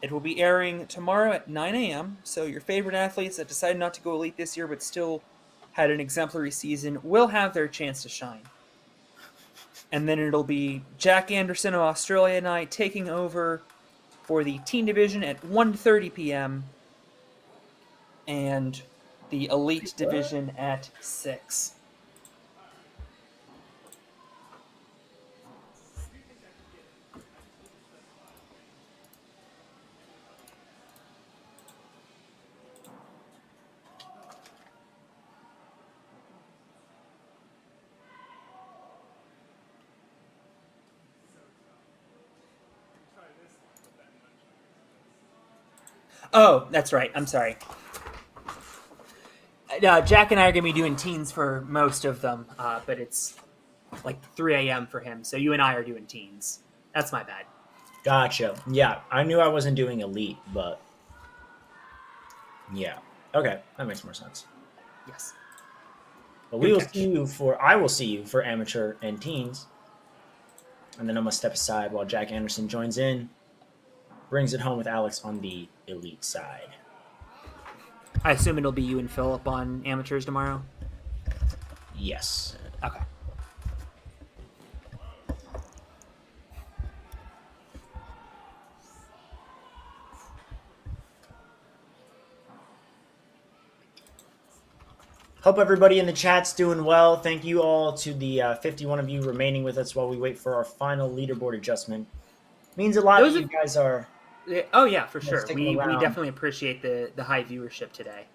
It will be airing tomorrow at 9 a.m., so your favorite athletes that decided not to go elite this year but still had an exemplary season will have their chance to shine. And then it'll be Jack Anderson of Australia and I taking over for the teen division at 1:30 p.m. and the elite division at 6. Oh, that's right. I'm sorry. Jack and I are going to be doing teens for most of them, but it's like 3 a.m. for him. So you and I are doing teens. That's my bad. Gotcha. Yeah, I knew I wasn't doing elite, but yeah. Okay, that makes more sense. Yes. But Good catch. I will see you for amateur and teens. And then I'm gonna step aside while Jack Anderson joins in, brings it home with Alex on the elite side. I assume it'll be you and Philip on amateurs tomorrow. Yes. Okay. Hope everybody in the chat's doing well. Thank you all to the 51 of you remaining with us while we wait for our final leaderboard adjustment. Means a lot Those that you guys are Oh yeah, for sure. sticking We around. definitely appreciate the high viewership today.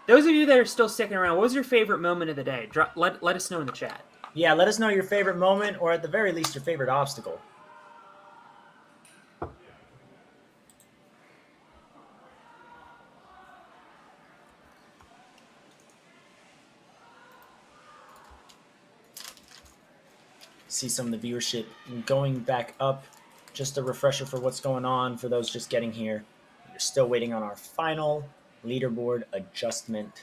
Those of you that are still sticking around, what was your favorite moment of the day? Let us know in the chat. Yeah, let us know your favorite moment, or at the very least, your favorite obstacle. See some of the viewership going back up. Just a refresher for what's going on for those just getting here. We're still waiting on our final leaderboard adjustment.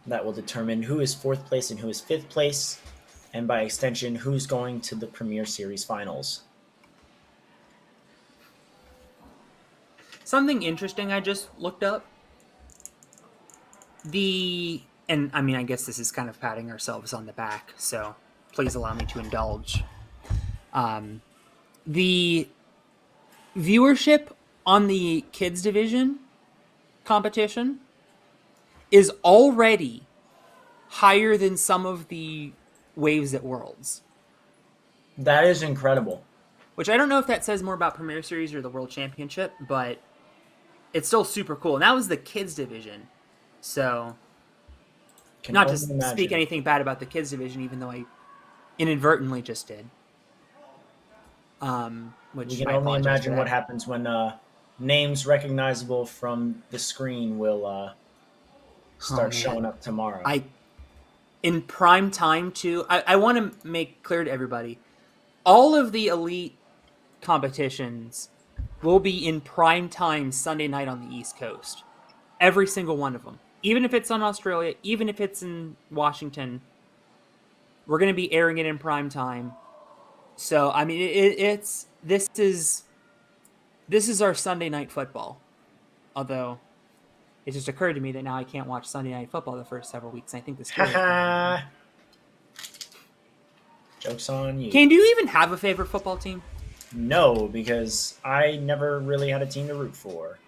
That will determine who is 4th place and who is 5th place, and by extension, who's going to the Premier Series finals. Something interesting I just looked up. And I mean, I guess this is kind of patting ourselves on the back, so please allow me to indulge. The viewership on the kids division competition is already higher than some of the waves at Worlds. That is incredible. Which I don't know if that says more about Premier Series or the World Championship, but it's still super cool. And that was the kids division. So, not to speak anything bad about the kids division, even though I inadvertently just did. Which we can only imagine what happens when names recognizable from the screen will start showing up tomorrow. In prime time, too, I want to make clear to everybody, all of the elite competitions will be in prime time Sunday night on the East Coast. Every single one of them. Even if it's on Australia, even if it's in Washington, we're going to be airing it in prime time. So, I mean, this is our Sunday night football. Although, it just occurred to me that now I can't watch Sunday night football the first several weeks. I think this Joke's on you. Kane, do you even have a favorite football team? No, because I never really had a team to root for.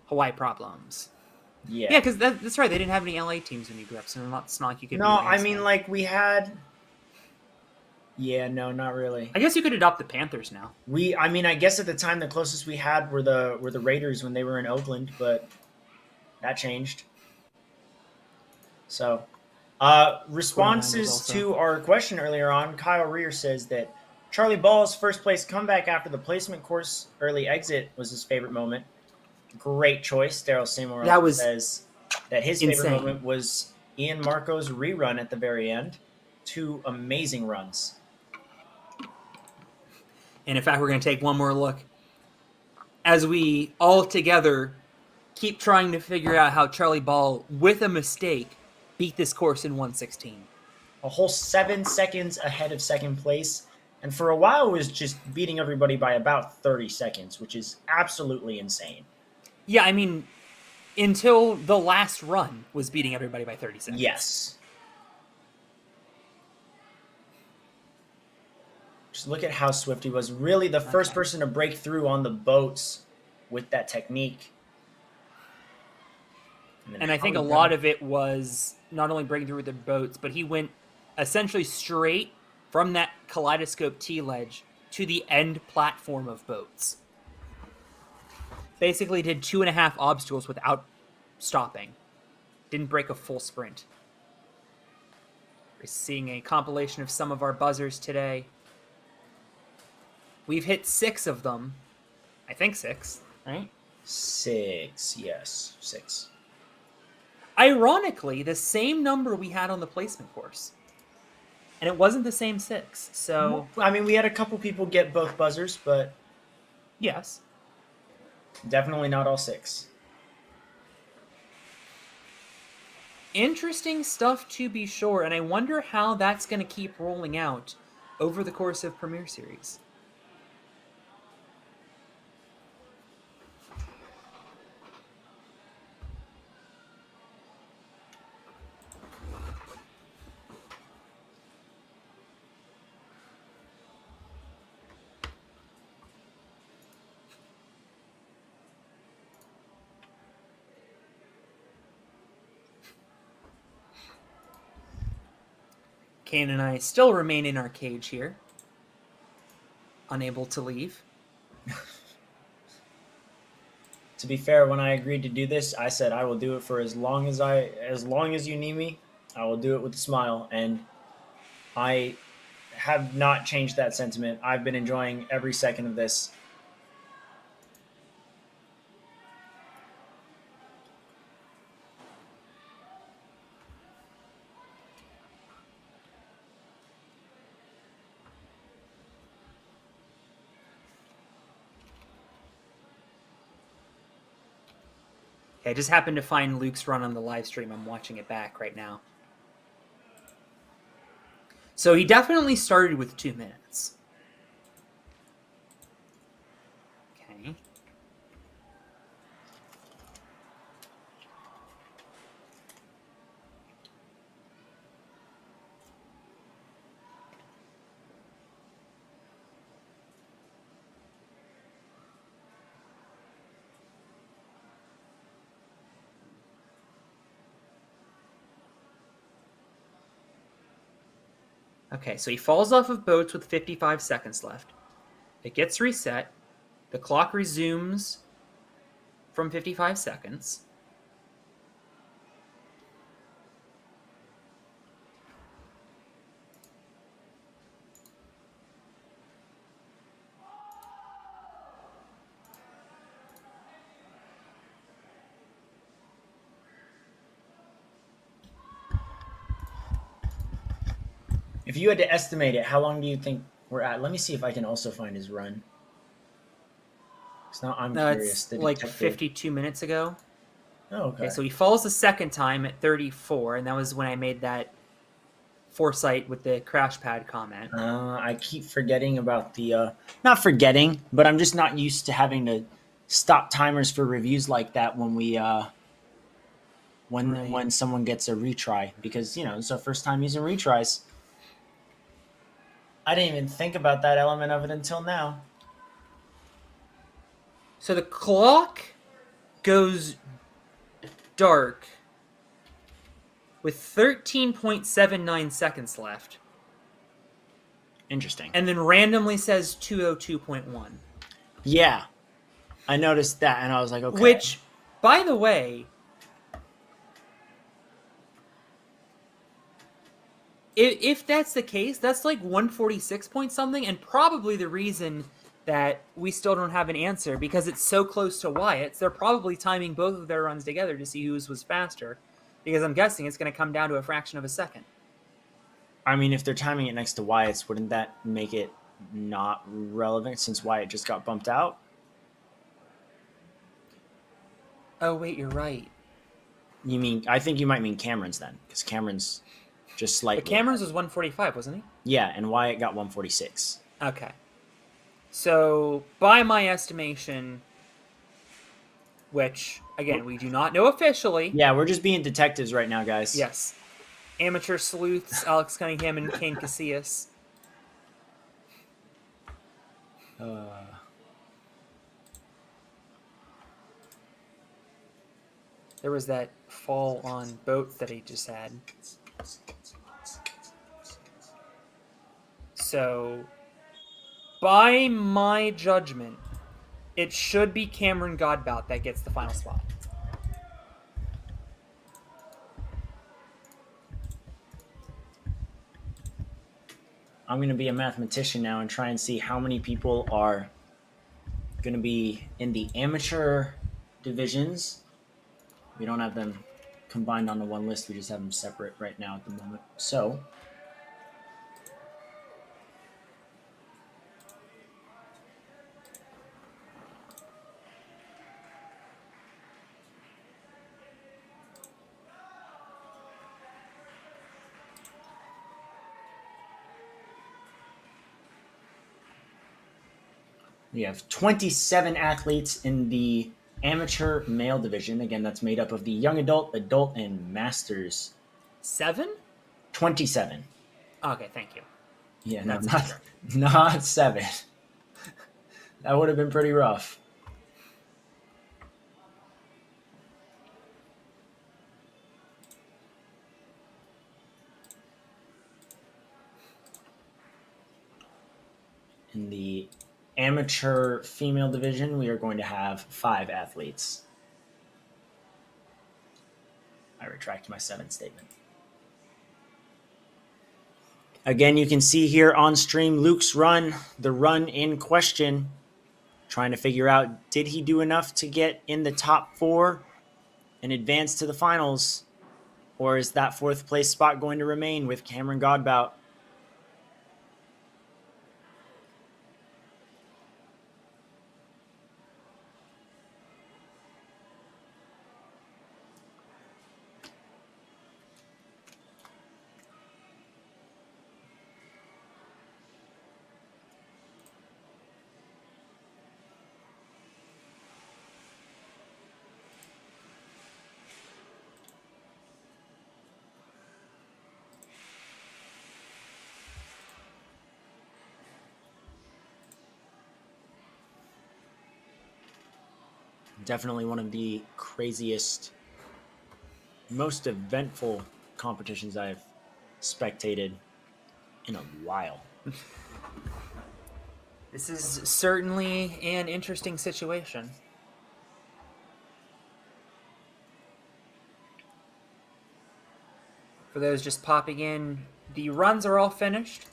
Hawaii problems. Yeah. Yeah, because that's right. They didn't have any LA teams when you grew up, so it's not like you could. No, I mean, like we had. Yeah, no, not really. I guess you could adopt the Panthers now. I guess at the time the closest we had were the Raiders when they were in Oakland, but that changed. So, responses to our question earlier on, Kyle Rear says that Charlie Ball's first place comeback after the placement course early exit was his favorite moment. Great choice. Daryl Seymour says that his favorite moment was Ian Marco's rerun at the very end. 2 amazing runs. And in fact, we're going to take one more look as we all together keep trying to figure out how Charlie Ball, with a mistake, beat this course in 1:16. A whole 7 seconds ahead of second place. And for a while was just beating everybody by about 30 seconds, which is absolutely insane. Yeah, I mean, until the last run was beating everybody by 30 seconds. Yes. Just look at how swift he was. Really the first person to break through on the boats with that technique. And I think a lot of it was not only breaking through with the boats, but he went essentially straight from that kaleidoscope T-ledge to the end platform of boats. Basically did 2.5 obstacles without stopping. Didn't break a full sprint. We're seeing a compilation of some of our buzzers today. We've hit 6 of them. I think 6, right? 6, yes, 6. Ironically, the same number we had on the placement course. And it wasn't the same 6, so... I mean, we had a couple people get both buzzers, but Yes. definitely not all 6. Interesting stuff to be sure, and I wonder how that's going to keep rolling out over the course of Premier Series. Kane and I still remain in our cage here, unable to leave. To be fair, when I agreed to do this, I said I will do it for as long as you need me. I will do it with a smile, and I have not changed that sentiment. I've been enjoying every second of this. Okay, I just happened to find Luke's run on the live stream. I'm watching it back right now. So he definitely started with 2 minutes. Okay. Okay, so he falls off of boats with 55 seconds left. It gets reset. The clock resumes from 55 seconds. If you had to estimate it, how long do you think we're at? Let me see if I can also find his run. Now I'm curious. It's like 52 minutes ago. Oh, okay. Okay, so he falls the second time at 34, and that was when I made that foresight with the crash pad comment. I keep forgetting about the not forgetting, but I'm just not used to having to stop timers for reviews like that when we when someone gets a retry, because it's our first time using retries. I didn't even think about that element of it until now. So the clock goes dark with 13.79 seconds left. Interesting. And then randomly says 202.1. Yeah. I noticed that, and I was like, okay. Which, by the way, if that's the case, that's like 146 point something, and probably the reason that we still don't have an answer, because it's so close to Wyatt's. They're probably timing both of their runs together to see whose was faster, because I'm guessing it's going to come down to a fraction of a second. I mean, if they're timing it next to Wyatt's, wouldn't that make it not relevant since Wyatt just got bumped out? Oh, wait, you're right. I think you might mean Cameron's then, because Cameron's just slightly. But Cameron's was 145, wasn't he? Yeah, and Wyatt got 146. Okay. So, by my estimation, which, again, we do not know officially. Yeah, we're just being detectives right now, guys. Yes. Amateur sleuths, Alex Cunningham and Kane Casillas. There was that fall on boat that he just had. So, by my judgment, it should be Cameron Godbout that gets the final spot. I'm going to be a mathematician now and try and see how many people are going to be in the amateur divisions. We don't have them combined onto one list. We just have them separate right now at the moment. So we have 27 athletes in the amateur male division. Again, that's made up of the young adult, adult, and masters. 7? 27. Okay, thank you. Yeah, no, That's not 7. That would have been pretty rough. In the amateur female division, we are going to have 5 athletes. I retract my 7th statement. Again, you can see here on stream Luke's run, the run in question, trying to figure out, did he do enough to get in the top 4 and advance to the finals, or is that 4th place spot going to remain with Cameron Godbout? Definitely one of the craziest, most eventful competitions I've spectated in a while. This is certainly an interesting situation. For those just popping in, the runs are all finished.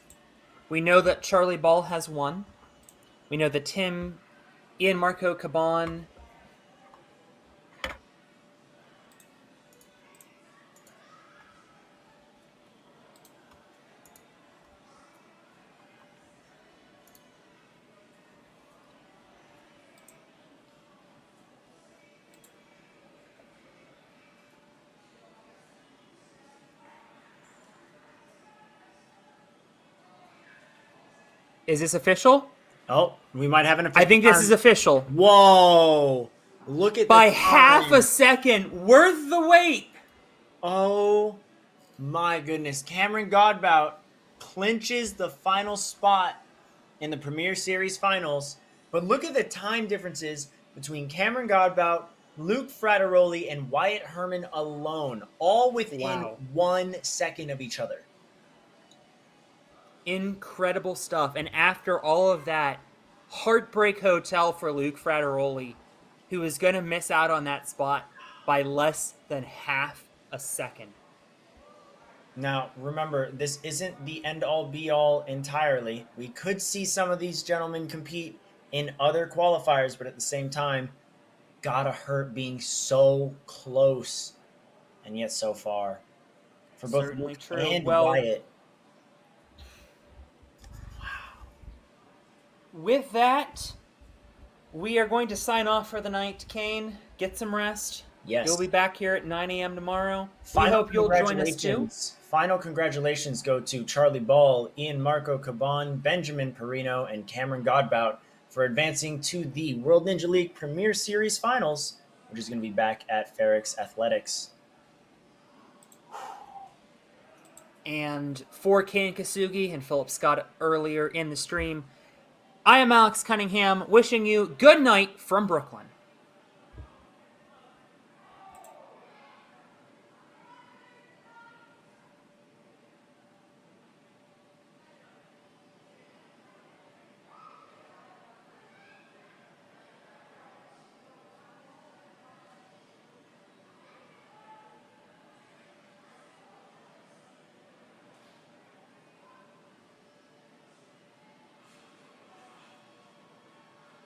We know that Charlie Ball has won. We know that Ian Marco Caban, is this official? Oh, we might have an official. I think this is official. Whoa! Look at By the half time. a second, worth the wait. Oh my goodness. Cameron Godbout clinches the final spot in the Premier Series finals. But look at the time differences between Cameron Godbout, Luke Frateroli, and Wyatt Herman alone, all within 1 second of each other. Incredible stuff. And after all of that, heartbreak hotel for Luke Frateroli, who is going to miss out on that spot by less than half a second. Now, remember, this isn't the end-all be-all entirely. We could see some of these gentlemen compete in other qualifiers, but at the same time, gotta hurt being so close and yet so far. For both Certainly Luke true. and Well, Wyatt. with that, we are going to sign off for the night. Kane, get some rest. Yes. You'll be back here at 9 a.m. tomorrow. We Final hope you'll join us too. Final congratulations go to Charlie Ball, Ian Marco Caban, Benjamin Perino, and Cameron Godbout for advancing to the World Ninja League Premier Series Finals, which is going to be back at Ferox Athletics. And for Kane Kasugi and Philip Scott earlier in the stream, I am Alex Cunningham, wishing you good night from Brooklyn.